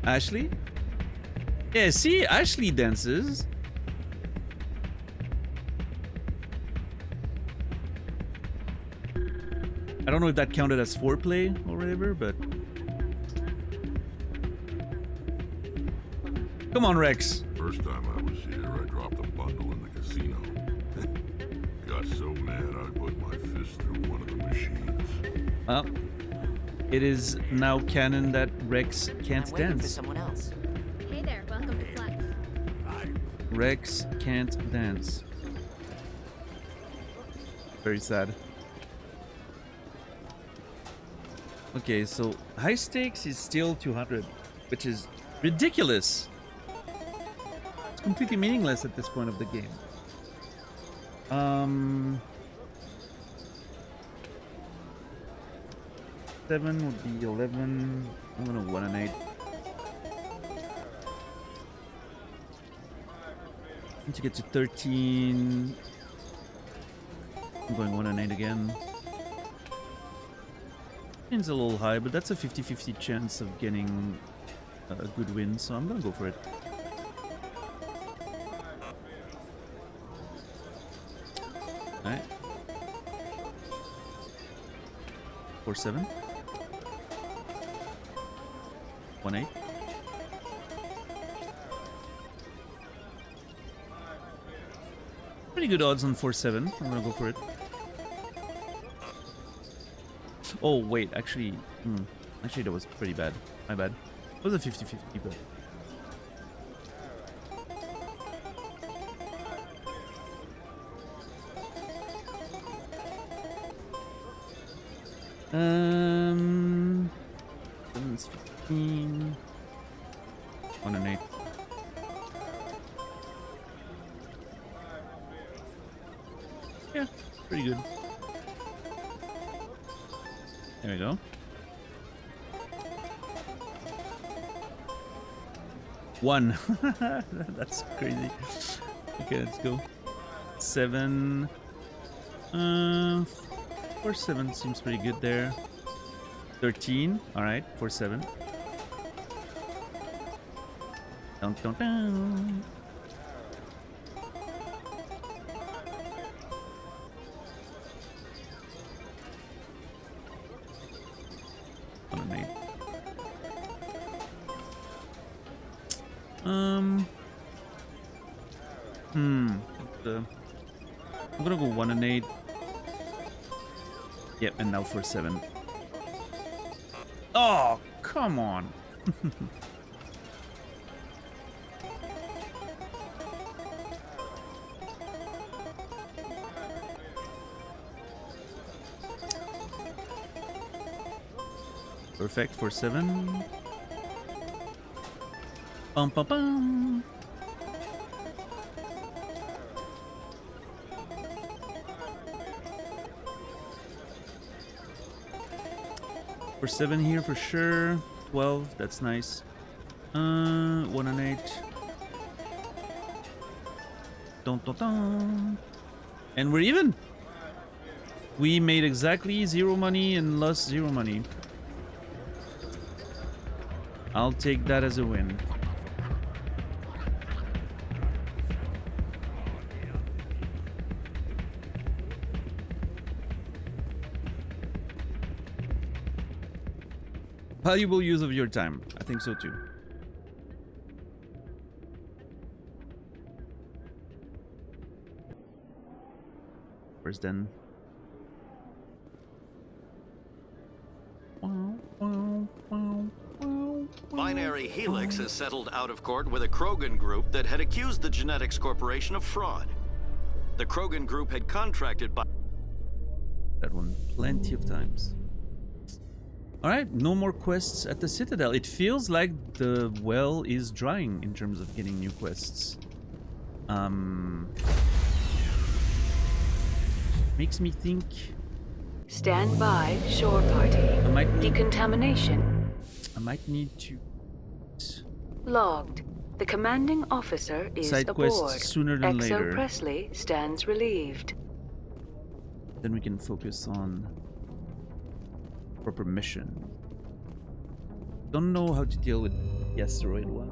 Ashley? Yeah, see, Ashley dances. I don't know if that counted as foreplay or whatever, but... Come on, Rex. First time I was here, I dropped a bundle in the casino. Got so mad I put my fist through one of the machines. Well, it is now canon that Rex can't I'm waiting for dance. someone else. Hey there, welcome to Flex. Rex can't dance. Very sad. Okay, so high stakes is still 200, which is ridiculous. It's completely meaningless at this point of the game. 7 would be 11. I'm gonna 1 and 8. Need to get to 13. I'm going 1 and 8 again. Seems a little high, but that's a 50-50 chance of getting a good win, so I'm gonna go for it. Alright. 4-7. 1-8. Pretty good odds on 4-7. I'm gonna go for it. Oh wait, actually, actually that was pretty bad. My bad. It was a 50-50, but Seven's 15. 1 and 8. Yeah, pretty good. There we go. 1. That's crazy. Okay, let's go. 7. 4-7 seems pretty good there. 13. All right, 4-7. Dun, dun, dun. I'm gonna go 1 and 8. Yep, and now 4-7. Oh, come on. Perfect, 4-7. Bum bum bum. For 7 here for sure. 12, that's nice. 1 and 8. Dun, dun, dun. And we're even. We made exactly 0 money and lost 0 money. I'll take that as a win. Valuable use of your time. I think so too. Where's Den? Binary Helix has settled out of court with a Krogan group that had accused the Genetics Corporation of fraud. The Krogan group had contracted by... That one plenty of times. Alright, no more quests at the Citadel. It feels like the well is drying in terms of getting new quests. Makes me think... Stand by, shore party. Decontamination. I might need to... Logged. The commanding officer is Side aboard. quests sooner than XO later. Presley stands relieved. Then we can focus on proper mission. Don't know how to deal with the asteroid one.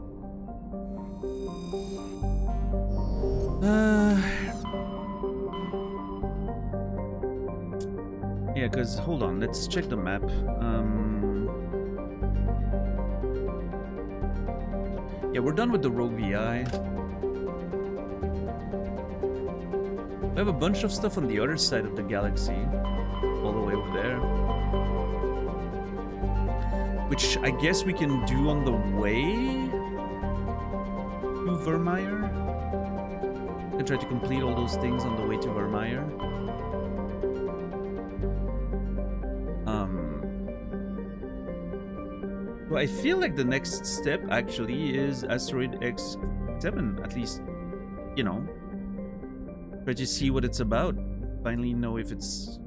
Yeah, because hold on, let's check the map. Yeah, we're done with the Rogue VI. We have a bunch of stuff on the other side of the galaxy, all the way over there. Which I guess we can do on the way to Vermeer. And try to complete all those things on the way to Vermeer. So I feel like the next step actually is Asteroid X7, at least, you know. Try to see what it's about. Finally know if it's,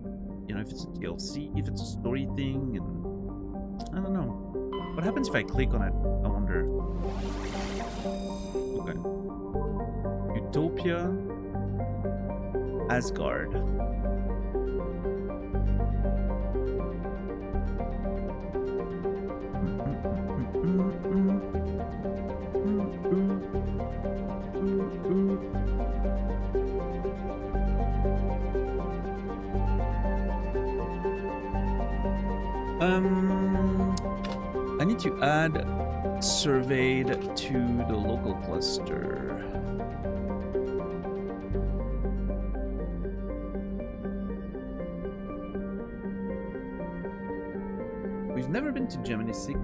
you know, if it's a DLC, if it's a story thing, and I don't know. What happens if I click on it? I wonder. Okay. Utopia. Asgard. I need to add surveyed to the local cluster. We've never been to Gemini 6.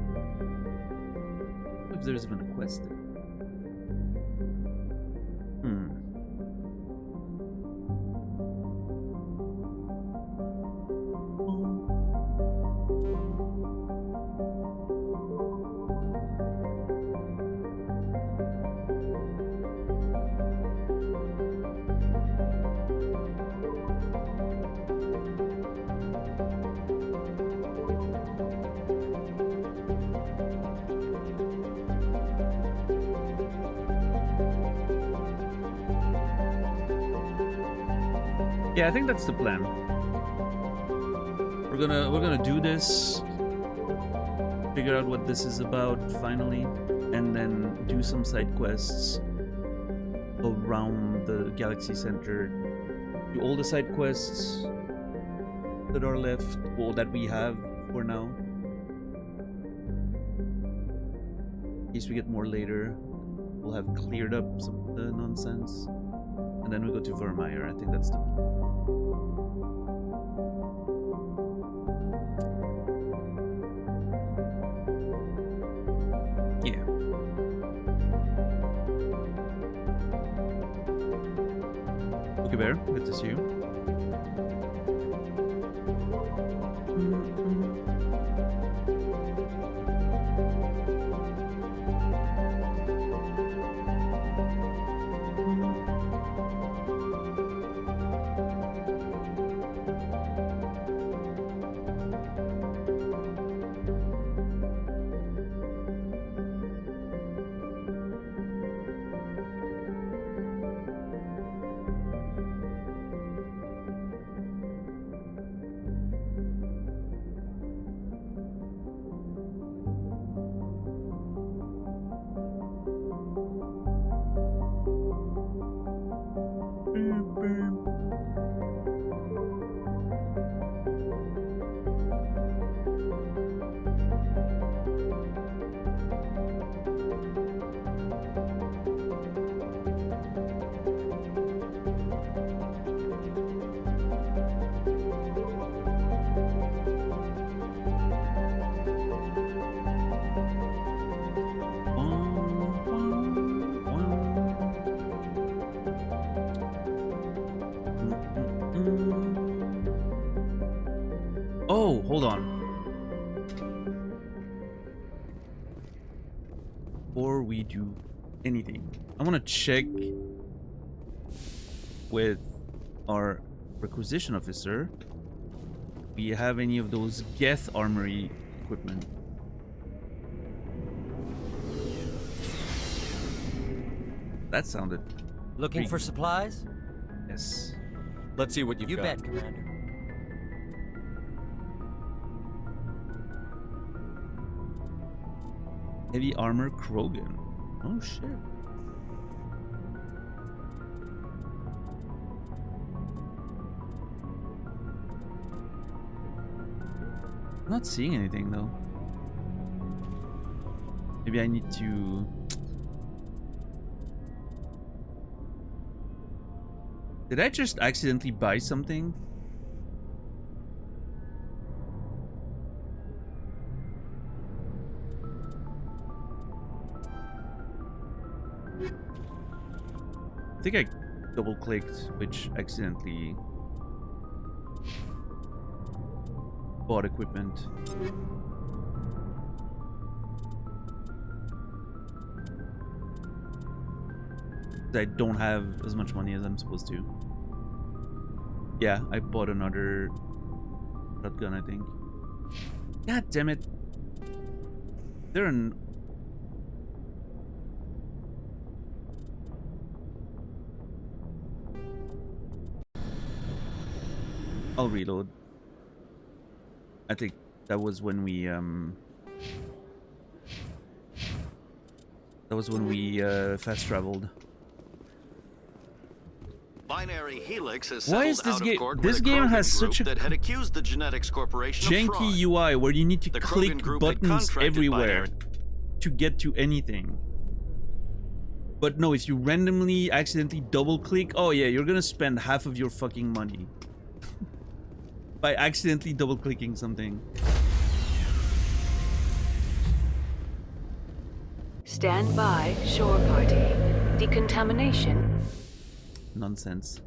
If there's been a quest there. Yeah, I think that's the plan. We're gonna do this, figure out what this is about finally, and then do some side quests around the Galaxy Center. Do all the side quests that are left, or that we have for now. In case we get more later, we'll have cleared up some of the nonsense. And then we go to Vermeer. I think that's the plan. Yeah. Okay, Bear, good to see you. Oh, hold on. Before we do anything, I want to check with our requisition officer. Do we have any of those Geth armory equipment? That sounded... Looking for supplies? Yes. Let's see what you've got. You bet, Commander. Heavy armor Krogan. Oh shit. Not seeing anything though. Maybe I need to... Did I just accidentally buy something? I think I double-clicked, which accidentally bought equipment. I don't have as much money as I'm supposed to. Yeah, I bought another shotgun, I think. God damn it. They're an... I'll reload. I think that was when we fast traveled. Binary Helix has Why settled is this out of game? court This with a game Krogan has group such a that had accused the Genetics Corporation of fraud. janky UI where you need to The click Krogan group had buttons contracted everywhere to get to anything. But no, if you randomly accidentally double click, oh yeah, you're gonna spend half of your fucking money by accidentally double clicking something. Stand by, shore party. Decontamination Nonsense.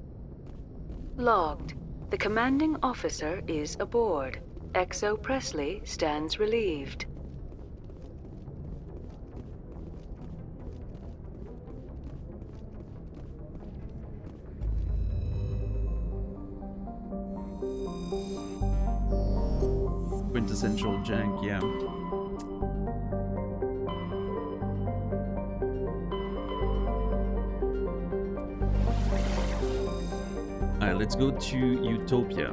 logged. The commanding officer is aboard. XO Presley stands relieved. Quintessential jank, yeah. Alright, let's go to Utopia.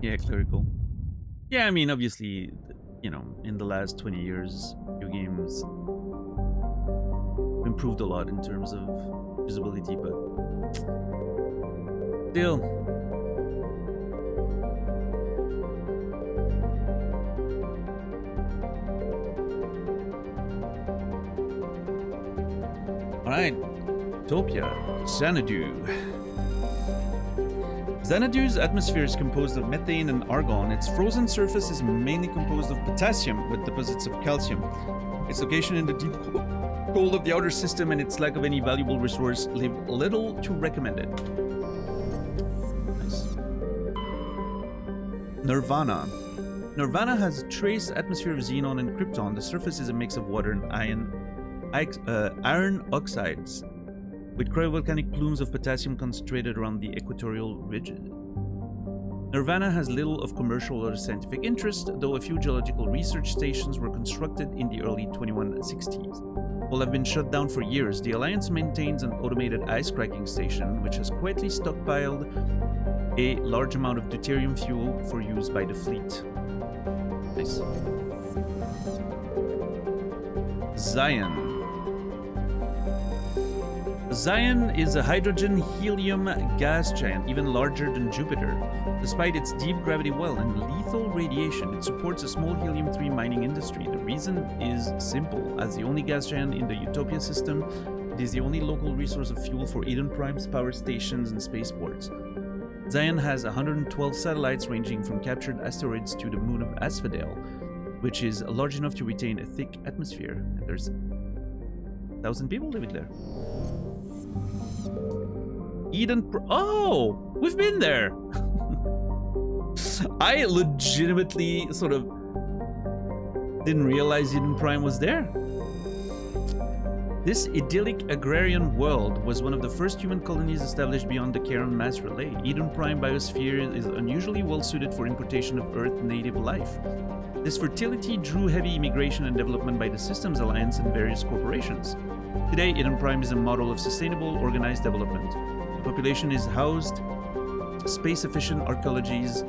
Yeah, clerical. Yeah, I mean, obviously, you know, in the last 20 years, video games improved a lot in terms of usability, but still. Alright, Utopia, Xanadu. Xanadu's atmosphere is composed of methane and argon. Its frozen surface is mainly composed of potassium with deposits of calcium. Its location in the deep cold of the outer system and its lack of any valuable resource leave little to recommend it. Nice. Nirvana. Nirvana has a trace atmosphere of xenon and krypton. The surface is a mix of water and iron oxides, with cryovolcanic plumes of potassium concentrated around the equatorial ridges. Nirvana has little of commercial or scientific interest, though a few geological research stations were constructed in the early 2160s. All have been shut down for years. The Alliance maintains an automated ice cracking station, which has quietly stockpiled a large amount of deuterium fuel for use by the fleet. Nice. Zion. Zion is a hydrogen-helium gas giant, even larger than Jupiter. Despite its deep gravity well and lethal radiation, it supports a small helium-3 mining industry. The reason is simple. As the only gas giant in the Utopia system, it is the only local resource of fuel for Eden Prime's power stations and spaceports. Zion has 112 satellites ranging from captured asteroids to the moon of Asphodel, which is large enough to retain a thick atmosphere. And there's 1,000 people living there. Oh, we've been there. I legitimately sort of didn't realize Eden Prime was there. This idyllic agrarian world was one of the first human colonies established beyond the Charon mass relay. Eden Prime biosphere is unusually well suited for importation of Earth native life. This fertility drew heavy immigration and development by the Systems Alliance and various corporations. Today, Eden Prime is a model of sustainable, organized development. The population is housed space-efficient archaeologies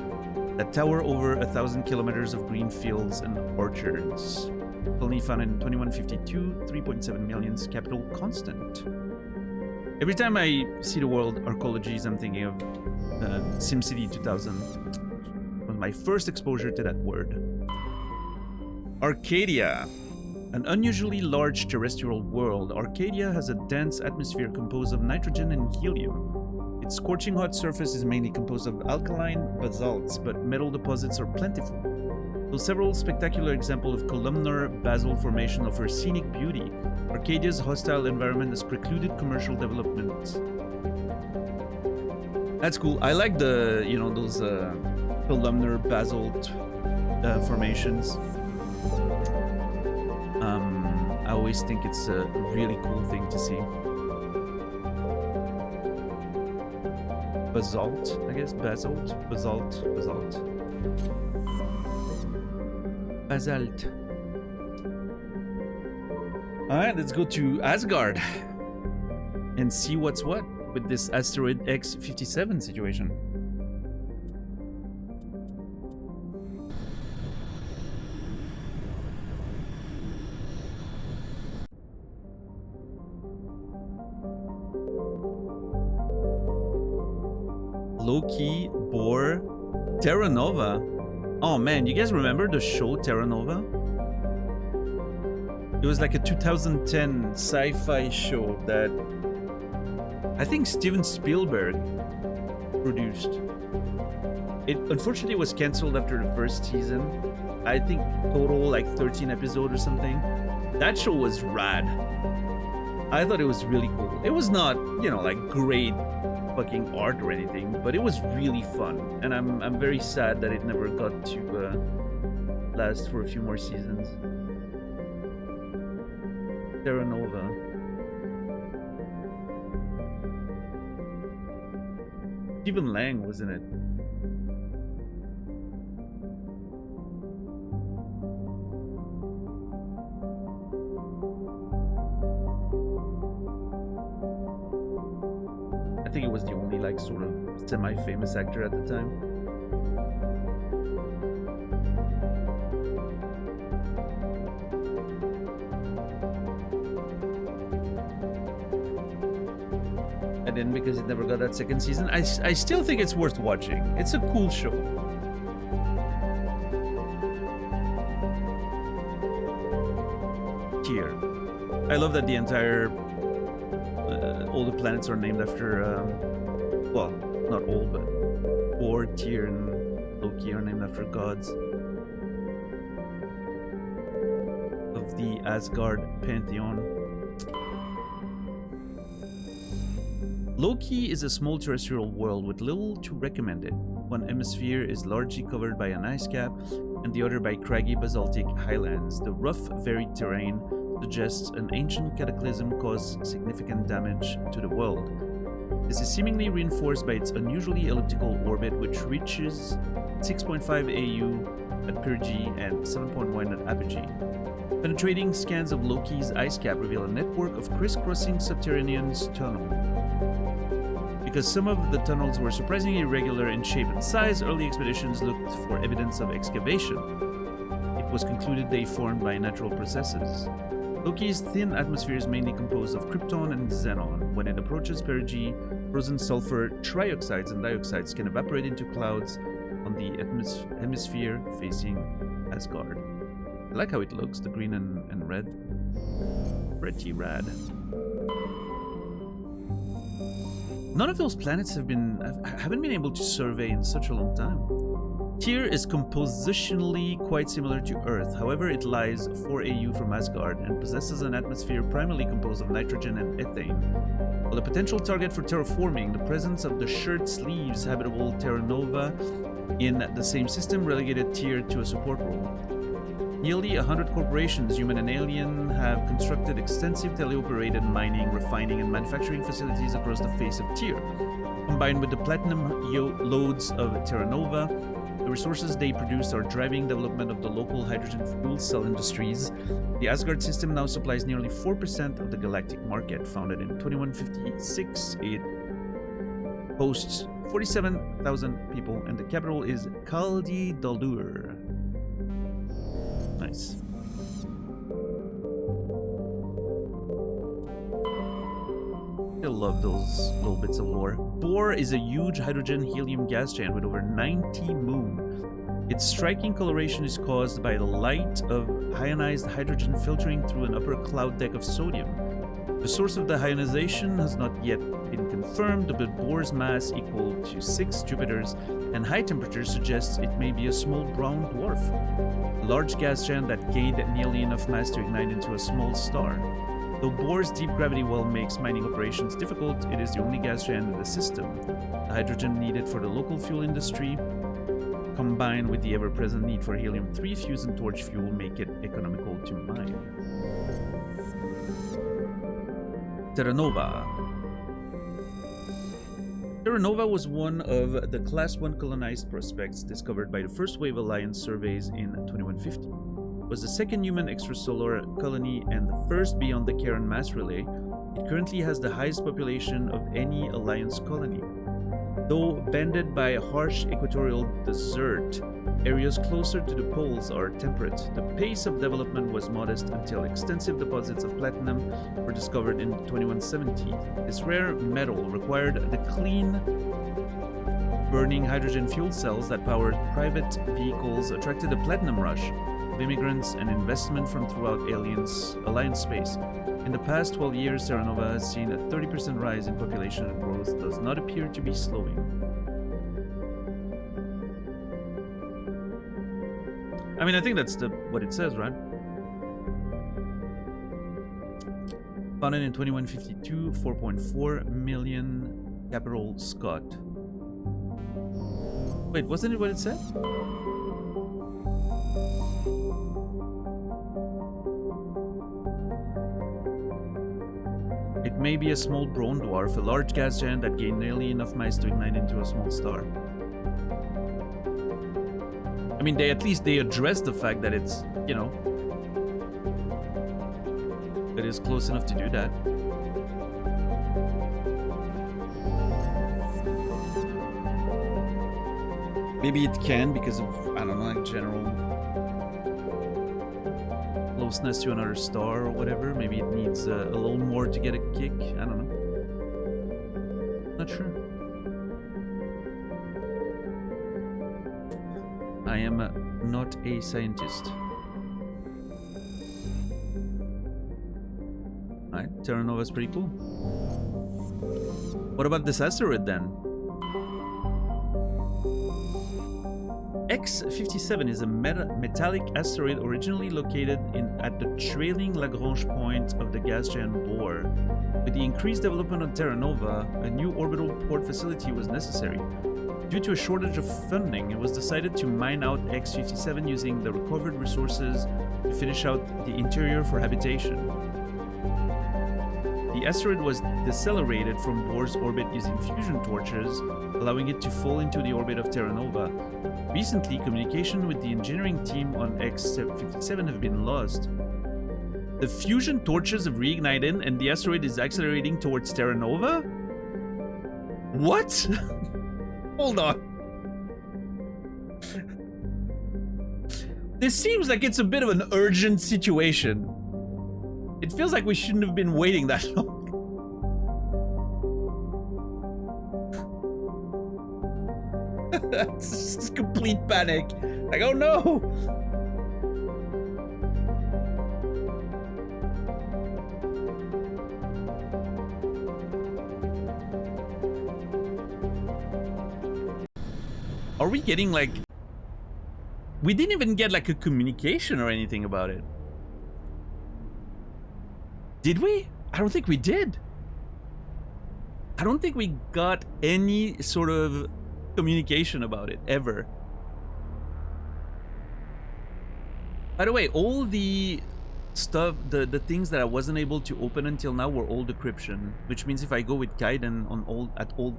that tower over 1,000 kilometers of green fields and orchards. Colony founded in 2152, 3.7 million, capital constant. Every time I see the word archaeologies, I'm thinking of SimCity 2000. It was my first exposure to that word. Arcadia. An unusually large terrestrial world, Arcadia has a dense atmosphere composed of nitrogen and helium. Its scorching hot surface is mainly composed of alkaline basalts, but metal deposits are plentiful. Though several spectacular examples of columnar basalt formation offer scenic beauty, Arcadia's hostile environment has precluded commercial development. That's cool. I like the, those columnar basalt formations. I always think it's a really cool thing to see. Basalt, I guess. Basalt. Alright, let's go to Asgard and see what's what with this Asteroid X-57 situation. Loki, Boar, Terra Nova. Oh man, you guys remember the show Terra Nova? It was like a 2010 sci-fi show that I think Steven Spielberg produced. It unfortunately was cancelled after the first season. I think total like 13 episodes or something. That show was rad. I thought it was really cool. It was not, like great fucking art or anything, but it was really fun, and I'm very sad that it never got to last for a few more seasons. Terra Nova. Stephen Lang was in it. I think it was the only like sort of semi-famous actor at the time. I didn't because it never got that second season. I still think it's worth watching. It's a cool show. Tyr. I love that the entire all the planets are named after, well, not all, but Thor, Tyr, and Loki are named after gods of the Asgard pantheon. Loki is a small terrestrial world with little to recommend it. One hemisphere is largely covered by an ice cap, and the other by craggy basaltic highlands. The rough, varied terrain suggests an ancient cataclysm caused significant damage to the world. This is seemingly reinforced by its unusually elliptical orbit, which reaches 6.5 AU at perigee and 7.1 at apogee. Penetrating scans of Loki's ice cap reveal a network of crisscrossing subterranean tunnels. Because some of the tunnels were surprisingly irregular in shape and size, early expeditions looked for evidence of excavation. It was concluded they formed by natural processes. Loki's thin atmosphere is mainly composed of krypton and xenon. When it approaches perigee, frozen sulfur trioxides and dioxides can evaporate into clouds on the hemisphere facing Asgard. I like how it looks, the green and red. Pretty rad. None of those planets haven't been able to survey in such a long time. Tyr is compositionally quite similar to Earth, however it lies 4 AU from Asgard and possesses an atmosphere primarily composed of nitrogen and ethane. While a potential target for terraforming, the presence of the shirt sleeves habitable Terra Nova in the same system relegated Tyr to a support role. Nearly 100 corporations, human and alien, have constructed extensive teleoperated mining, refining, and manufacturing facilities across the face of Tyr. Combined with the platinum lodes of Terra Nova, The resources they produce are driving development of the local hydrogen fuel cell industries. The Asgard system now supplies nearly 4% of the galactic market. Founded in 2156, it hosts 47,000 people, and the capital is Kaldi Daldur. Nice. I love those little bits of lore. Bohr is a huge hydrogen-helium gas giant with over 90 moons. Its striking coloration is caused by the light of ionized hydrogen filtering through an upper cloud deck of sodium. The source of the ionization has not yet been confirmed, but Bohr's mass equal to 6 Jupiters and high temperatures suggests it may be a small brown dwarf, a large gas giant that gained nearly enough mass to ignite into a small star. Though Bohr's deep gravity well makes mining operations difficult, it is the only gas giant in the system. The hydrogen needed for the local fuel industry, combined with the ever-present need for helium-3 fusion torch fuel, make it economical to mine. Terra Nova. Terra Nova was one of the Class 1 colonized prospects discovered by the First Wave Alliance surveys in 2150. It was the second human extrasolar colony and the first beyond the Charon mass relay. It currently has the highest population of any Alliance colony. Though banded by a harsh equatorial desert, areas closer to the poles are temperate. The pace of development was modest until extensive deposits of platinum were discovered in 2170. This rare metal required the clean burning hydrogen fuel cells that powered private vehicles, attracted a platinum rush of immigrants and investment from throughout Alliance space. In the past 12 years, Terra Nova has seen a 30% rise in population, and growth does not appear to be slowing. I mean, I think that's what it says, right? Founded in 2152, 4.4 million capital Scott. Wait, wasn't it what it said? It may be a small brown dwarf, a large gas giant that gained nearly enough mass to ignite into a small star. I mean, at least they address the fact that it's, you know, it is close enough to do that. Maybe it can because of, I don't know, like general closeness to another star or whatever. Maybe it needs a little more to get a kick. I don't know. Not sure. I am not a scientist. Alright, Terra Nova is pretty cool. What about this asteroid then? X57 is a metallic asteroid originally located at the trailing Lagrange point of the gas giant Bohr. With the increased development on Terra Nova, a new orbital port facility was necessary. Due to a shortage of funding, it was decided to mine out X57 using the recovered resources to finish out the interior for habitation. The asteroid was decelerated from Bohr's orbit using fusion torches, allowing it to fall into the orbit of Terra Nova. Recently, communication with the engineering team on X57 have been lost. The fusion torches have reignited and the asteroid is accelerating towards Terra Nova? What? Hold on. This seems like it's a bit of an urgent situation. It feels like we shouldn't have been waiting that long. It's just complete panic. Like, oh no! Are we getting like... We didn't even get like a communication or anything about it. Did we? I don't think we did. I don't think we got any sort of communication about it, ever. By the way, all the stuff, the things that I wasn't able to open until now were all decryption, which means if I go with Gaiden on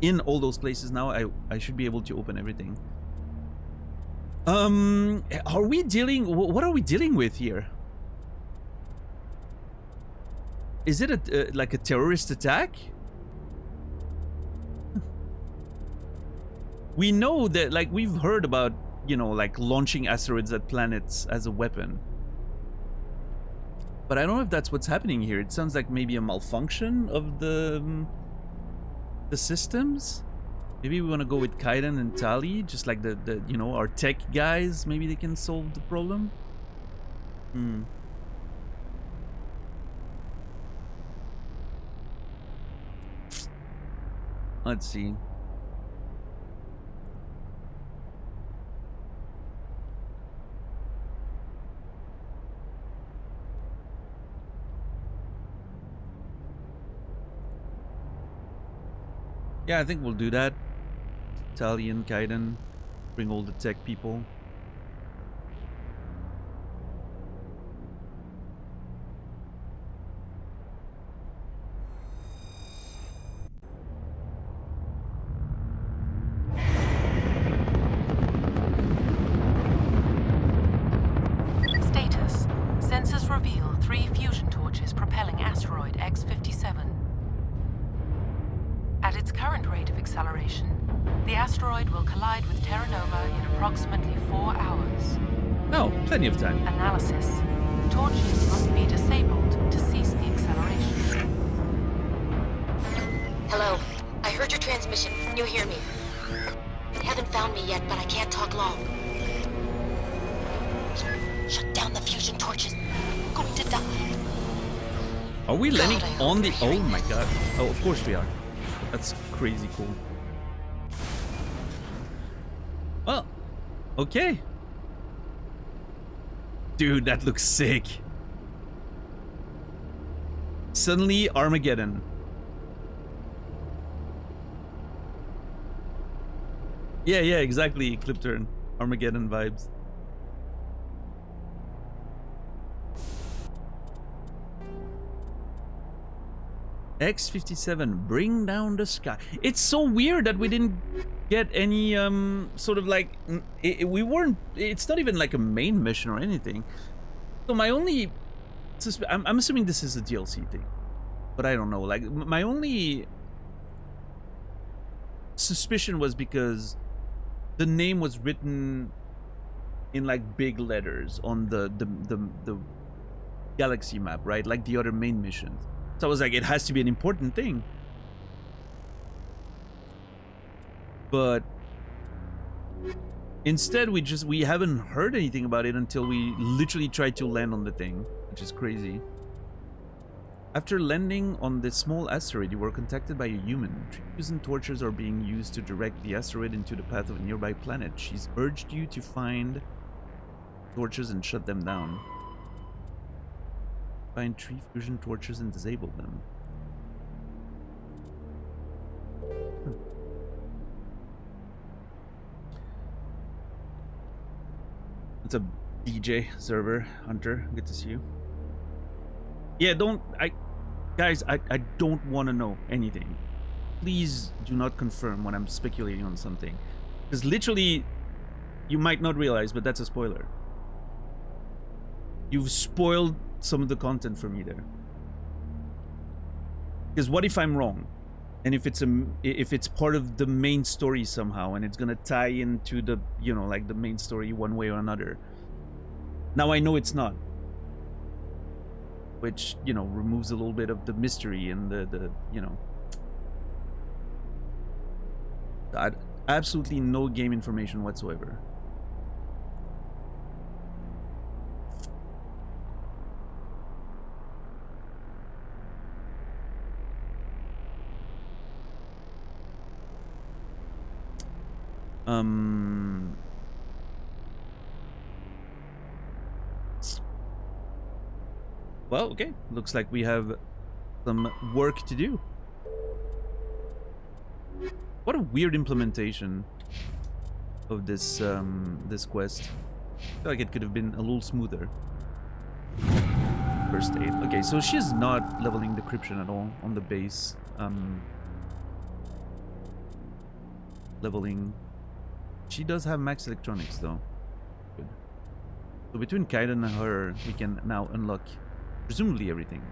in all those places now, I should be able to open everything. Are we dealing... What are we dealing with here? Is it a like a terrorist attack? We know that, like, we've heard about, you know, like launching asteroids at planets as a weapon. But I don't know if that's what's happening here. It sounds like maybe a malfunction of the systems. Maybe we want to go with Kaiden and Tali, just like the you know, our tech guys. Maybe they can solve the problem. Let's see. Yeah, I think we'll do that. Tali and Kaiden, bring all the tech people. Status. Sensors reveal 3 fusion torches propelling asteroid X-57. At its current rate of acceleration, the asteroid will collide with Terra Nova in approximately 4 hours. Oh, plenty of time. Analysis. Torches must be disabled to cease the acceleration. Hello. I heard your transmission. Can you hear me? They haven't found me yet, but I can't talk long. Shut down the fusion torches. I'm going to die. Are we landing on the... Oh my god. Oh, of course we are. That's crazy cool. Well, okay. Dude, that looks sick. Suddenly, Armageddon. Yeah, exactly. Clipturn. Armageddon vibes. X-57, bring down the sky. It's so weird that we didn't get any sort of like we weren't. It's not even like a main mission or anything. So my only, I'm assuming this is a DLC thing, but I don't know. Like my only suspicion was because the name was written in like big letters on the galaxy map, right? Like the other main missions. So I was like, it has to be an important thing. But instead, we haven't heard anything about it until we literally tried to land on the thing, which is crazy. After landing on this small asteroid, you were contacted by a human. Fusion torches are being used to direct the asteroid into the path of a nearby planet. She's urged you to find torches and shut them down. Find 3 fusion torches and disable them. It's a DJ server, Hunter. Good to see you. Yeah, guys, I don't want to know anything. Please do not confirm when I'm speculating on something. Because literally, you might not realize, but that's a spoiler. You've spoiled some of the content for me there. Because what if I'm wrong? And if it's part of the main story somehow, and it's gonna tie into the, you know, like the main story one way or another. Now I know it's not. Which, you know, removes a little bit of the mystery and the you know. Absolutely no game information whatsoever. Well, okay. Looks like we have some work to do. What a weird implementation of this this quest. I feel like it could have been a little smoother. First aid. Okay, so she's not leveling decryption at all on the base. Leveling. She does have max electronics though. So between Kaiden and her, we can now unlock presumably everything.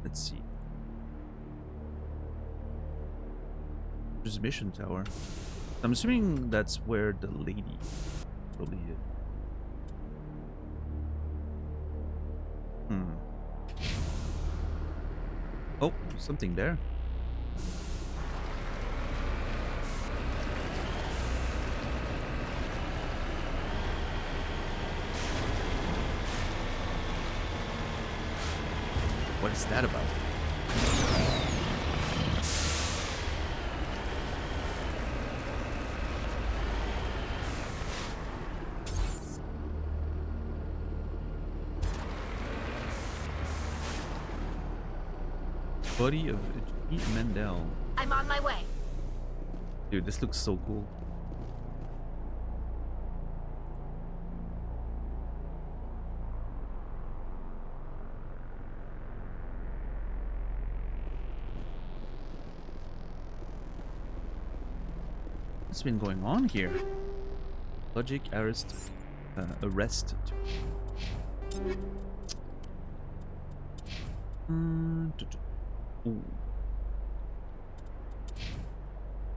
Let's see. Transmission tower. I'm assuming that's where the lady probably is. Oh, something there. What is that about? Body of G. Mendel. I'm on my way. Dude, this looks so cool. What's been going on here? Logic arrest. Arrest. Ooh.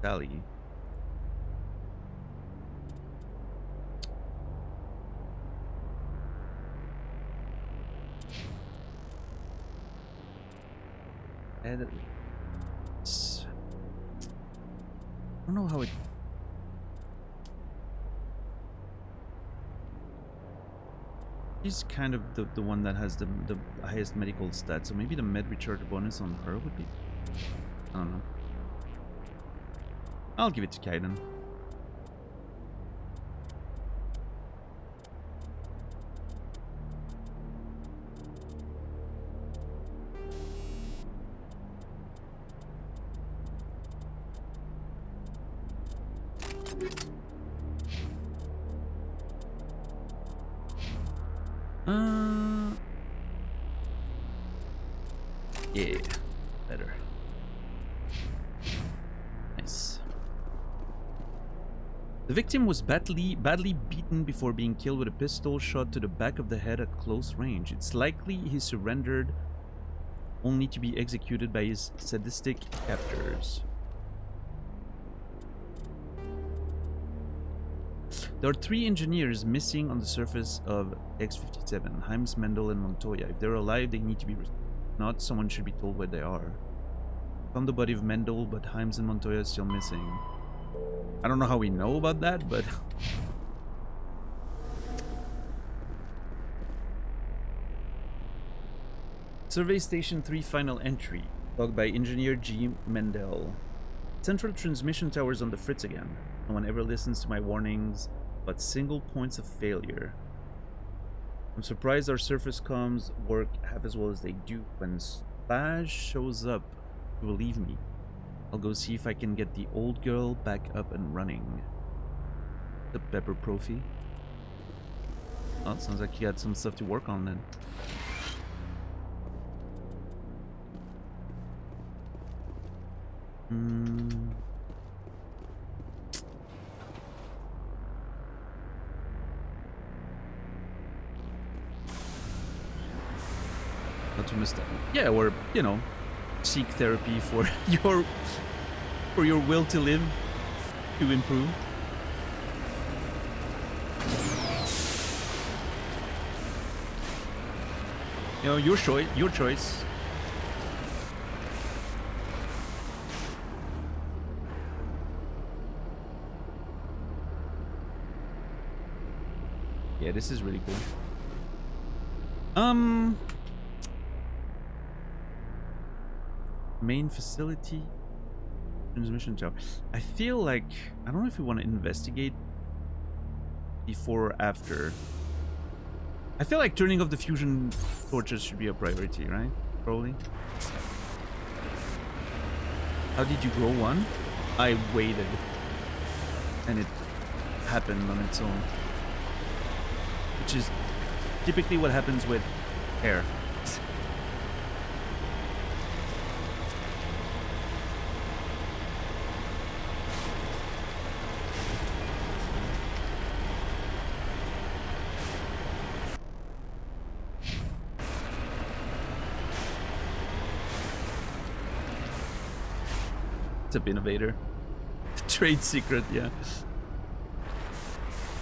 Sally. And I don't know how it. She's kind of the one that has the highest medical stats, so maybe the med recharge bonus on her would be. I don't know. I'll give it to Kaiden. Yeah, better. Nice. The victim was badly beaten before being killed with a pistol shot to the back of the head at close range. It's likely he surrendered only to be executed by his sadistic captors. There are 3 engineers missing on the surface of X-57, Himes, Mendel, and Montoya. If they're alive, they need to be not, someone should be told where they are. Found the body of Mendel, but Himes and Montoya are still missing. I don't know how we know about that, but... Survey Station 3 final entry. Logged by Engineer G. Mendel. Central transmission towers on the fritz again. No one ever listens to my warnings, but single points of failure. I'm surprised our surface comms work half as well as they do. When Splash shows up, he will leave me. I'll go see if I can get the old girl back up and running. The Pepper Profi. Oh, it sounds like you got some stuff to work on then. Not to miss that. Yeah, or you know, seek therapy for your will to live, to improve. You know, your choice. Yeah, this is really cool. Main facility, transmission tower. I feel like, I don't know if we want to investigate before or after. I feel like turning off the fusion torches should be a priority, right? Probably. How did you grow one? I waited, and it happened on its own. Which is typically what happens with hair. Tip innovator. Trade secret, yeah.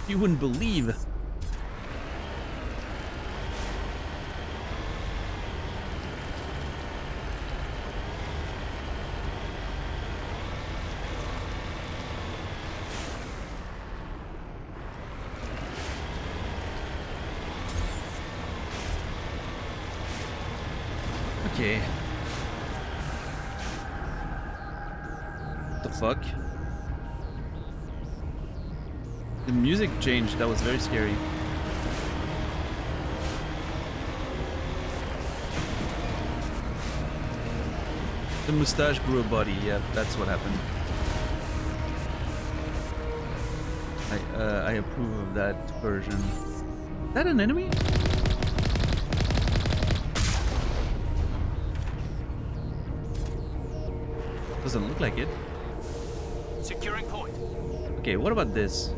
You wouldn't believe. Okay. What the fuck? The music changed. That was very scary. The mustache grew a body. Yeah, that's what happened. I approve of that version. Is that an enemy? Doesn't look like it. Securing point. Okay, what about this?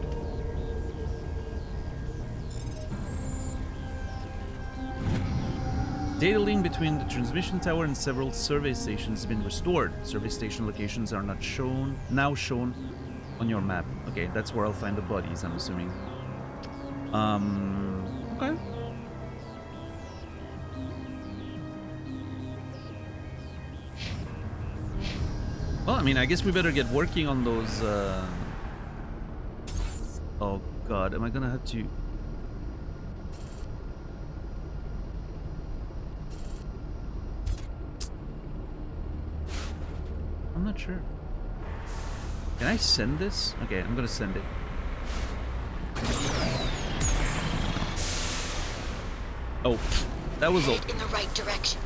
Data link between the transmission tower and several survey stations has been restored. Survey station locations are not shown now shown on your map. Okay, that's where I'll find the bodies, I'm assuming. Okay. Well, I mean, I guess we better get working on those, Oh god, am I gonna have to... I'm not sure. Can I send this? Okay, I'm gonna send it. Oh, that was all. In the right direction.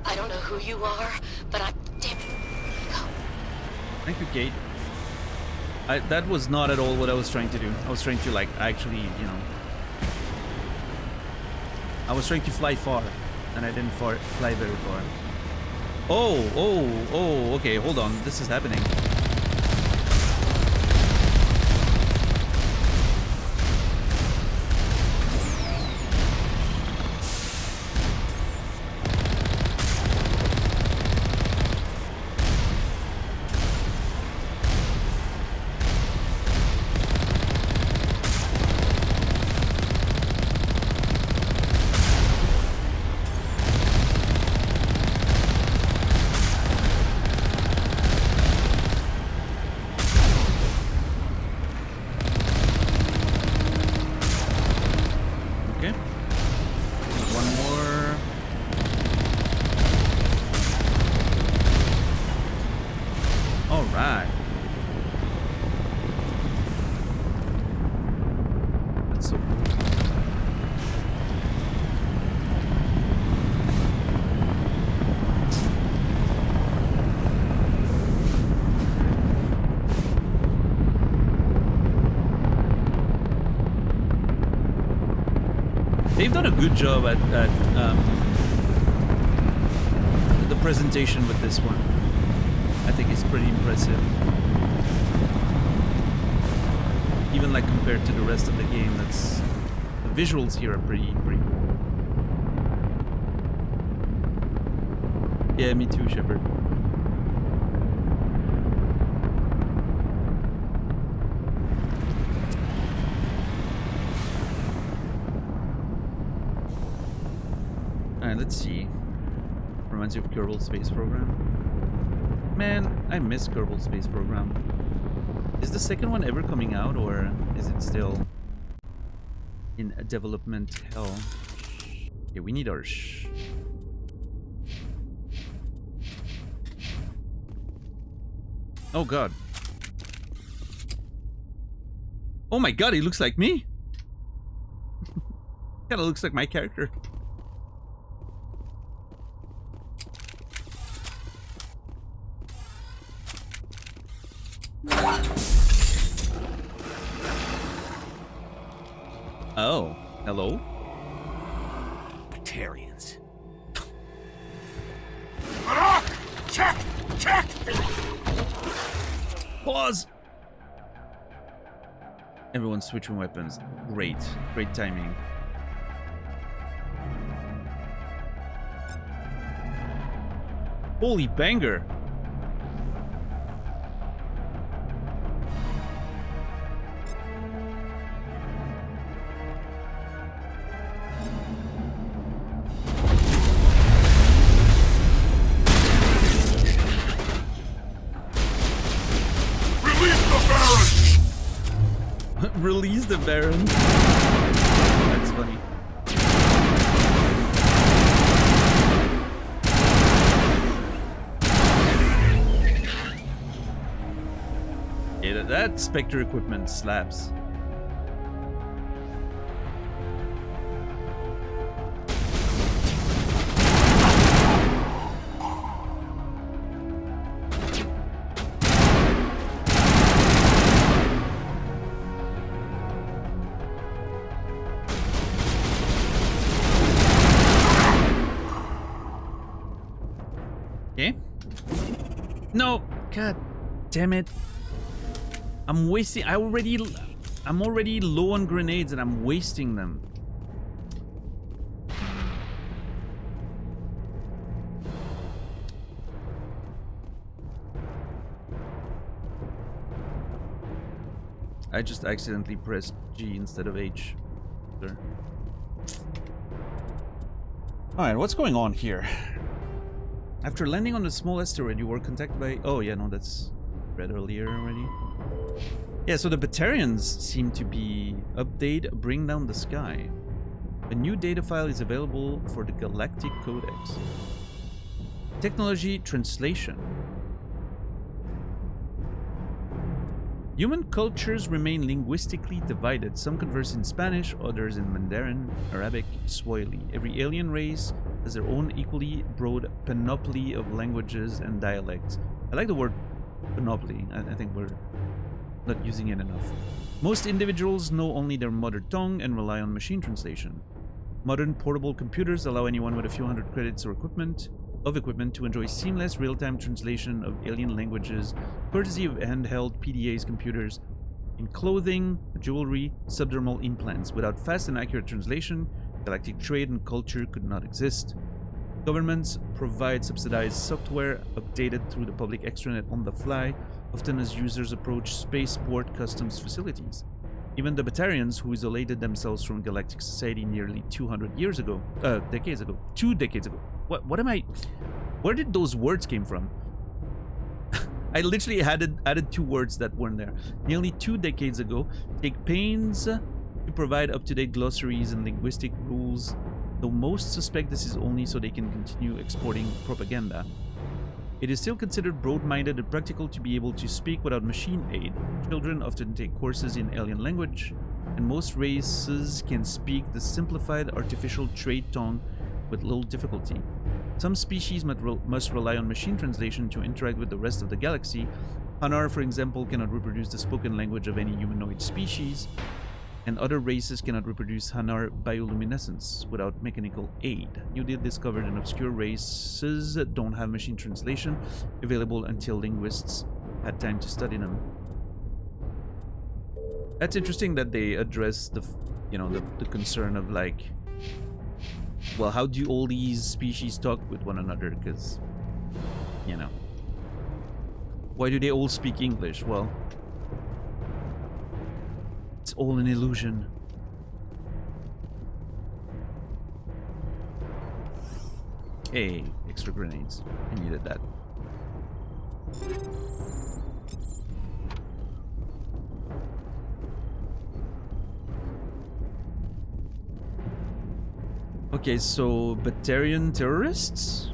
I don't know who you are, but I'm... Damn it. Go. Thank you, Kate. That was not at all what I was trying to do. I was trying to, like, actually, you know... I was trying to fly far, and I didn't fly very far. Oh, okay, hold on. This is happening. They've done a good job at the presentation with this one. I think it's pretty impressive. Even like compared to the rest of the game, that's the visuals here are pretty cool. Yeah, me too, Shepard. Alright, let's see. Reminds you of Kerbal Space Program. Man, I miss Kerbal Space Program. Is the second one ever coming out, or is it still in development hell? Yeah, we need our Oh god. Oh my god, he looks like me! Kinda looks like my character. Oh, hello? Batarians. Check! Pause! Everyone's switching weapons. Great timing. Holy banger! Release the Baron. That's funny. Yeah, that Spectre equipment slaps. Okay. No, god damn it. I'm wasting. I'm already low on grenades and I'm wasting them. I just accidentally pressed G instead of H. There. Alright, what's going on here? After landing on a small asteroid, you were contacted by... Oh, yeah, no, that's read earlier already. Yeah, so the Batarians seem to be... Update, bring down the sky. A new data file is available for the Galactic Codex. Technology translation. Human cultures remain linguistically divided. Some converse in Spanish, others in Mandarin, Arabic, Swahili. Every alien race has their own equally broad panoply of languages and dialects. I like the word panoply. I think we're not using it enough. Most individuals know only their mother tongue and rely on machine translation. Modern portable computers allow anyone with a few hundred credits or equipment to enjoy seamless real-time translation of alien languages, courtesy of handheld PDA's computers, in clothing, jewelry, subdermal implants. Without fast and accurate translation, galactic trade and culture could not exist. Governments provide subsidized software updated through the public extranet on the fly, often as users approach spaceport customs facilities. Even the Batarians, who isolated themselves from galactic society nearly 200 years ago, 2 decades ago. What am I? Where did those words came from? I literally added 2 words that weren't there. Nearly 2 decades ago, take pains to provide up-to-date glossaries and linguistic rules, though most suspect this is only so they can continue exporting propaganda. It is still considered broad-minded and practical to be able to speak without machine aid. Children often take courses in alien language, and most races can speak the simplified artificial trade tongue with little difficulty. Some species must rely on machine translation to interact with the rest of the galaxy. Hanar, for example, cannot reproduce the spoken language of any humanoid species, and other races cannot reproduce Hanar bioluminescence without mechanical aid. Newly discovered and obscure races don't have machine translation available until linguists had time to study them. That's interesting that they address the concern of like, well, how do all these species talk with one another? Because, why do they all speak English? Well, it's all an illusion. Hey, extra grenades. I needed that. Okay, so Batarian terrorists?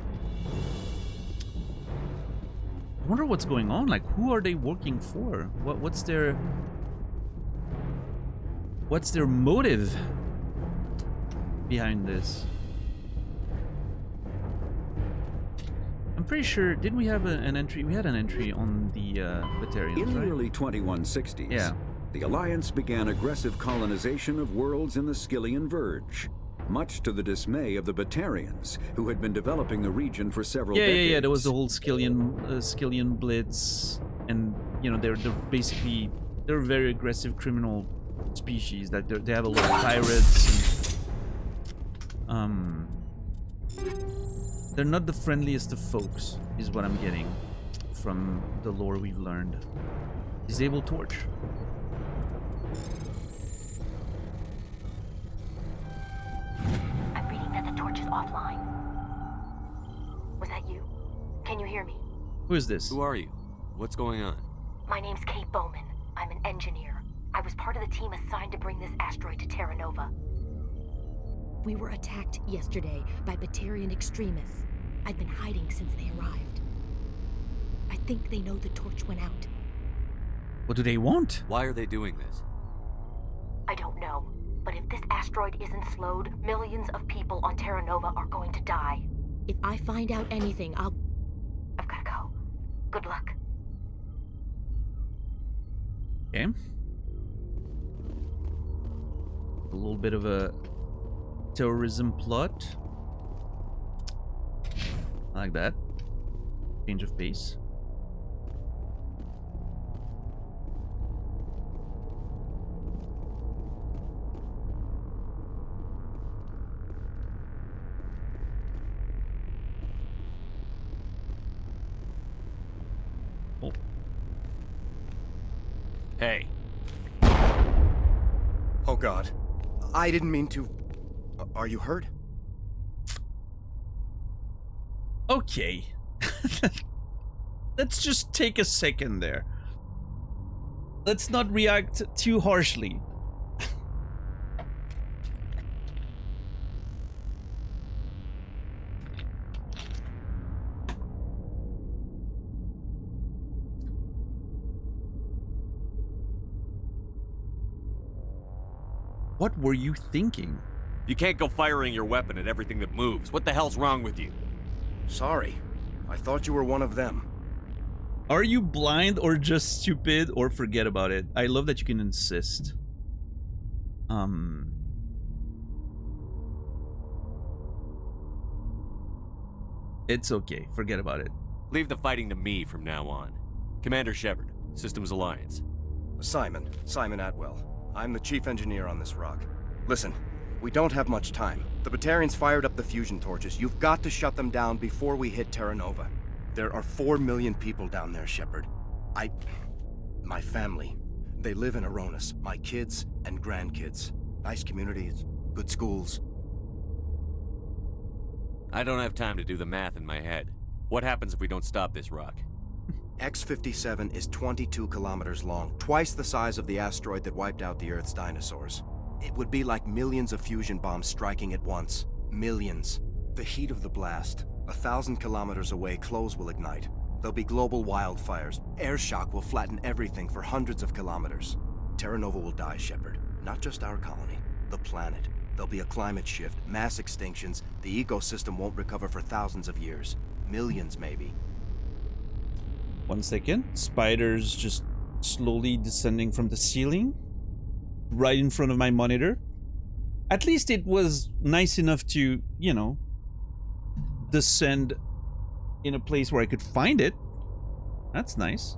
I wonder what's going on. Like, who are they working for? What's their motive behind this? I'm pretty sure, didn't we have an entry? We had an entry on the Batarians, In right? the early 2160s, yeah. The Alliance began aggressive colonization of worlds in the Skyllian Verge, much to the dismay of the Batarians, who had been developing the region for several decades. Yeah, there was the whole Skyllian Blitz, and, they're basically, they're a very aggressive criminal species. That they have a lot of pirates, and, they're not the friendliest of folks, is what I'm getting from the lore we've learned. Disable torch. I'm reading that the torch is offline. Was that you? Can you hear me? Who is this? Who are you? What's going on? My name's Kate Bowman. I'm an engineer. I was part of the team assigned to bring this asteroid to Terra Nova. We were attacked yesterday by Batarian extremists. I've been hiding since they arrived. I think they know the torch went out. What do they want? Why are they doing this? I don't know. But if this asteroid isn't slowed, millions of people on Terra Nova are going to die. If I find out anything, I've gotta go. Good luck. Okay. A little bit of a terrorism plot. I like that. Change of pace. Oh. Hey. Oh God. I didn't mean to... Are you hurt? Okay. Let's just take a second there. Let's not react too harshly. What were you thinking? You can't go firing your weapon at everything that moves. What the hell's wrong with you? Sorry. I thought you were one of them. Are you blind or just stupid, or forget about it? I love that you can insist. It's okay. Forget about it. Leave the fighting to me from now on. Commander Shepard, Systems Alliance. Simon Atwell. I'm the chief engineer on this rock. Listen, we don't have much time. The Batarians fired up the fusion torches. You've got to shut them down before we hit Terra Nova. There are 4 million people down there, Shepard. My family, they live in Aronis. My kids and grandkids. Nice communities, good schools. I don't have time to do the math in my head. What happens if we don't stop this rock? X-57 is 22 kilometers long, twice the size of the asteroid that wiped out the Earth's dinosaurs. It would be like millions of fusion bombs striking at once. Millions. The heat of the blast. 1,000 kilometers away, clothes will ignite. There'll be global wildfires. Air shock will flatten everything for hundreds of kilometers. Terra Nova will die, Shepard. Not just our colony. The planet. There'll be a climate shift, mass extinctions. The ecosystem won't recover for thousands of years. Millions, maybe. 1 second. Spiders just slowly descending from the ceiling. Right in front of my monitor. At least it was nice enough to, you know, descend in a place where I could find it. That's nice.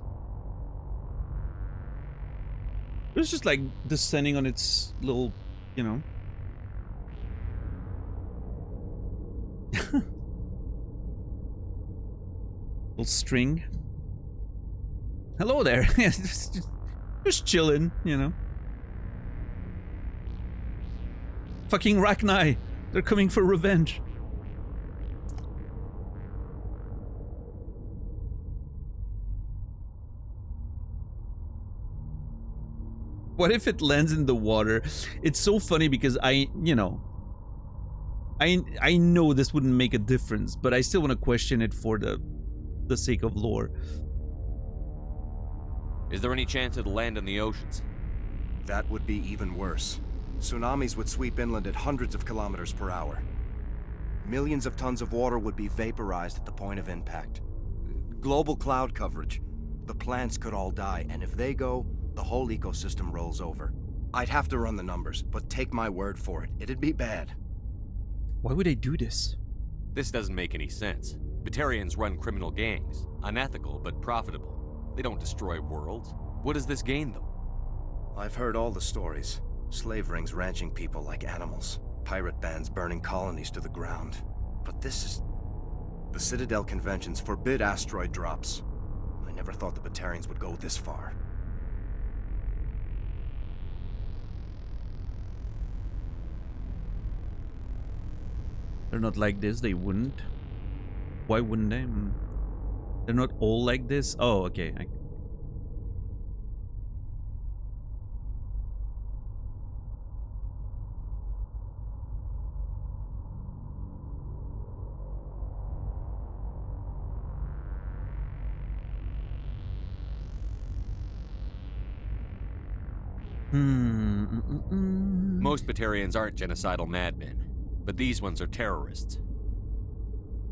It was just like descending on its little, you know. Little string. Hello there. just chilling, you know. Fucking Rachni. They're coming for revenge. What if it lands in the water? It's so funny because I know this wouldn't make a difference, but I still want to question it for the sake of lore. Is there any chance it'll land in the oceans? That would be even worse. Tsunamis would sweep inland at hundreds of kilometers per hour. Millions of tons of water would be vaporized at the point of impact. Global cloud coverage. The plants could all die, and if they go, the whole ecosystem rolls over. I'd have to run the numbers, but take my word for it, it'd be bad. Why would they do this? This doesn't make any sense. Batarians run criminal gangs. Unethical, but profitable. They don't destroy worlds. What does this gain them? I've heard all the stories. Slave rings ranching people like animals. Pirate bands burning colonies to the ground. But this is... The Citadel Conventions forbid asteroid drops. I never thought the Batarians would go this far. They're not like this, they wouldn't. Why wouldn't they? They're not all like this? Oh, okay. Most Batarians aren't genocidal madmen, but these ones are terrorists.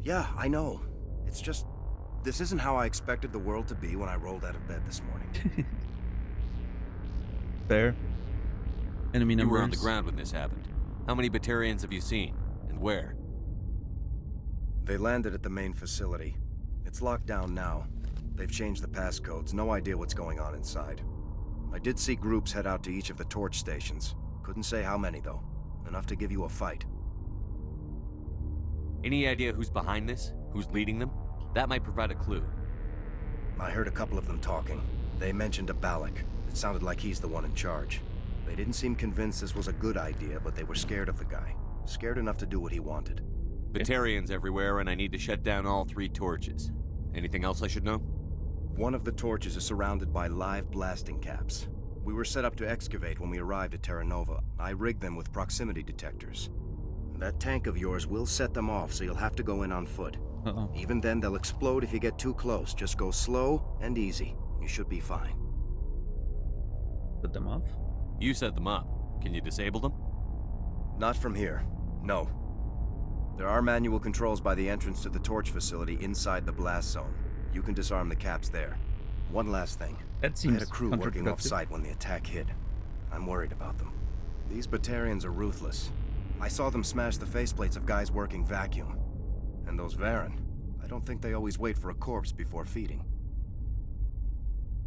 Yeah, I know. It's just, this isn't how I expected the world to be when I rolled out of bed this morning. Fair. Enemy numbers. You were on the ground when this happened. How many Batarians have you seen, and where? They landed at the main facility. It's locked down now. They've changed the passcodes, no idea what's going on inside. I did see groups head out to each of the torch stations. Couldn't say how many, though. Enough to give you a fight. Any idea who's behind this? Who's leading them? That might provide a clue. I heard a couple of them talking. They mentioned a Balak. It sounded like he's the one in charge. They didn't seem convinced this was a good idea, but they were scared of the guy. Scared enough to do what he wanted. Batarians everywhere, and I need to shut down all 3 torches. Anything else I should know? One of the torches is surrounded by live blasting caps. We were set up to excavate when we arrived at Terra Nova. I rigged them with proximity detectors. That tank of yours will set them off, so you'll have to go in on foot. Even then, they'll explode if you get too close. Just go slow and easy. You should be fine. Put them off? You set them up. Can you disable them? Not from here. No. There are manual controls by the entrance to the torch facility inside the blast zone. You can disarm the caps there. One last thing. That seems I had a crew working off-site when the attack hit. I'm worried about them. These Batarians are ruthless. I saw them smash the faceplates of guys working vacuum. And those Varen, I don't think they always wait for a corpse before feeding.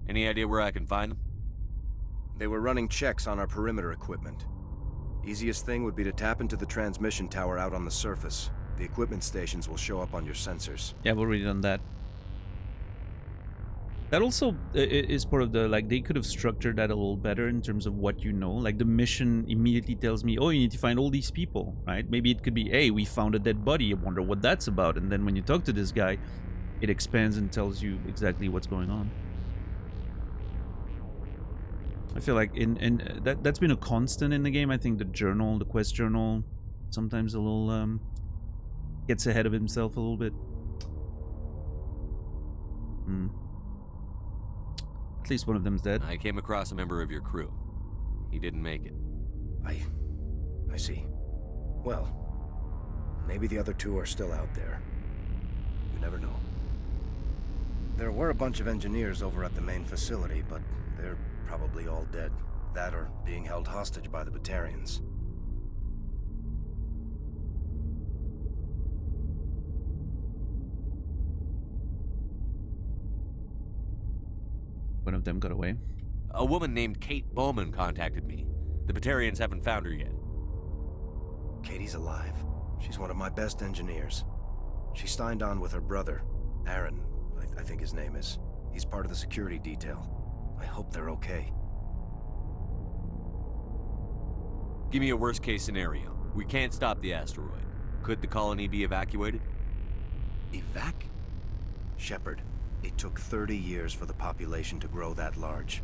Any idea where I can find them? They were running checks on our perimeter equipment. Easiest thing would be to tap into the transmission tower out on the surface. The equipment stations will show up on your sensors. Yeah, we've already done that. That also is part of the, like, they could have structured that a little better in terms of what you know. Like, the mission immediately tells me, oh, you need to find all these people, right? Maybe it could be, hey, we found a dead body. I wonder what that's about. And then when you talk to this guy, it expands and tells you exactly what's going on. I feel like that's been a constant in the game. I think the journal, the quest journal, sometimes a little gets ahead of himself a little bit. At least one of them's dead. I came across a member of your crew. He didn't make it. I see. Well, maybe the other 2 are still out there. You never know. There were a bunch of engineers over at the main facility, but they're probably all dead. That or being held hostage by the Batarians. One of them got away. A woman named Kate Bowman contacted me. The Batarians haven't found her yet. Katie's alive. She's one of my best engineers. She signed on with her brother, Aaron, I think his name is. He's part of the security detail. I hope they're okay. Give me a worst-case scenario. We can't stop the asteroid. Could the colony be evacuated? Shepard, it took 30 years for the population to grow that large.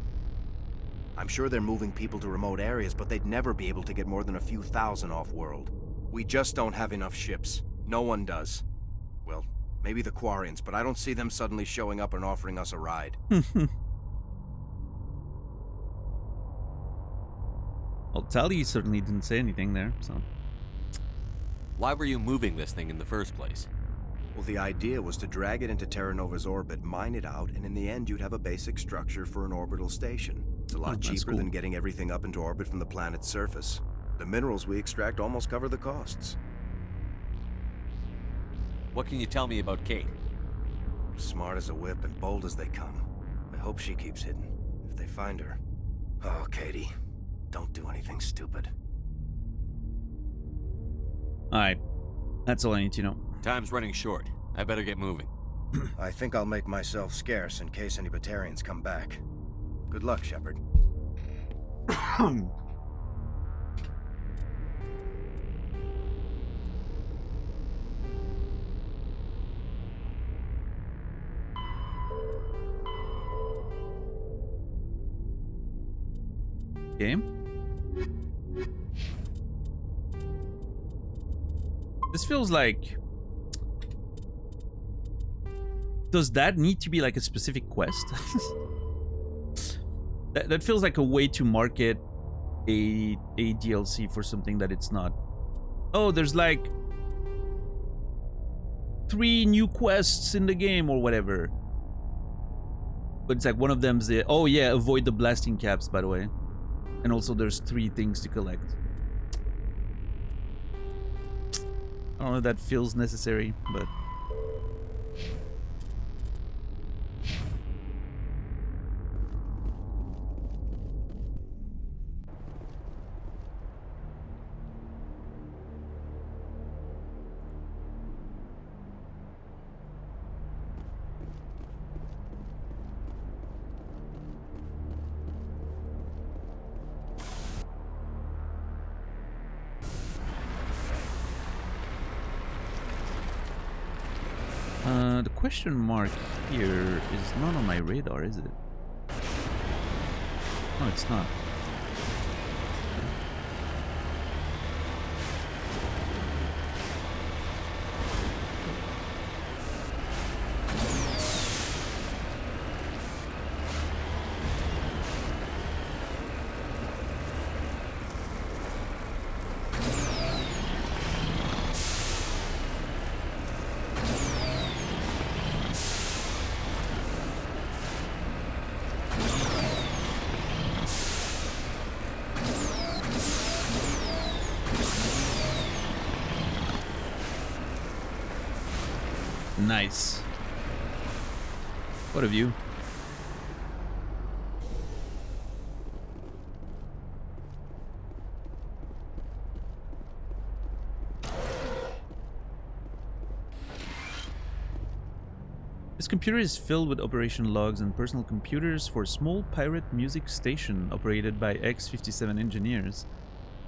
I'm sure they're moving people to remote areas, but they'd never be able to get more than a few thousand off-world. We just don't have enough ships. No one does. Well, maybe the Quarians, but I don't see them suddenly showing up and offering us a ride. Well, Tali certainly didn't say anything there, so... Why were you moving this thing in the first place? Well, the idea was to drag it into Terra Nova's orbit, mine it out, and in the end you'd have a basic structure for an orbital station. It's a lot cheaper than getting everything up into orbit from the planet's surface. The minerals we extract almost cover the costs. What can you tell me about Kate? Smart as a whip and bold as they come. I hope she keeps hidden. If they find her... Oh, Katie. Don't do anything stupid. Alright. That's all I need to know. Time's running short. I better get moving. I think I'll make myself scarce in case any Batarians come back. Good luck, Shepard. Game? This feels like... Does that need to be like a specific quest? that feels like a way to market a DLC for something that it's not. Oh, there's like 3 new quests in the game or whatever. But it's like one of them's the, oh yeah, avoid the blasting caps, by the way. And also there's 3 things to collect. I don't know if that feels necessary, but... The question mark here is not on my radar, is it? No, it's not. Nice. What a view. This computer is filled with operation logs and personal computers for a small pirate music station operated by X-57 engineers.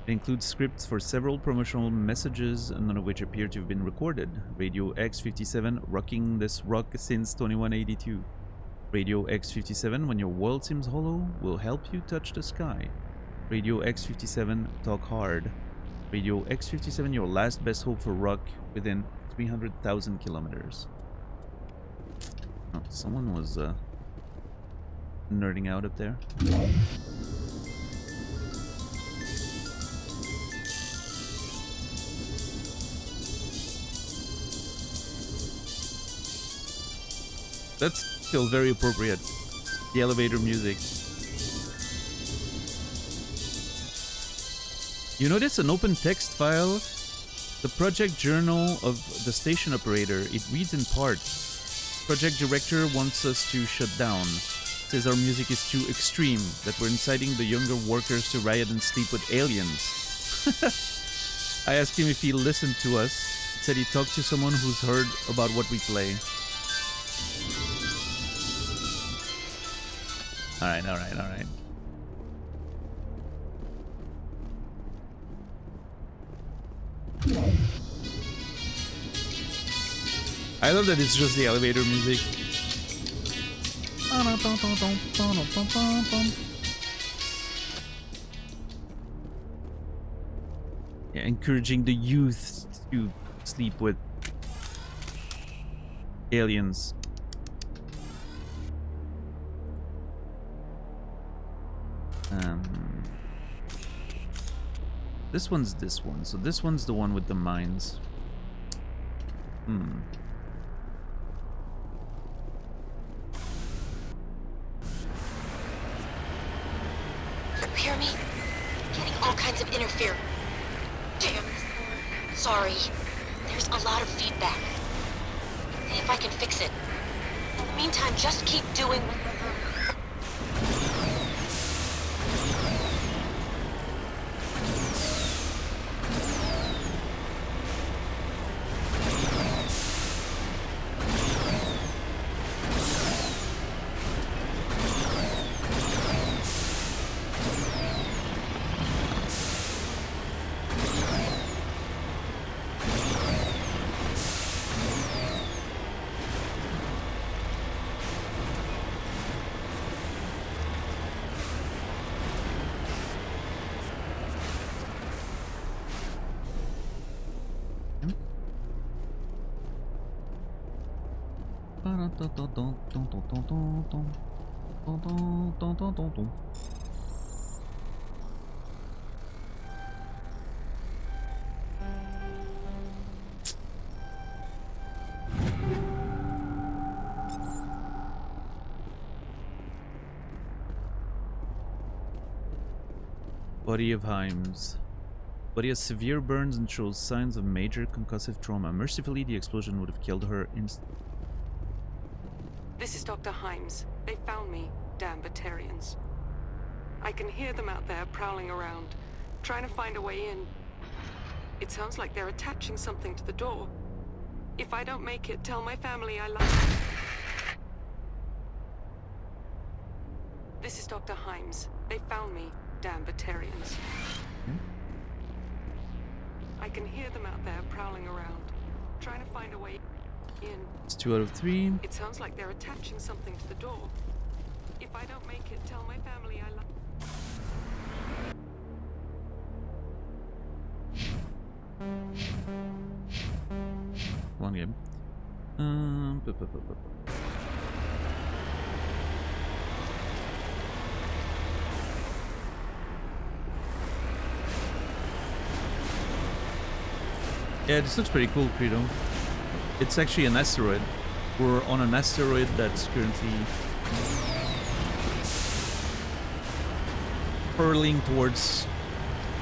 It includes scripts for several promotional messages, none of which appear to have been recorded. Radio X-57, rocking this rock since 2182. Radio X-57, when your world seems hollow, will help you touch the sky. Radio X-57, talk hard. Radio X-57, your last best hope for rock within 300,000 kilometers. Oh, someone was nerding out up there. That's still very appropriate. The elevator music. You notice an open text file? The project journal of the station operator. It reads in part. Project director wants us to shut down. Says our music is too extreme, that we're inciting the younger workers to riot and sleep with aliens. I asked him if he listened to us. He said he talked to someone who's heard about what we play. Alright. I love that it's just the elevator music. Yeah, encouraging the youth to sleep with aliens. This one's this one, so this one's the one with the mines. Hear me? Getting all kinds of interference. Damn. Sorry. There's a lot of feedback. See if I can fix it. In the meantime, just keep doing... Body of Himes. Body has severe burns and shows signs of major concussive trauma. Mercifully, the explosion would have killed her instantly. This is Dr. Himes. They found me, damn Batarians. I can hear them out there prowling around, trying to find a way in. It sounds like they're attaching something to the door. If I don't make it, tell my family I love them. This is Dr. Himes. They found me, damn Batarians. I can hear them out there prowling around, trying to find a way in. It's 2 out of 3. It sounds like they're attaching something to the door. If I don't make it, tell my family I love. Long game. Yeah, this looks pretty cool, Credo. It's actually an asteroid. We're on an asteroid that's currently hurling towards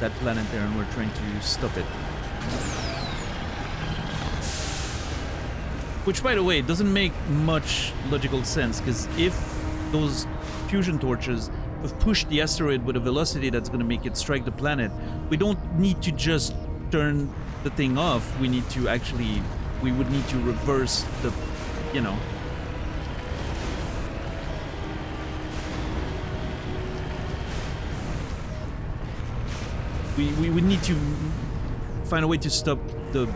that planet there, and we're trying to stop it. Which, by the way, doesn't make much logical sense, because if those fusion torches have pushed the asteroid with a velocity that's going to make it strike the planet, we don't need to just turn the thing off. We need to actually, we would need to reverse the, you know. We would need to find a way to stop the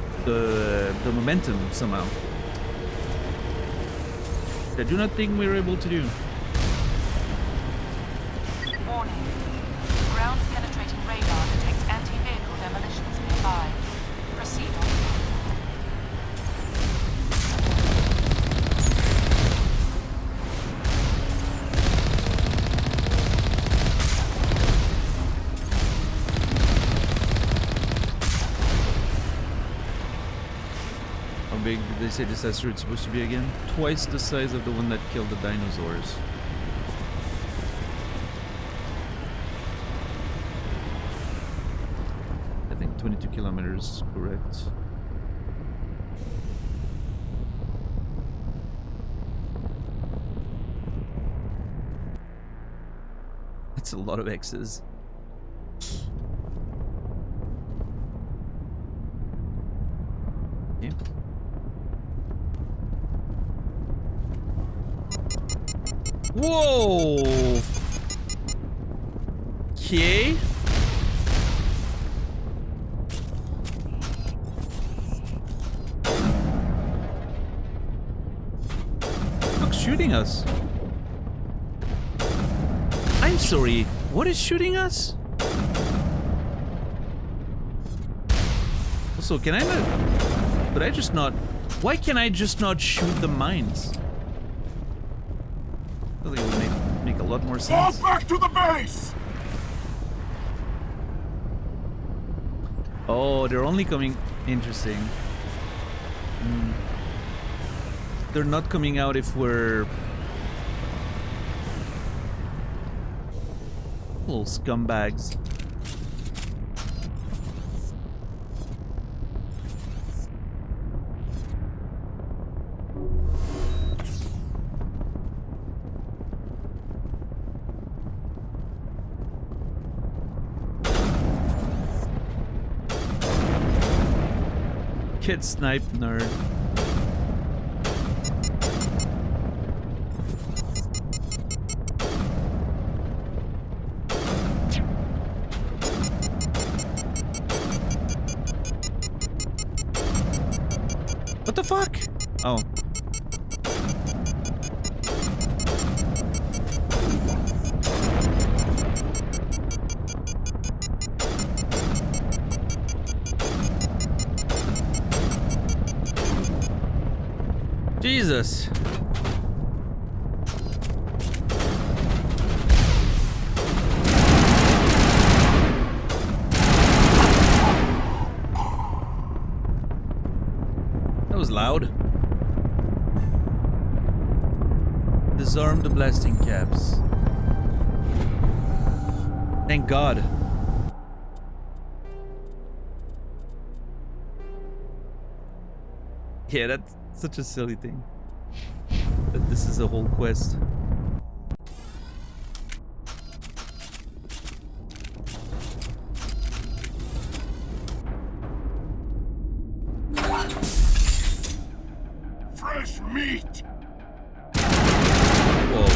momentum somehow. I do not think we're able to do. Warning. Ground penetrating radar detects anti-vehicle demolitions nearby. Proceed on. How big did they say this asteroid's supposed to be again? Twice the size of the one that killed the dinosaurs. I think 22 kilometers, correct. That's a lot of X's. Yeah. Whoa! Okay. What's shooting us? I'm sorry, what is shooting us? Also, can I not... Could I just not... Why can I just not shoot the mines? I think it would make a lot more sense. Fall back to the base! Oh, they're only coming... Interesting. They're not coming out if we're... Little scumbags. Get sniped, nerd. What the fuck? Oh. Jesus. That was loud. Disarm the blasting caps. Thank God. Yeah, that's such a silly thing. That this is a whole quest. Fresh meat! Whoa.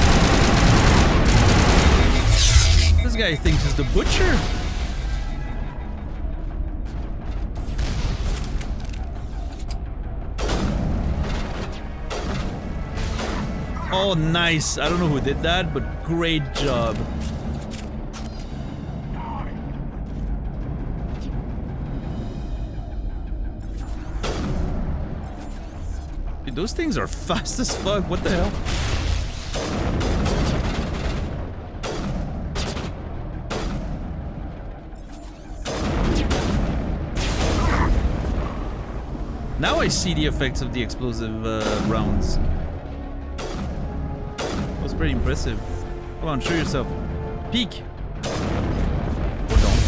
This guy thinks he's the butcher. Oh, nice. I don't know who did that, but great job. Dude, those things are fast as fuck. What the hell? Now I see the effects of the explosive rounds. That was pretty impressive. Come on, show yourself. Peek. Or don't.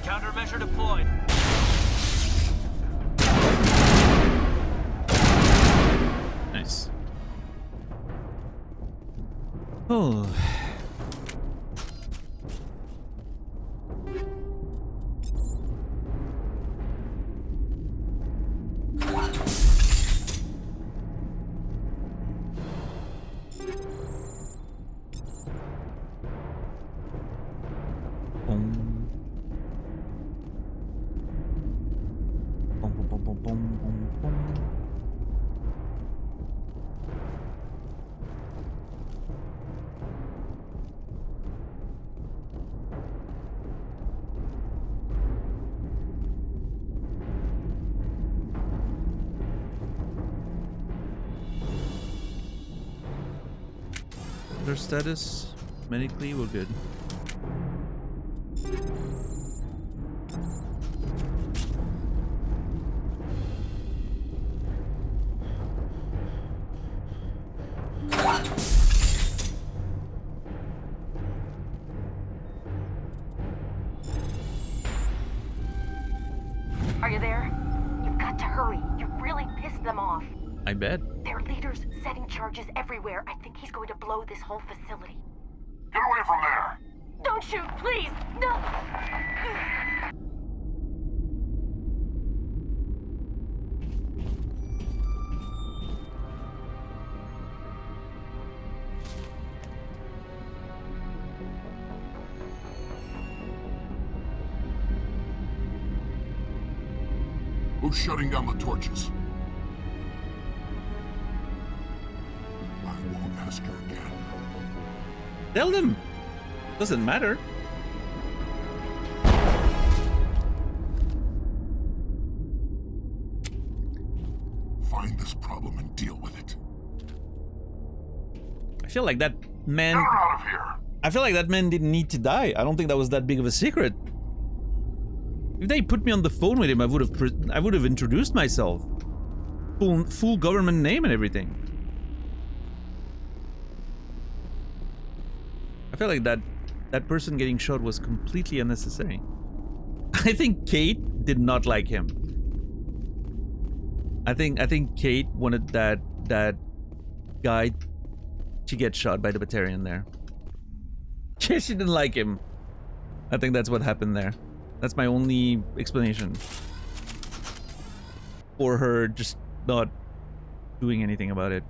Countermeasure deployed. Nice. Oh. Their status, medically, we're good. Are you there? You've got to hurry. You've really pissed them off. I bet. Their leader's setting charges everywhere. I think he's going to blow this whole facility. Get away from there! Don't shoot, please! No! Who's shutting down the torches? I won't ask you again. Tell them. Doesn't matter. Find this problem and deal with it. I feel like that man. Get her out of here. I feel like that man didn't need to die. I don't think that was that big of a secret. If they put me on the phone with him, I would have introduced myself. Full government name and everything. I feel like that person getting shot was completely unnecessary. I think Kate did not like him. I think Kate wanted that guy to get shot by the Batarian there. She didn't like him. I think that's what happened there. That's my only explanation for her just not doing anything about it.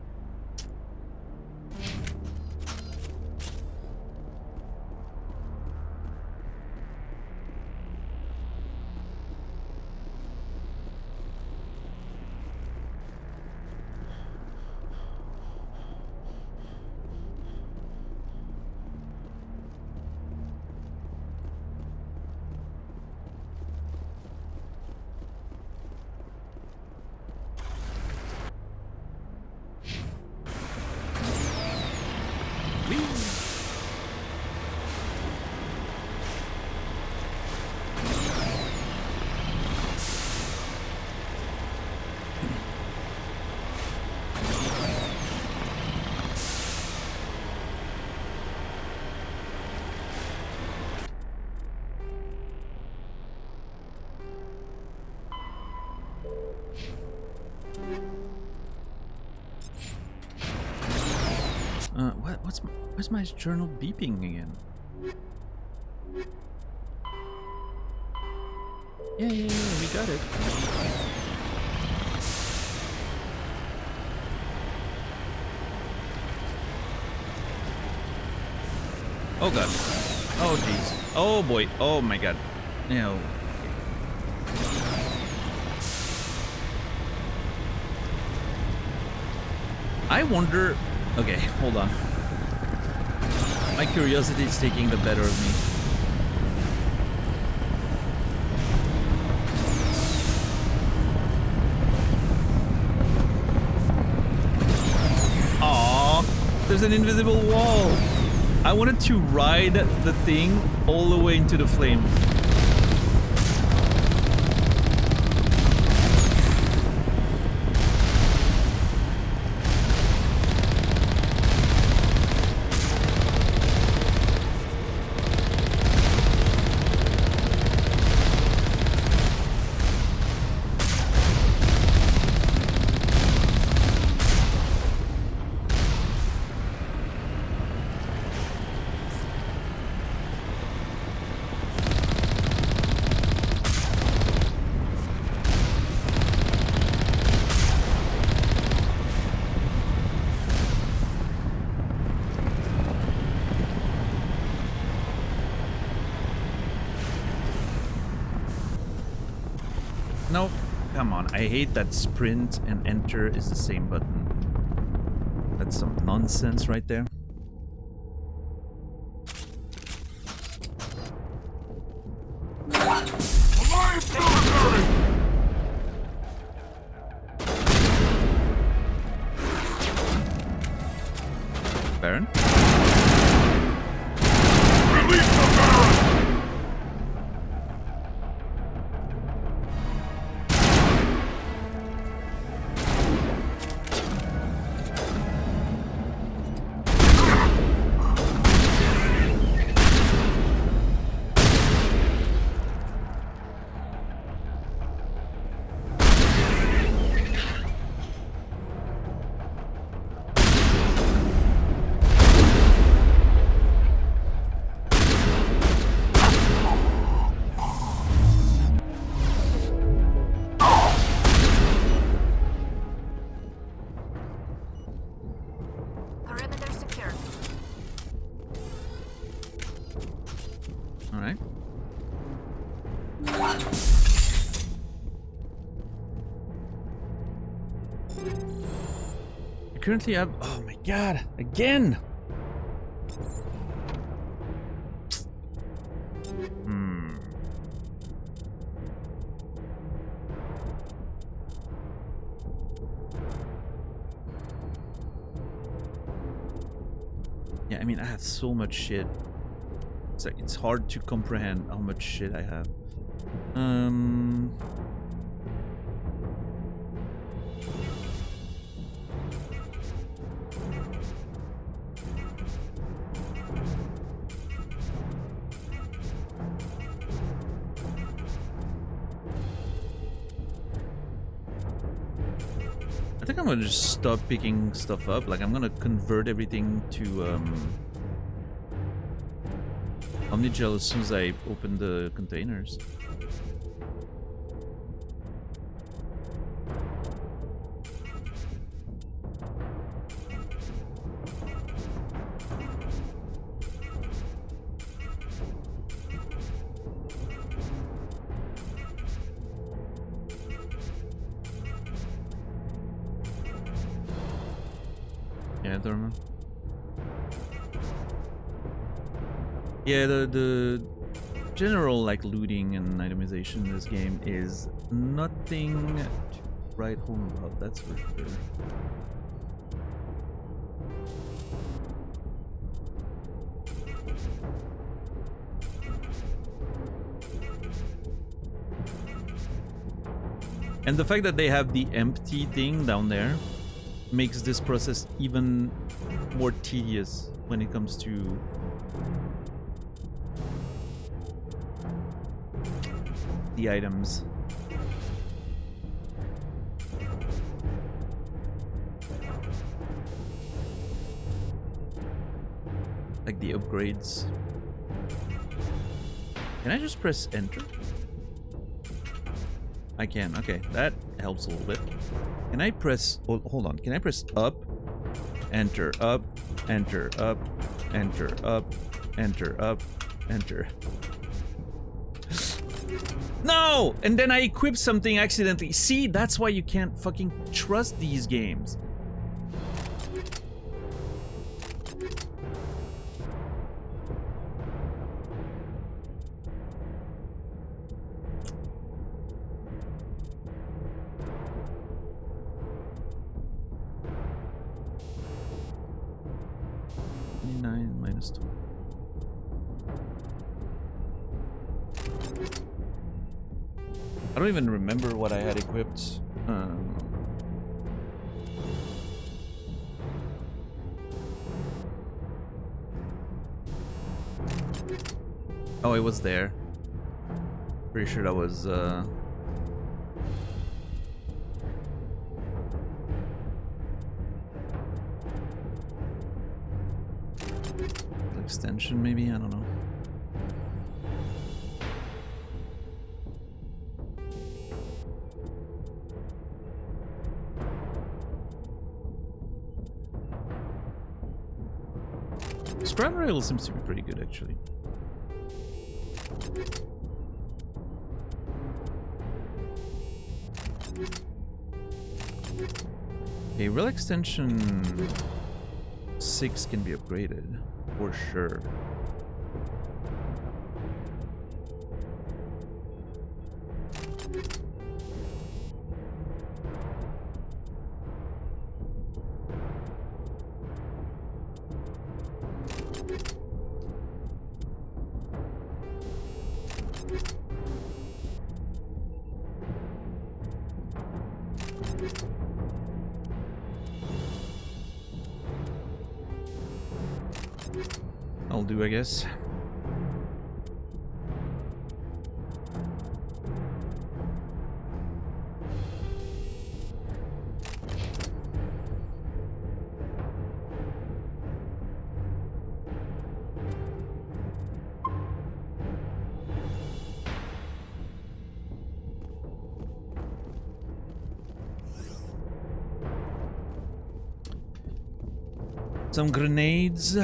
Where's my journal beeping again? Yeah, we got it. Oh god. Oh jeez. Oh boy. Oh my god. No. I wonder... Okay, hold on. My curiosity is taking the better of me. Aww, there's an invisible wall. I wanted to ride the thing all the way into the flame. No, come on. I hate that sprint and enter is the same button. That's some nonsense right there. Baron? Release the Baron! Currently have... Oh my god, again! Yeah, I mean, I have so much shit. It's like, it's hard to comprehend how much shit I have. I think I'm gonna just stop picking stuff up. Like, I'm gonna convert everything to Omnigel as soon as I open the containers. Yeah, the general like looting and itemization in this game is nothing to write home about, that's for sure. And the fact that they have the empty thing down there makes this process even more tedious when it comes to the items. the upgrades. Can I just press enter? I can. Okay, that helps a little bit. Can I press... hold on. Can I press up, enter, up, enter, up, enter, up, enter, up, enter? No! And then I equip something accidentally. See, that's why you can't fucking trust these games. -2. I don't even remember what I had equipped. Oh, it was there. Pretty sure that was extension, maybe? I don't know. Scrap rail seems to be pretty good, actually. Okay, rail extension 6 can be upgraded, for sure. I'll do, I guess. Some grenades.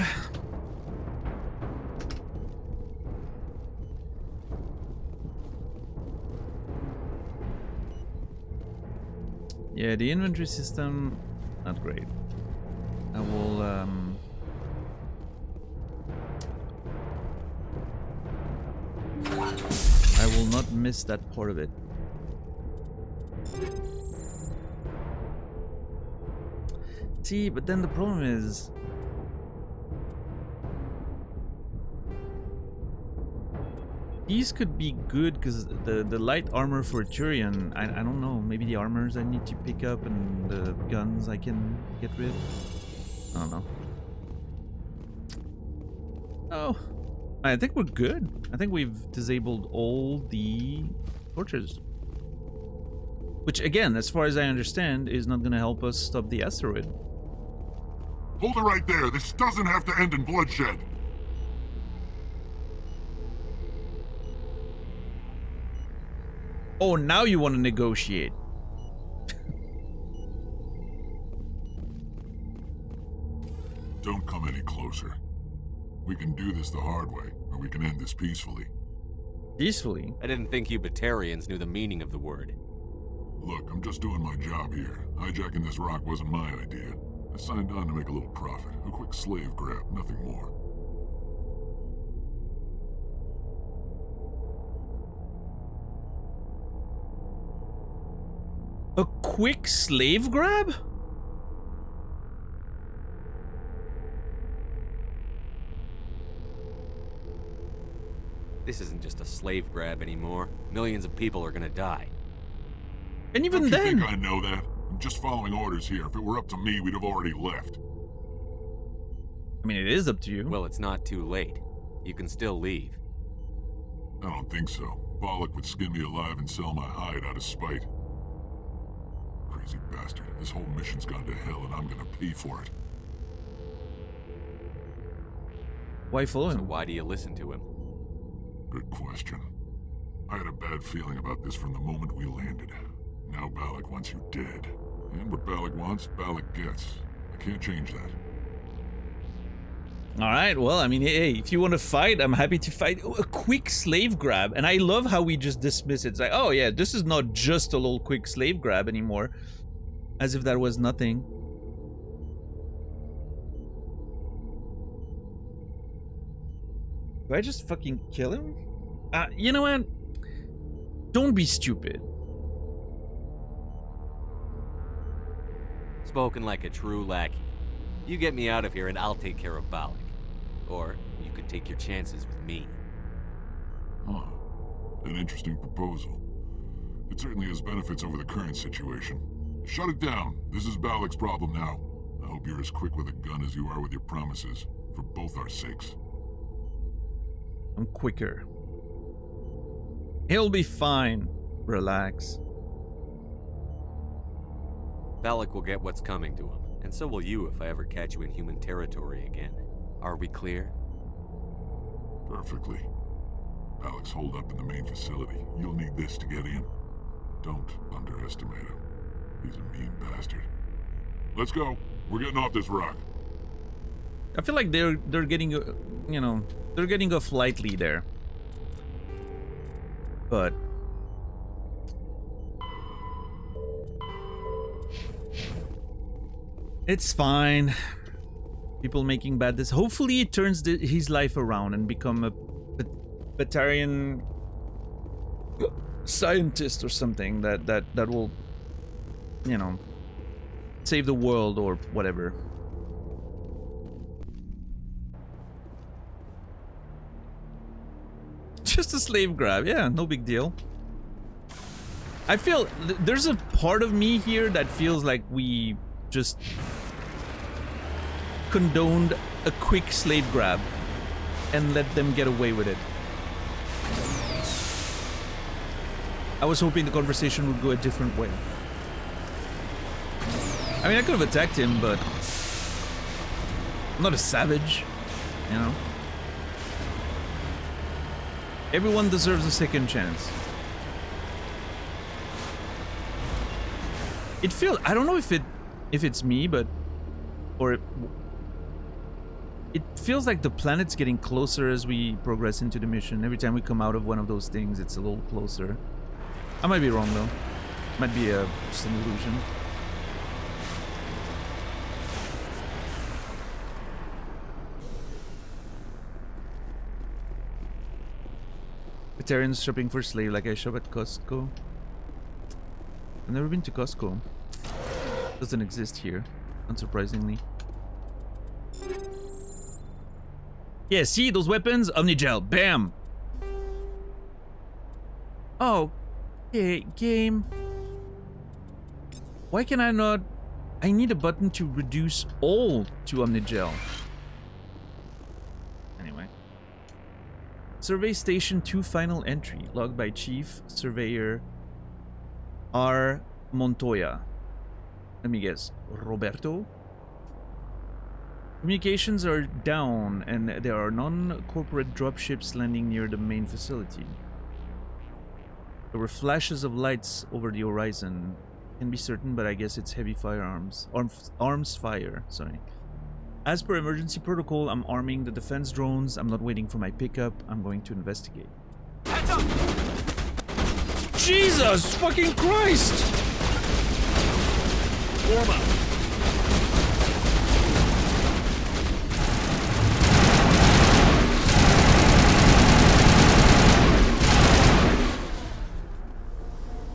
Yeah, the inventory system, not great. I will, not miss that part of it. See, but then the problem is... these could be good because the light armor for Turian, I don't know, maybe the armors I need to pick up and the guns I can get rid. I don't know. Oh, I think we're good. I think we've disabled all the torches. Which again, as far as I understand, is not going to help us stop the asteroid. Hold it right there. This doesn't have to end in bloodshed. Oh, now you want to negotiate. Don't come any closer. We can do this the hard way, or we can end this peacefully. Peacefully? I didn't think you Batarians knew the meaning of the word. Look, I'm just doing my job here. Hijacking this rock wasn't my idea. I signed on to make a little profit. A quick slave grab, nothing more. A quick slave grab? This isn't just a slave grab anymore. Millions of people are gonna die. And even Don't you then... think I know that? I'm just following orders here. If it were up to me, we'd have already left. I mean, it is up to you. Well, it's not too late. You can still leave. I don't think so. Bollock would skin me alive and sell my hide out of spite. Crazy bastard. This whole mission's gone to hell and I'm gonna pay for it. Why follow him? So why do you listen to him? Good question. I had a bad feeling about this from the moment we landed. Now Balak wants you dead. And what Balak wants, Balak gets. I can't change that. Alright, well, I mean, hey, if you want to fight, I'm happy to fight. A quick slave grab. And I love how we just dismiss it. It's like, oh yeah, this is not just a little quick slave grab anymore. As if that was nothing. Do I just fucking kill him? You know what? Don't be stupid. Spoken like a true lackey. You get me out of here and I'll take care of Balak. Or you could take your chances with me. Huh. An interesting proposal. It certainly has benefits over the current situation. Shut it down. This is Balak's problem now. I hope you're as quick with a gun as you are with your promises. For both our sakes. I'm quicker. He'll be fine. Relax. Balak will get what's coming to him, and so will you if I ever catch you in human territory again. Are we clear? Perfectly. Balak's holed up in the main facility. You'll need this to get in. Don't underestimate him. He's a mean bastard. Let's go. We're getting off this rock. I feel like they're getting, you know, they're getting off lightly there. But it's fine. People making bad decisions. Hopefully it turns his life around and become a Batarian scientist or something that will, you know, save the world or whatever. Just a slave grab, yeah, no big deal. I feel there's a part of me here that feels like we just condoned a quick slave grab and let them get away with it. I was hoping the conversation would go a different way. I mean, I could have attacked him, but I'm not a savage, you know? Everyone deserves a second chance. It feels, I don't know if it's me, but it feels like the planet's getting closer as we progress into the mission. Every time we come out of one of those things, it's a little closer. I might be wrong though. Might be just an illusion. Batarians shopping for slave like I shop at Costco. I've never been to Costco. Doesn't exist here, unsurprisingly. Yeah, see those weapons? Omnigel, bam! Oh, okay, game. Why can I not? I need a button to reduce all to Omnigel. Anyway. Survey Station 2 final entry, logged by Chief Surveyor R. Montoya. Let me guess, Roberto? Communications are down, and there are non-corporate dropships landing near the main facility. There were flashes of lights over the horizon. Can't be certain, but I guess it's heavy firearms. Arms fire, sorry. As per emergency protocol, I'm arming the defense drones. I'm not waiting for my pickup. I'm going to investigate. Heads up! Jesus fucking Christ! Warm up.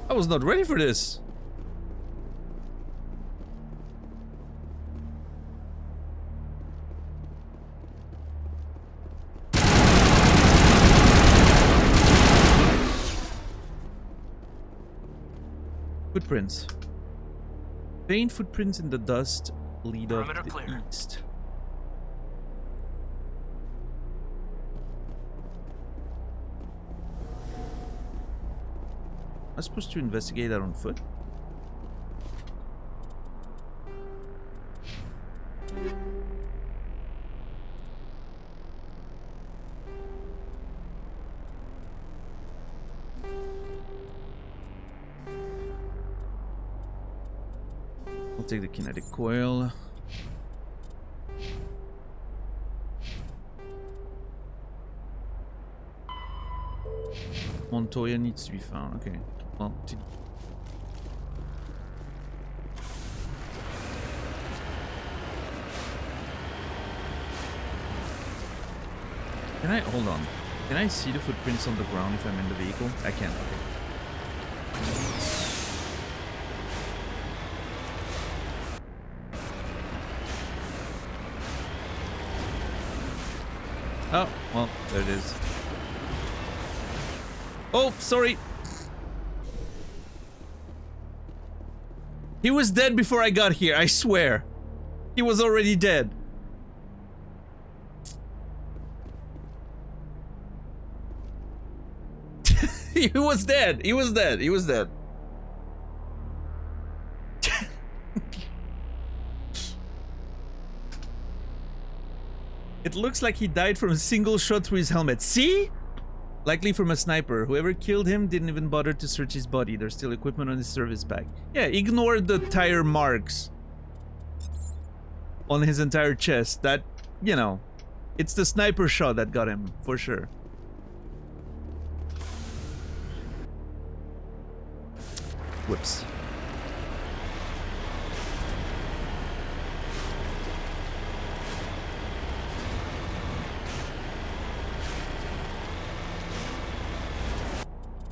I was not ready for this. Footprints. Faint footprints in the dust lead up to the east. Am I supposed to investigate that on foot? I'll take the kinetic coil. Montoya needs to be found. Okay. Well, can I hold on? Can I see the footprints on the ground if I'm in the vehicle? I can. Okay. Oh, well, there it is. Oh, sorry. He was dead before I got here, I swear. He was already dead. He was dead. He was dead. He was dead. It looks like he died from a single shot through his helmet. See? Likely from a sniper. Whoever killed him didn't even bother to search his body. There's still equipment on his service bag. Yeah, ignore the tire marks on his entire chest. That, you know, it's the sniper shot that got him, for sure. Whoops.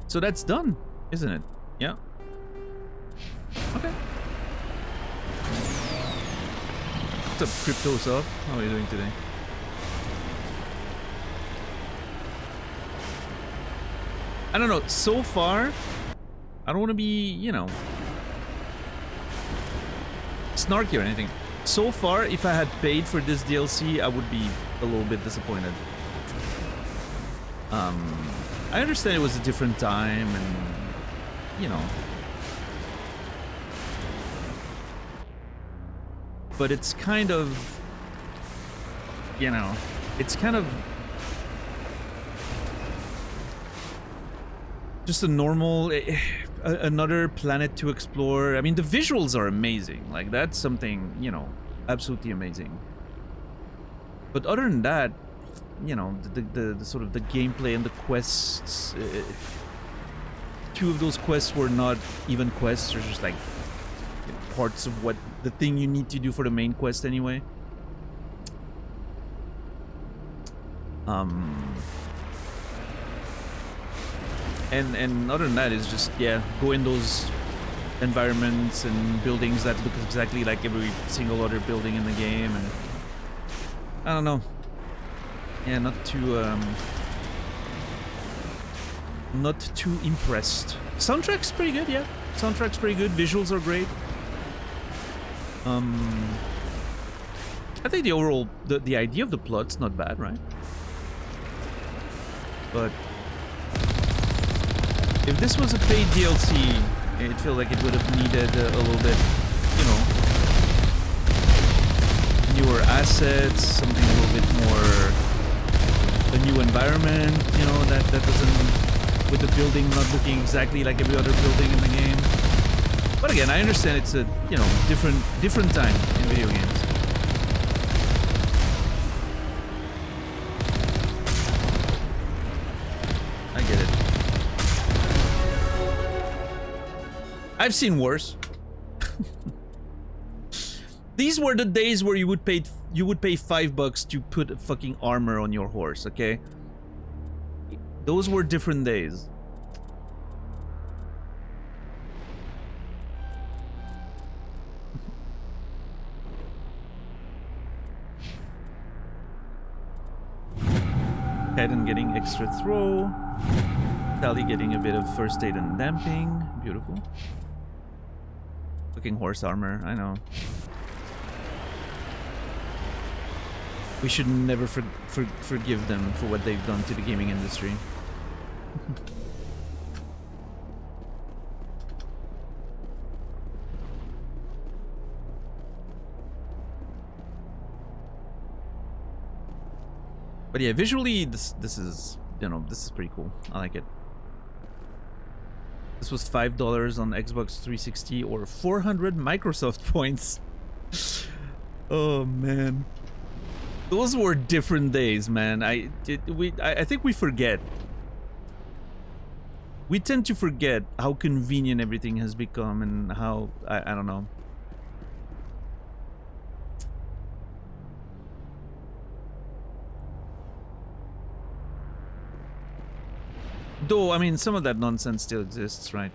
So that's done, isn't it? Yeah. Okay. What's up, Cryptosoft? How are you doing today? I don't know. So far, I don't want to be, you know, snarky or anything. So far, if I had paid for this DLC, I would be a little bit disappointed. I understand it was a different time and, you know. But it's kind of, you know, it's kind of just a normal, another planet to explore. I mean, the visuals are amazing. Like, that's something, you know, absolutely amazing. But other than that, you know, the sort of the gameplay and the quests, two of those quests were not even quests. They're just like, you know, parts of what the thing you need to do for the main quest anyway. And other than that, is just, yeah, go in those environments and buildings that look exactly like every single other building in the game, and I don't know. Yeah, not too impressed. Soundtrack's pretty good, yeah. Soundtrack's pretty good. Visuals are great. I think the overall the idea of the plot's not bad, right? But if this was a paid DLC, it feels like it would have needed a little bit, you know, newer assets, something a little bit more. A new environment, you know, that doesn't, with the building not looking exactly like every other building in the game. But again, I understand it's a, you know, different time in video games. I get it. I've seen worse. These were the days where you would pay $5 to put fucking armor on your horse, okay? Those were different days. Kaiden getting extra throw. Tali getting a bit of first aid and damping. Beautiful. Fucking horse armor, I know. We should never forgive them for what they've done to the gaming industry. But yeah, visually, this is, you know, this is pretty cool. I like it. This was $5 on Xbox 360 or 400 Microsoft points. Oh man, those were different days, man. I think we forget. We tend to forget how convenient everything has become and how I don't know. Though, I mean, some of that nonsense still exists, right?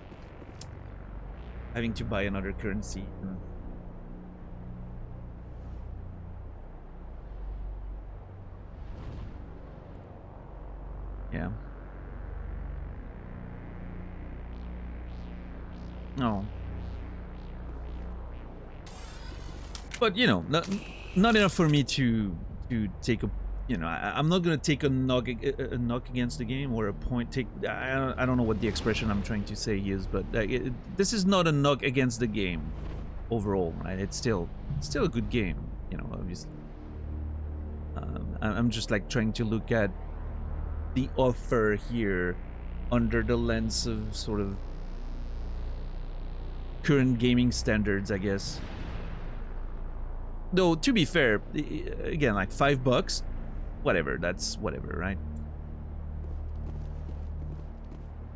Having to buy another currency. Yeah. No. But, you know, not enough for me to take a, you know, I'm not gonna take a knock against the game or a point. I don't know what the expression I'm trying to say is, but this is not a knock against the game overall, right? It's still a good game, you know. Obviously, I'm just like trying to look at the offer here under the lens of sort of current gaming standards, I guess. Though to be fair, again, like $5. Whatever, that's whatever, right?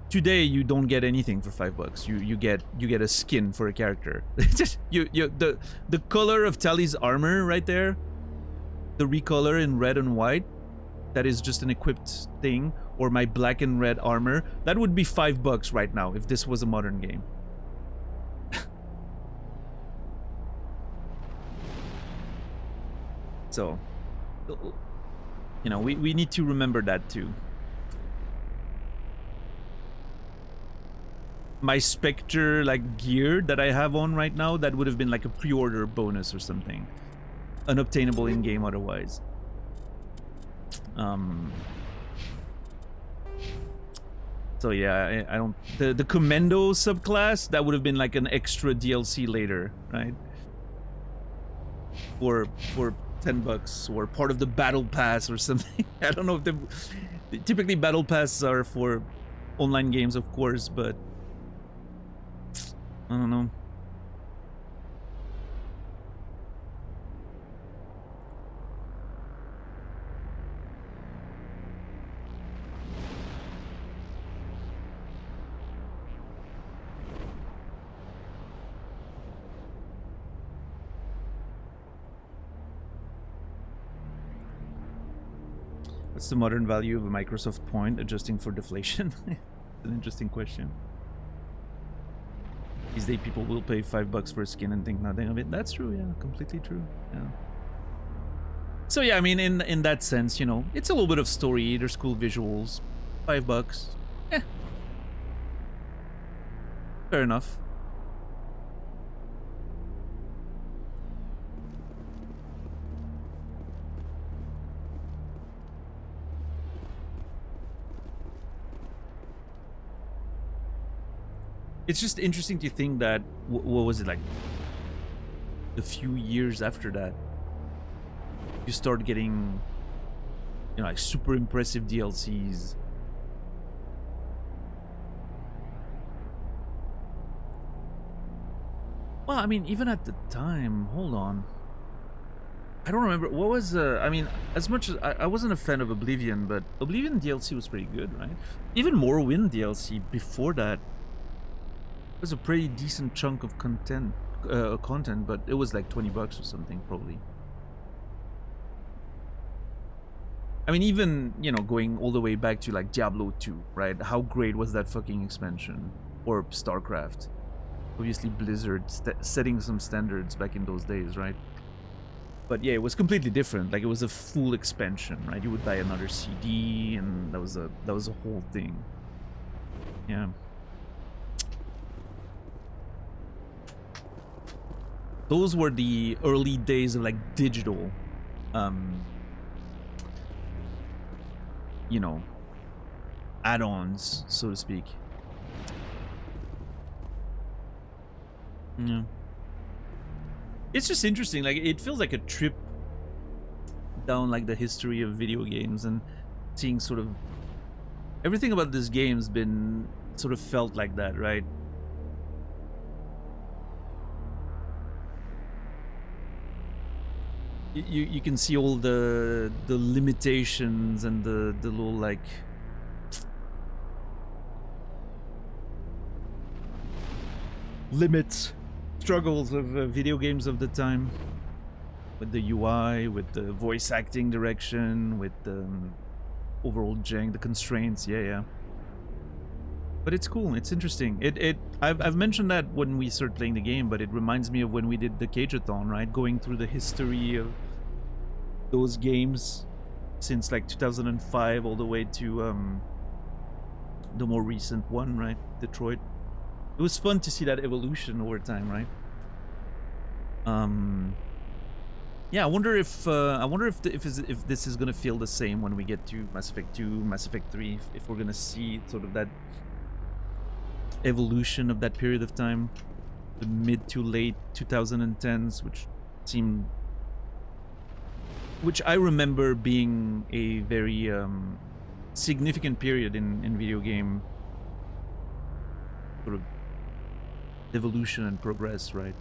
Today you don't get anything for $5. You get a skin for a character. Just the color of Tali's armor right there, the recolor in red and white, that is just an equipped thing, or my black and red armor, that would be $5 right now if this was a modern game. So, you know, we need to remember that too. My Spectre like gear that I have on right now, that would have been like a pre-order bonus or something, unobtainable in game otherwise. So yeah, I don't, the Commando subclass, that would have been like an extra DLC later, right? For $10 or part of the battle pass or something. I don't know if typically battle passes are for online games, of course, but I don't know. What's the modern value of a Microsoft point adjusting for deflation? It's an interesting question. These days people will pay $5 for a skin and think nothing of it. That's true, yeah, completely true. Yeah. So yeah, I mean, in that sense, you know, it's a little bit of story. There's cool visuals. $5. Eh. Fair enough. It's just interesting to think that, what was it, like a few years after that, you start getting, you know, like super impressive DLCs. Well, I mean, even at the time, hold on. I don't remember, what was, I mean, as much as, I wasn't a fan of Oblivion, but Oblivion DLC was pretty good, right? Even Morrowind DLC before that was a pretty decent chunk of content, but it was like $20 or something, probably. I mean, even, you know, going all the way back to like Diablo 2, right? How great was that fucking expansion? Or StarCraft. Obviously Blizzard setting some standards back in those days, right? But yeah, it was completely different. Like, it was a full expansion, right? You would buy another CD, and that was a whole thing. Yeah. Those were the early days of like digital, you know, add-ons, so to speak. Yeah. It's just interesting, like, it feels like a trip down like the history of video games, and seeing sort of everything about this game's been sort of felt like that, right? You can see all the limitations and the little like limits, struggles of video games of the time, with the UI, with the voice acting direction, with the overall jank, the constraints. Yeah. But it's cool. It's interesting. I've mentioned that when we started playing the game, but it reminds me of when we did the Cageathon, right? Going through the history of those games since like 2005 all the way to the more recent one, right? Detroit. It was fun to see that evolution over time, right? Yeah, I wonder if this is gonna feel the same when we get to Mass Effect 2, Mass Effect 3, if we're gonna see sort of that evolution of that period of time, the mid to late 2010s, which I remember being a very significant period in video game sort of evolution and progress, right?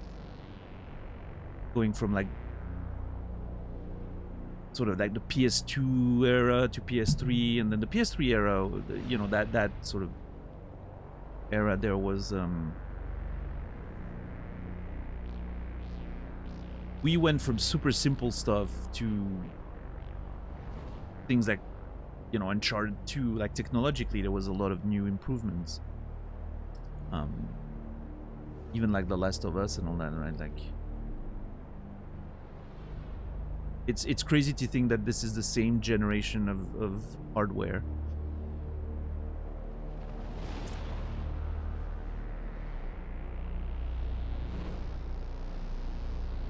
Going from like sort of like the PS2 era to PS3, and then the PS3 era, you know, that sort of era, there was we went from super simple stuff to things like, you know, Uncharted 2. Like technologically there was a lot of new improvements, even like The Last of Us and all that, right? Like it's crazy to think that this is the same generation of hardware.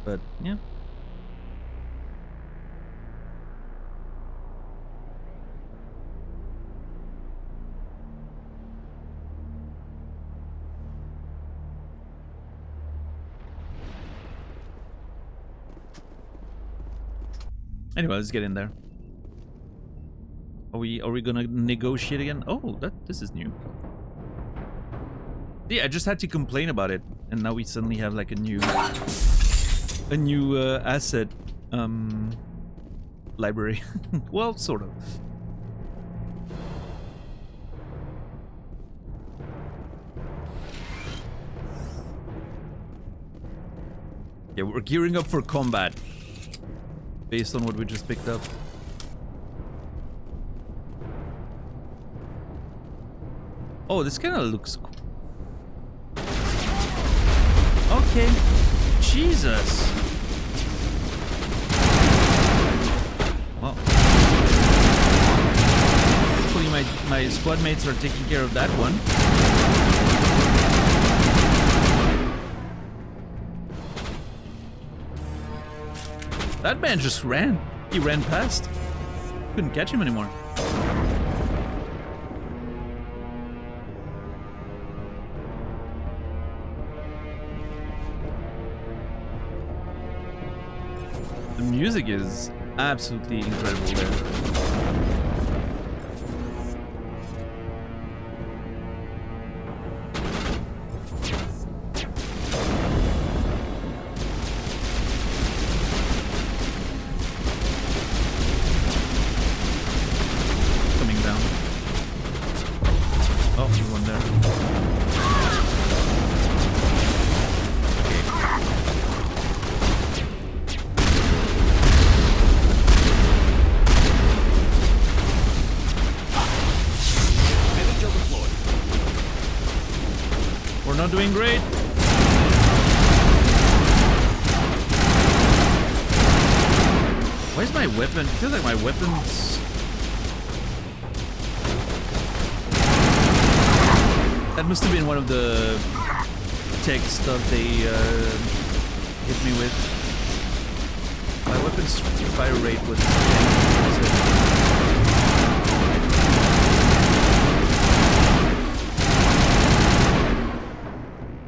But yeah. Anyway, let's get in there. Are we gonna negotiate again? Oh, this is new. Yeah, I just had to complain about it, and now we suddenly have like a new asset library. Well, sort of. Yeah, we're gearing up for combat based on what we just picked up. Oh, this kind of looks cool. Okay. Jesus. Well, hopefully my squad mates are taking care of that one. That man just ran. He ran past. Couldn't catch him anymore. The music is absolutely incredible there. Doing great. Where's my weapon? I feel like my weapons... That must have been one of the tech stuff they hit me with. My weapon's fire rate was...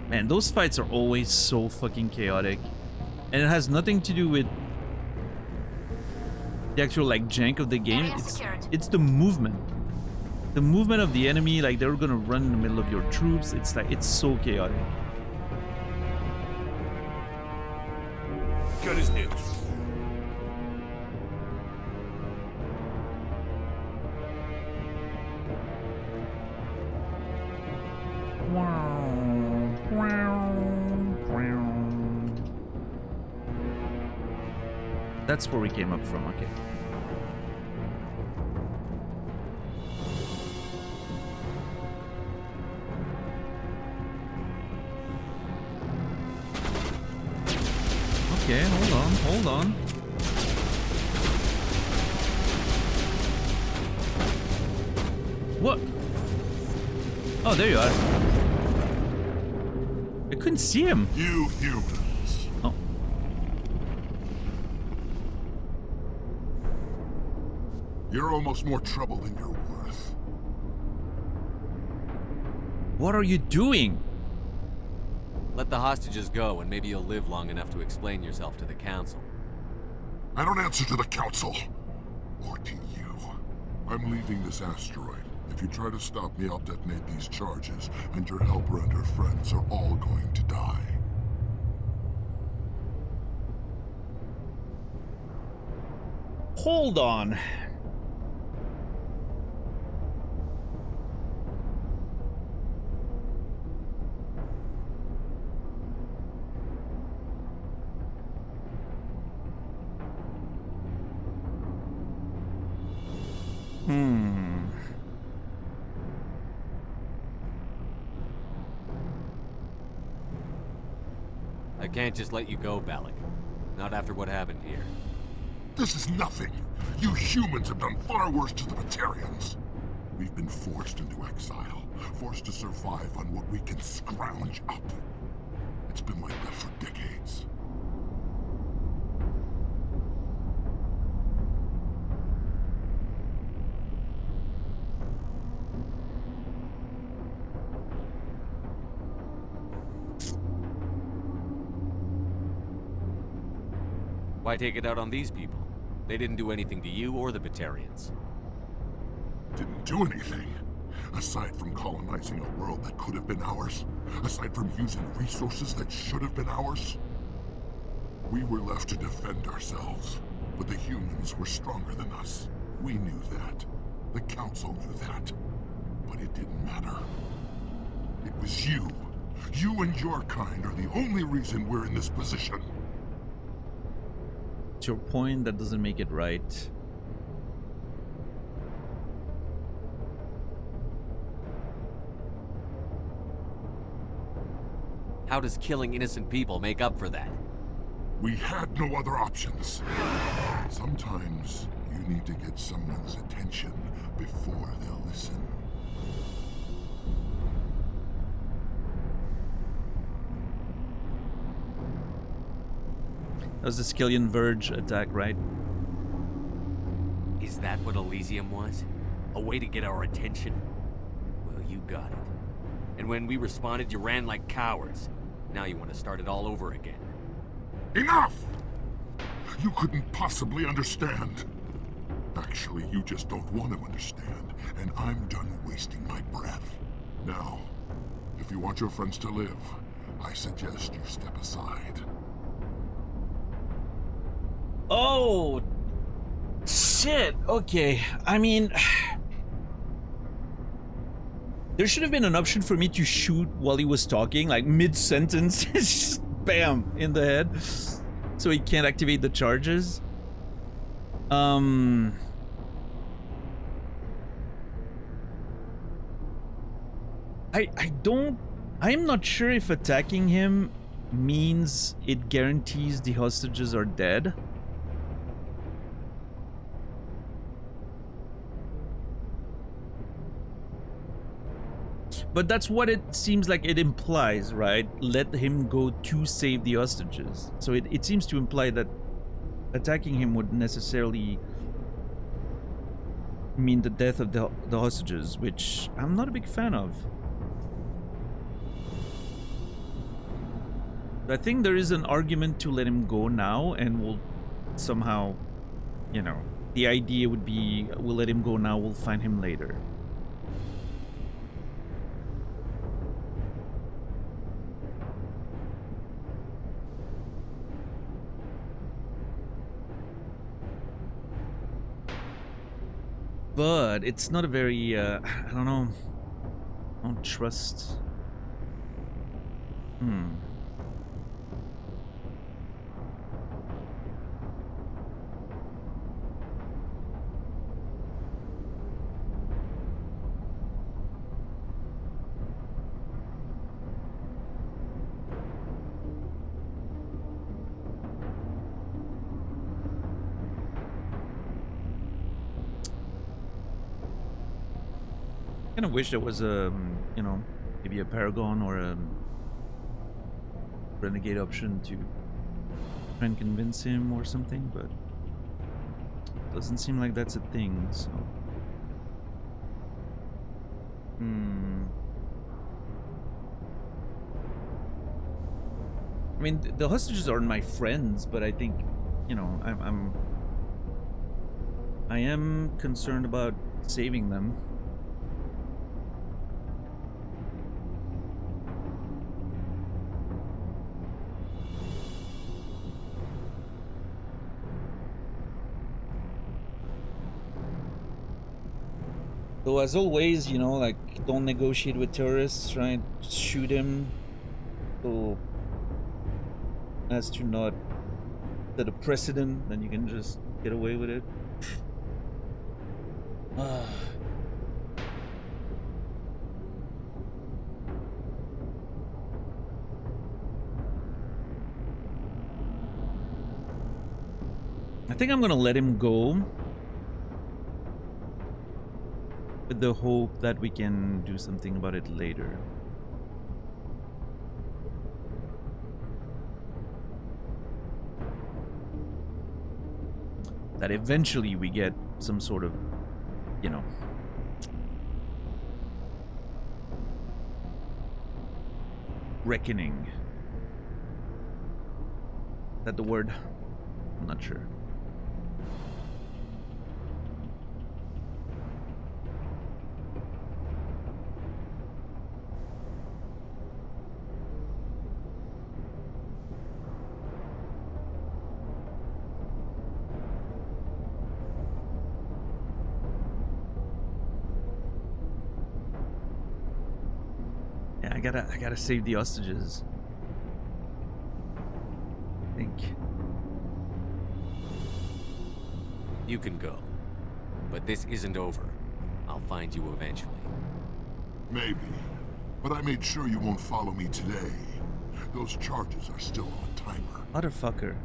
Man, those fights are always so fucking chaotic. And it has nothing to do with the actual like jank of the game. It's the movement. the movement of the enemy, like they're gonna run in the middle of your troops. It's like, it's so chaotic. Good as new. That's where we came up from, okay. Okay, hold on. What? Oh, there you are. I couldn't see him. You humans. Oh. You're almost more trouble than you're worth. What are you doing? Let the hostages go, and maybe you'll live long enough to explain yourself to the Council. I don't answer to the Council. Or to you. I'm leaving this asteroid. If you try to stop me, I'll detonate these charges, and your helper and her friends are all going to die. Hold on. I can't just let you go, Balak. Not after what happened here. This is nothing. You humans have done far worse to the Batarians. We've been forced into exile, forced to survive on what we can scrounge up. It's been like that for decades. Why take it out on these people? They didn't do anything to you or the Batarians. Didn't do anything. Aside from colonizing a world that could have been ours. Aside from using resources that should have been ours. We were left to defend ourselves. But the humans were stronger than us. We knew that. The Council knew that. But it didn't matter. It was you. You and your kind are the only reason we're in this position. It's your point, that doesn't make it right. How does killing innocent people make up for that? We had no other options. Sometimes you need to get someone's attention before they'll listen. That was the Skillian Verge attack, right? Is that what Elysium was? A way to get our attention? Well, you got it. And when we responded, you ran like cowards. Now you want to start it all over again. Enough! You couldn't possibly understand. Actually, you just don't want to understand, and I'm done wasting my breath. Now, if you want your friends to live, I suggest you step aside. Oh, shit. Okay. I mean, there should have been an option for me to shoot while he was talking, like mid-sentence. Just bam, in the head. So he can't activate the charges. I'm not sure if attacking him means it guarantees the hostages are dead. But that's what it seems like it implies, right? Let him go to save the hostages. So it seems to imply that attacking him would necessarily mean the death of the hostages, which I'm not a big fan of. I think there is an argument to let him go now, and we'll somehow, you know, the idea would be we'll let him go now, we'll find him later. but it's not a very, I don't know, I don't trust. I kind of wish there was a, you know, maybe a Paragon or a Renegade option to try and convince him or something, but doesn't seem like that's a thing, so. I mean, the hostages aren't my friends, but I think, you know, I am concerned about saving them. So as always, you know, like, don't negotiate with terrorists, try and just shoot him so as to not set a precedent, then you can just get away with it. I think I'm gonna let him go with the hope that we can do something about it later. That eventually we get some sort of, you know, reckoning. Is that the word? I'm not sure. I gotta save the hostages. I think. You can go. But this isn't over. I'll find you eventually. Maybe. But I made sure you won't follow me today. Those charges are still on timer. Motherfucker.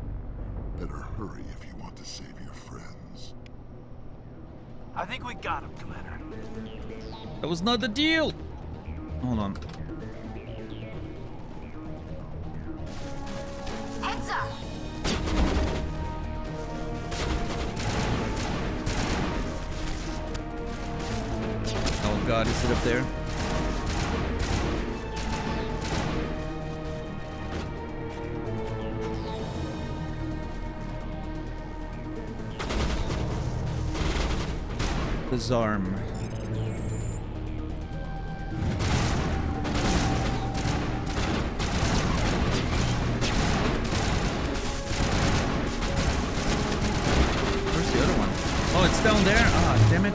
Better hurry if you want to save your friends. I think we got him, Commander. That was not the deal! Hold on. Heads up! Oh god, is it up there? His arm. Where's the other one? Oh, it's down there? Ah, damn it.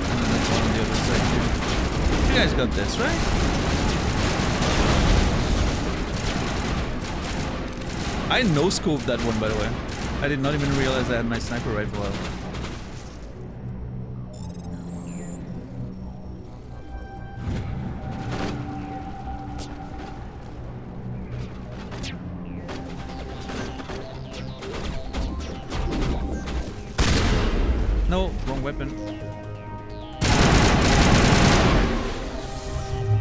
And then there's one on the other side too. You guys got this, right? I no-scoped that one, by the way. I did not even realize I had my sniper rifle out. No, wrong weapon.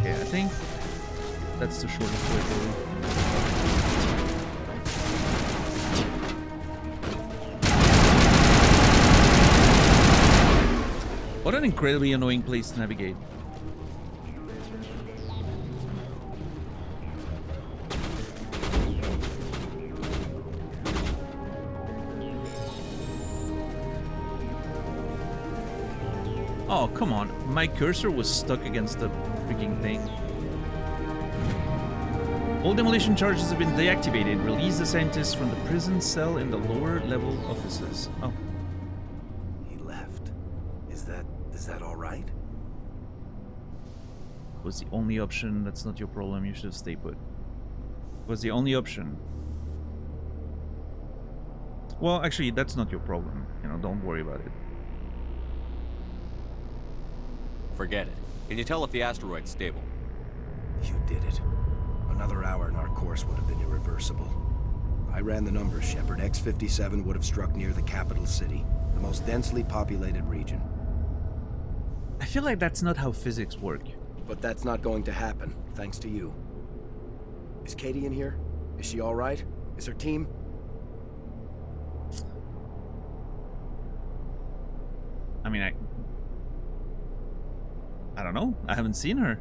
Okay, I think that's the shortest way forward. What an incredibly annoying place to navigate. Oh, come on. My cursor was stuck against the freaking thing. All demolition charges have been deactivated. Release the scientists from the prison cell in the lower level offices. Oh. He left. Is that all right? Was the only option. That's not your problem. You should have stayed put. Was the only option. Well, actually, that's not your problem. You know, don't worry about it. Forget it. Can you tell if the asteroid's stable? You did it. Another hour and our course would have been irreversible. I ran the numbers, Shepard. X-57 would have struck near the capital city, the most densely populated region. I feel like that's not how physics work. But that's not going to happen, thanks to you. Is Katie in here? Is she all right? Is her team? I mean, I don't know. I haven't seen her.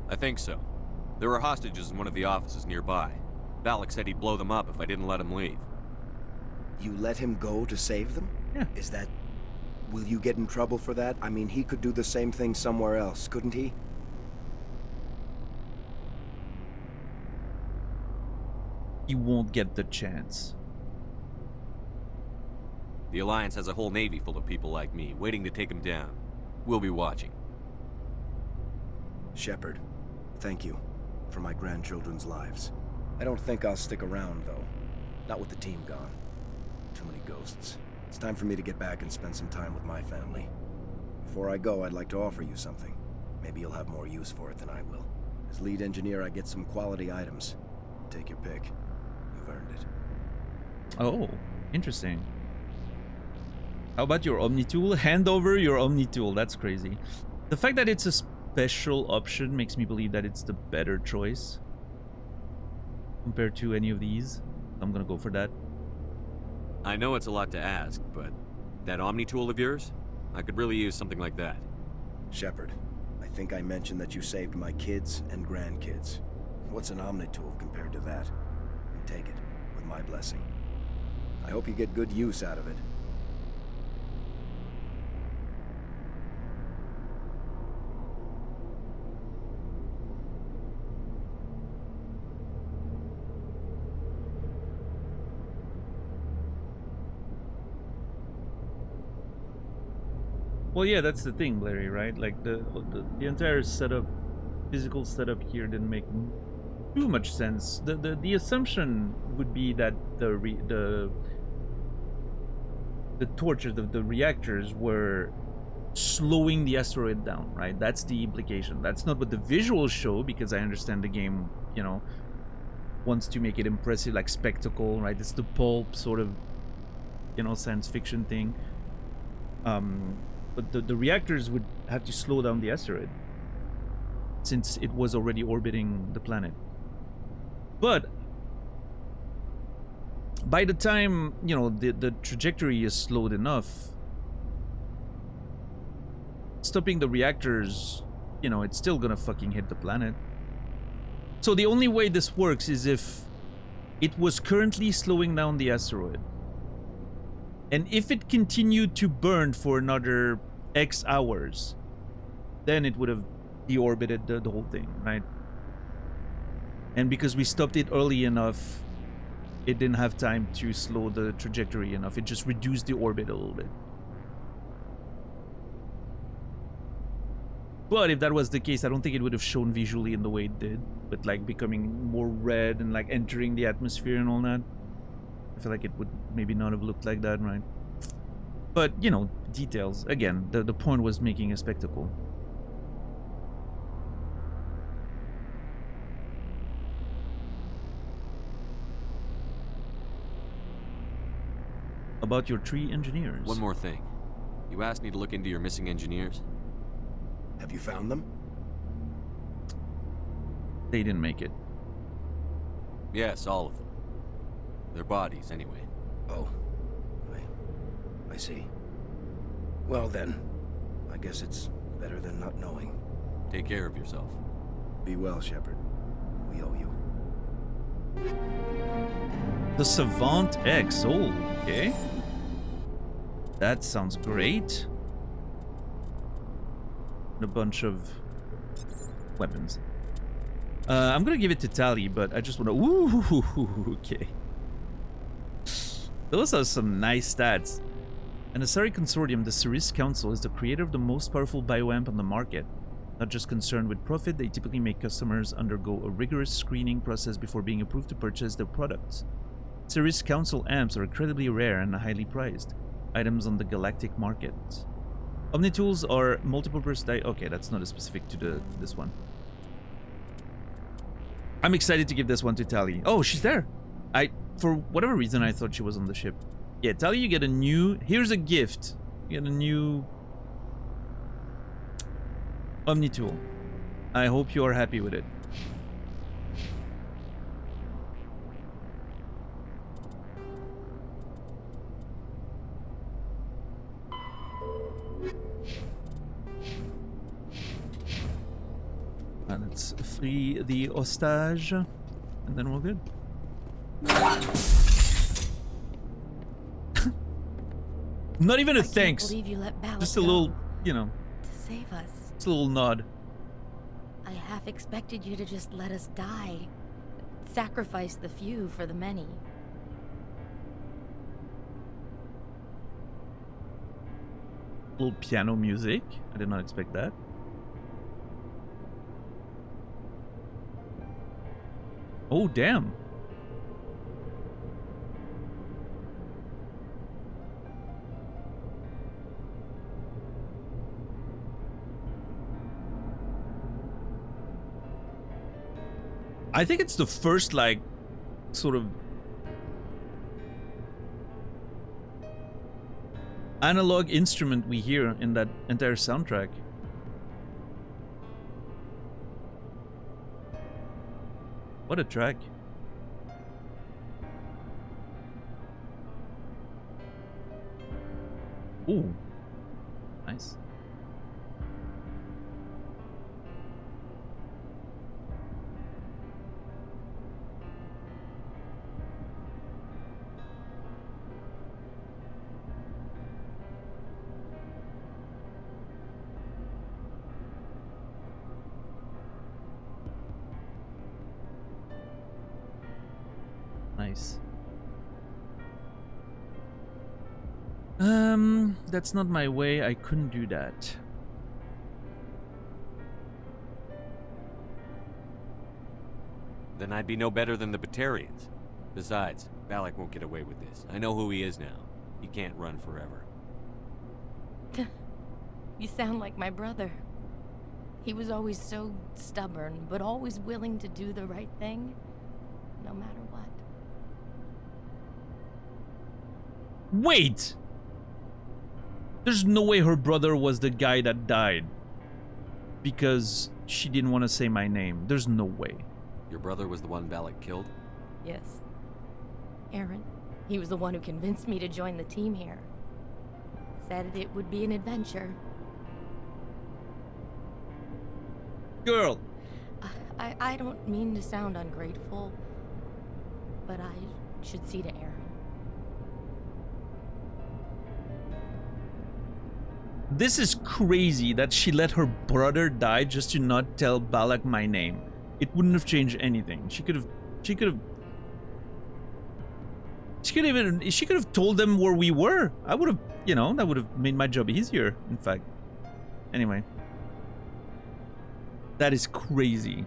I think so. There were hostages in one of the offices nearby. Valak said he'd blow them up if I didn't let him leave. You let him go to save them? Yeah. Is that... Will you get in trouble for that? I mean, he could do the same thing somewhere else, couldn't he? He won't get the chance. The Alliance has a whole navy full of people like me, waiting to take him down. We'll be watching. Shepard, thank you for my grandchildren's lives. I don't think I'll stick around, though. Not with the team gone. Too many ghosts. It's time for me to get back and spend some time with my family. Before I go, I'd like to offer you something. Maybe you'll have more use for it than I will. As lead engineer, I get some quality items. Take your pick. You've earned it. Oh, interesting. How about your Omni tool? Hand over your Omni tool. That's crazy. The fact that it's a special option makes me believe that it's the better choice compared to any of these. I'm gonna go for that. I know it's a lot to ask, but that Omni tool of yours? I could really use something like that. Shepard, I think I mentioned that you saved my kids and grandkids. What's an Omni tool compared to that? Take it, with my blessing. I hope you get good use out of it. Well, yeah, that's the thing, Larry, right? Like the entire setup, physical setup here didn't make too much sense. The assumption would be that the torches, the reactors were slowing the asteroid down, right? That's the implication. That's not what the visuals show, because I understand the game, you know, wants to make it impressive, like spectacle, right? It's the pulp sort of, you know, science fiction thing. But the reactors would have to slow down the asteroid since it was already orbiting the planet. But by the time, you know, the trajectory is slowed enough, stopping the reactors, you know, it's still gonna fucking hit the planet. So the only way this works is if it was currently slowing down the asteroid. And if it continued to burn for another X hours, then it would have deorbited the whole thing, right? And because we stopped it early enough, it didn't have time to slow the trajectory enough. It just reduced the orbit a little bit. But if that was the case, I don't think it would have shown visually in the way it did, but like becoming more red and like entering the atmosphere and all that. I feel like it would maybe not have looked like that, right? But, you know, details. Again, the point was making a spectacle. About your 3 engineers. One more thing. You asked me to look into your missing engineers. Have you found them? They didn't make it. Yes, all of them. Their bodies, anyway. Oh. I see. Well then, I guess it's better than not knowing. Take care of yourself. Be well, Shepard. We owe you. The Savant X. Oh, okay. That sounds great. And a bunch of weapons. I'm gonna give it to Tali, but I just wanna... Ooh, okay. Those are some nice stats. In the Asari Consortium, the Ceres Council is the creator of the most powerful bioamp on the market. Not just concerned with profit, they typically make customers undergo a rigorous screening process before being approved to purchase their products. Ceres Council amps are incredibly rare and highly prized items on the galactic market. Omnitools are multi-purpose okay, that's not specific to this one. I'm excited to give this one to Tali. Oh, she's there. For whatever reason, I thought she was on the ship. Yeah, Tali, you get a new... Here's a gift. You get a new... Omnitool. I hope you are happy with it. And let's free the hostage, and then we're good. Not even a thanks. You let Balak just a little, you know. To save us. It's a little nod. I half expected you to just let us die. Sacrifice the few for the many. Little piano music. I did not expect that. Oh, damn. I think it's the first, like, sort of analog instrument we hear in that entire soundtrack. What a track. Ooh. Nice. Nice. That's not my way. I couldn't do that. Then I'd be no better than the Batarians. Besides, Balak won't get away with this. I know who he is now. He can't run forever. You sound like my brother. He was always so stubborn, but always willing to do the right thing, no matter what. Wait! There's no way her brother was the guy that died because she didn't want to say my name. There's no way. Your brother was the one Balak killed? Yes. Aaron. He was the one who convinced me to join the team here. Said it would be an adventure. Girl! I don't mean to sound ungrateful, but I should see to Aaron. This is crazy that she let her brother die just to not tell Balak my name. It wouldn't have changed anything. She could have told them where we were. I would have, you know, that would have made my job easier, in fact. Anyway. That is crazy.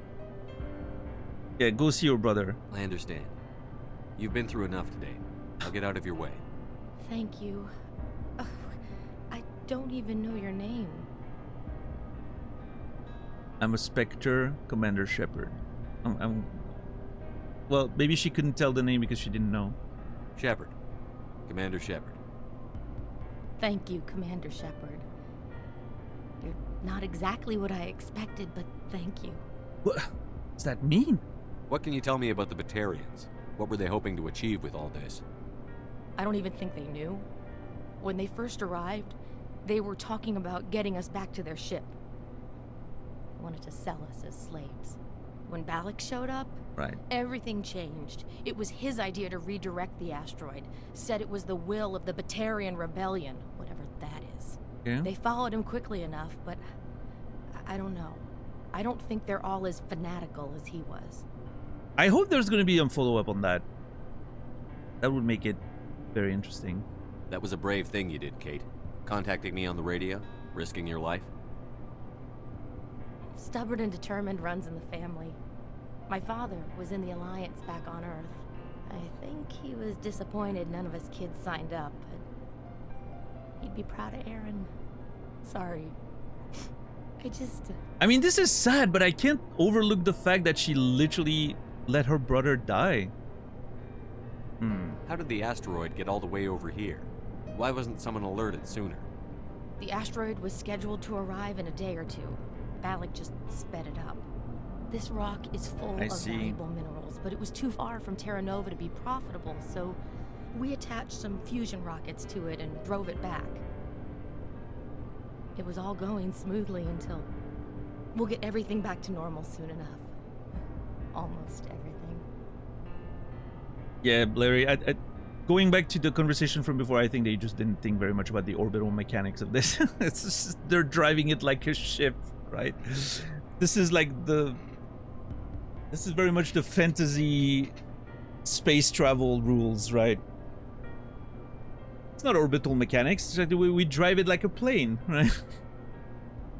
Yeah, go see your brother. I understand. You've been through enough today. I'll get out of your way. Thank you. I don't even know your name. I'm a Spectre, Commander Shepard. Well, maybe she couldn't tell the name because she didn't know. Shepard. Commander Shepard. Thank you, Commander Shepard. You're not exactly what I expected, but thank you. What does that mean? What can you tell me about the Batarians? What were they hoping to achieve with all this? I don't even think they knew. When they first arrived, they were talking about getting us back to their ship. They wanted to sell us as slaves. When Balak showed up, everything changed. It was his idea to redirect the asteroid. Said it was the will of the Batarian Rebellion, whatever that is. Yeah. They followed him quickly enough, but I don't know. I don't think they're all as fanatical as he was. I hope there's going to be a follow-up on that. That would make it very interesting. That was a brave thing you did, Kate. Contacting me on the radio, risking your life. Stubborn and determined runs in the family. My father was in the Alliance back on Earth. I think he was disappointed none of us kids signed up, but he'd be proud of Aaron. Sorry. I mean, this is sad, but I can't overlook the fact that she literally let her brother die. How did the asteroid get all the way over here? Why wasn't someone alerted sooner? The asteroid was scheduled to arrive in a day or two. Balak just sped it up. This rock is full of valuable minerals, but it was too far from Terra Nova to be profitable, so we attached some fusion rockets to it and drove it back. It was all going smoothly until... We'll get everything back to normal soon enough. Almost everything. Yeah, Larry, going back to the conversation from before, I think they just didn't think very much about the orbital mechanics of this. It's just, they're driving it like a ship, right? This is like this is very much the fantasy space travel rules, right? It's not orbital mechanics. It's like we drive it like a plane, right?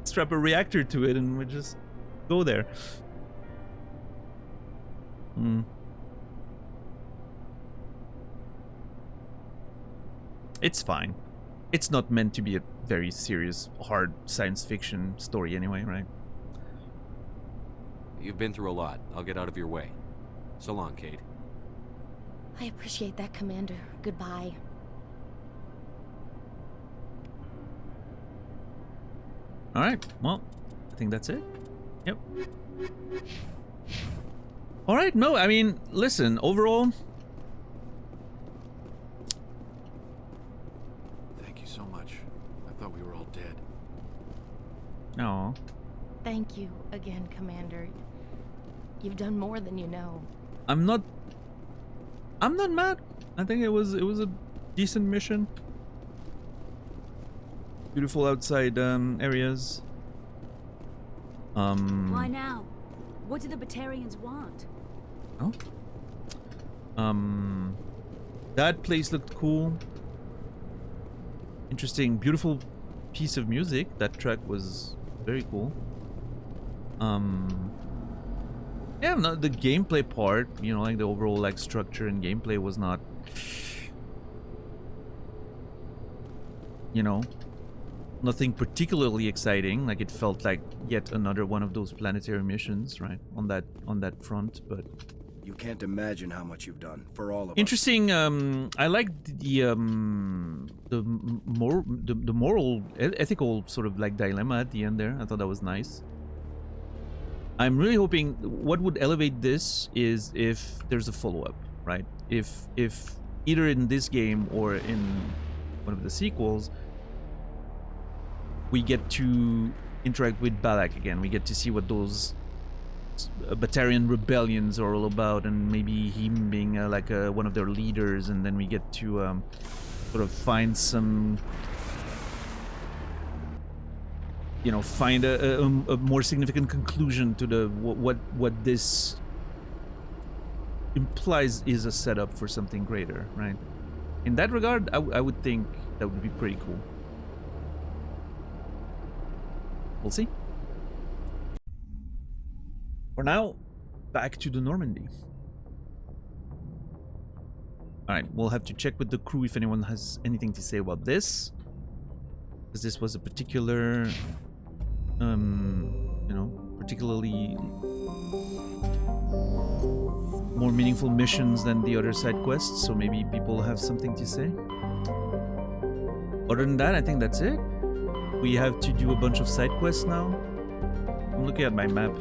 Strap a reactor to it and we just go there. It's fine. It's not meant to be a very serious, hard science fiction story anyway, right? You've been through a lot. I'll get out of your way. So long, Kate. I appreciate that, Commander. Goodbye. Alright, well, I think that's it. Yep. Alright, no, I mean, listen, overall... Thank you so much. I thought we were all dead. No. Thank you again, Commander. You've done more than you know. I'm not mad. I think it was a decent mission. Beautiful outside areas. Why now? What do the Batarians want? Oh. That place looked cool. Interesting, beautiful piece of music. That track was very cool. Yeah, no, the gameplay part, you know, like the overall like structure and gameplay was not, you know, nothing particularly exciting. Like it felt like yet another one of those planetary missions, right? On that front, but you can't imagine how much you've done for all of us. Interesting. I like the moral, ethical sort of like dilemma at the end there. I thought that was nice. I'm really hoping what would elevate this is if there's a follow-up, right? If either in this game or in one of the sequels, we get to interact with Balak again. We get to see what those Batarian rebellions are all about, and maybe him being like one of their leaders, and then we get to sort of find some, you know, find a more significant conclusion to the what this implies is a setup for something greater, right? In that regard, I would think that would be pretty cool. We'll see. For now, back to the Normandy. Alright, we'll have to check with the crew if anyone has anything to say about this. Because this was a particular, you know, particularly more meaningful missions than the other side quests, so maybe people have something to say. Other than that, I think that's it. We have to do a bunch of side quests now. I'm looking at my map.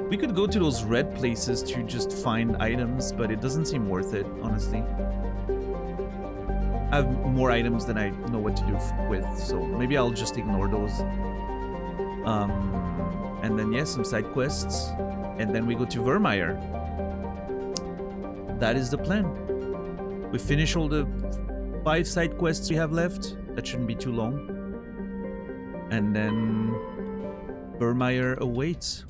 We could go to those red places to just find items, but it doesn't seem worth it, honestly. I have more items than I know what to do with, so maybe I'll just ignore those. And then, yeah, some side quests. And then we go to Vermeer. That is the plan. We finish all the 5 side quests we have left. That shouldn't be too long. And then Vermeer awaits.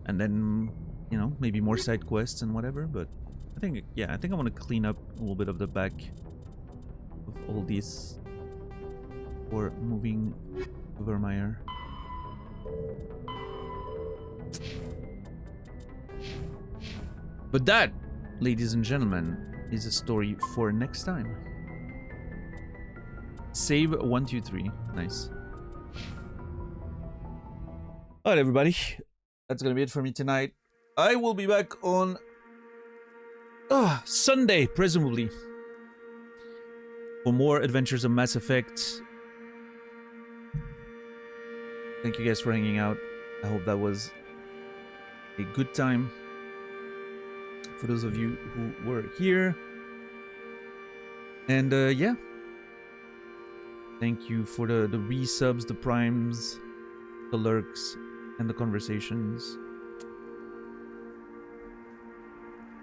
And then, you know, maybe more side quests and whatever, but I think, yeah, I think I want to clean up a little bit of the back of all these for moving to Vermeer. But that, ladies and gentlemen, is a story for next time. Save 123. Nice. Alright, everybody. That's gonna be it for me tonight. I will be back on Sunday, presumably, for more adventures of Mass Effect. Thank you guys for hanging out. I hope that was a good time for those of you who were here. And yeah, thank you for the resubs, the primes, the lurks, and the conversations.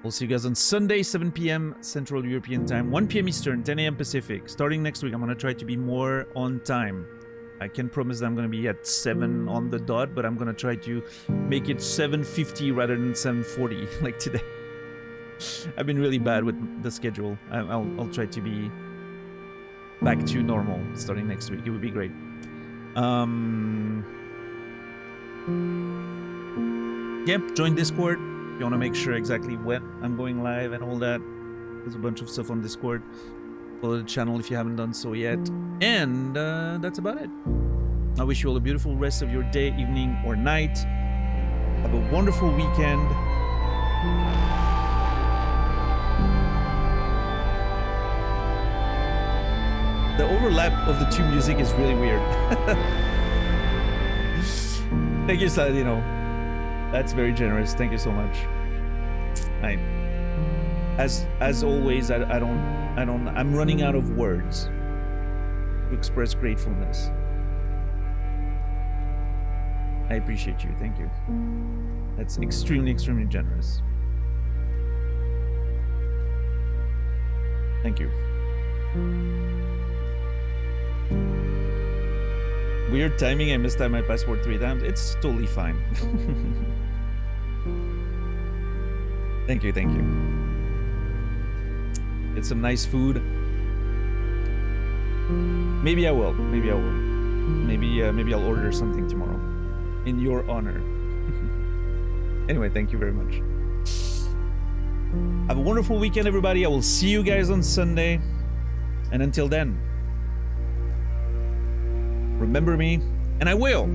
We'll see you guys on Sunday, 7 p.m. Central European Time, 1 p.m. Eastern, 10 a.m. Pacific. Starting next week, I'm going to try to be more on time. I can promise that I'm going to be at 7 on the dot, but I'm going to try to make it 7:50 rather than 7:40 like today. I've been really bad with the schedule. I'll try to be back to normal starting next week. It would be great. Yep, join Discord if you want to make sure exactly when I'm going live and all that. There's a bunch of stuff on Discord. Follow the channel if you haven't done so yet. And that's about it. I wish you all a beautiful rest of your day, evening, or night. Have a wonderful weekend. The overlap of the two music is really weird. Thank you, Saladino. That's very generous. Thank you so much. As always, I'm running out of words to express gratefulness. I appreciate you. Thank you. That's extremely, extremely generous. Thank you. Weird timing, I mistyped my password 3 times. It's totally fine. Thank you, thank you. Get some nice food. Maybe I will. Maybe I will. Maybe I'll order something tomorrow. In your honor. Anyway, thank you very much. Have a wonderful weekend, everybody. I will see you guys on Sunday. And until then, remember me, and I will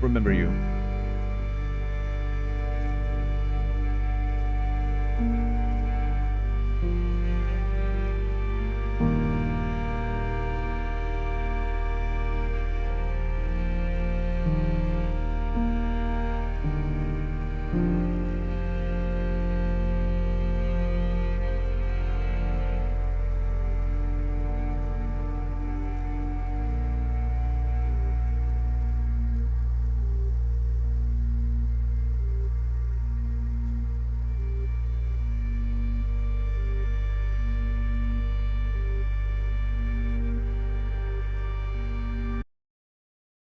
remember you.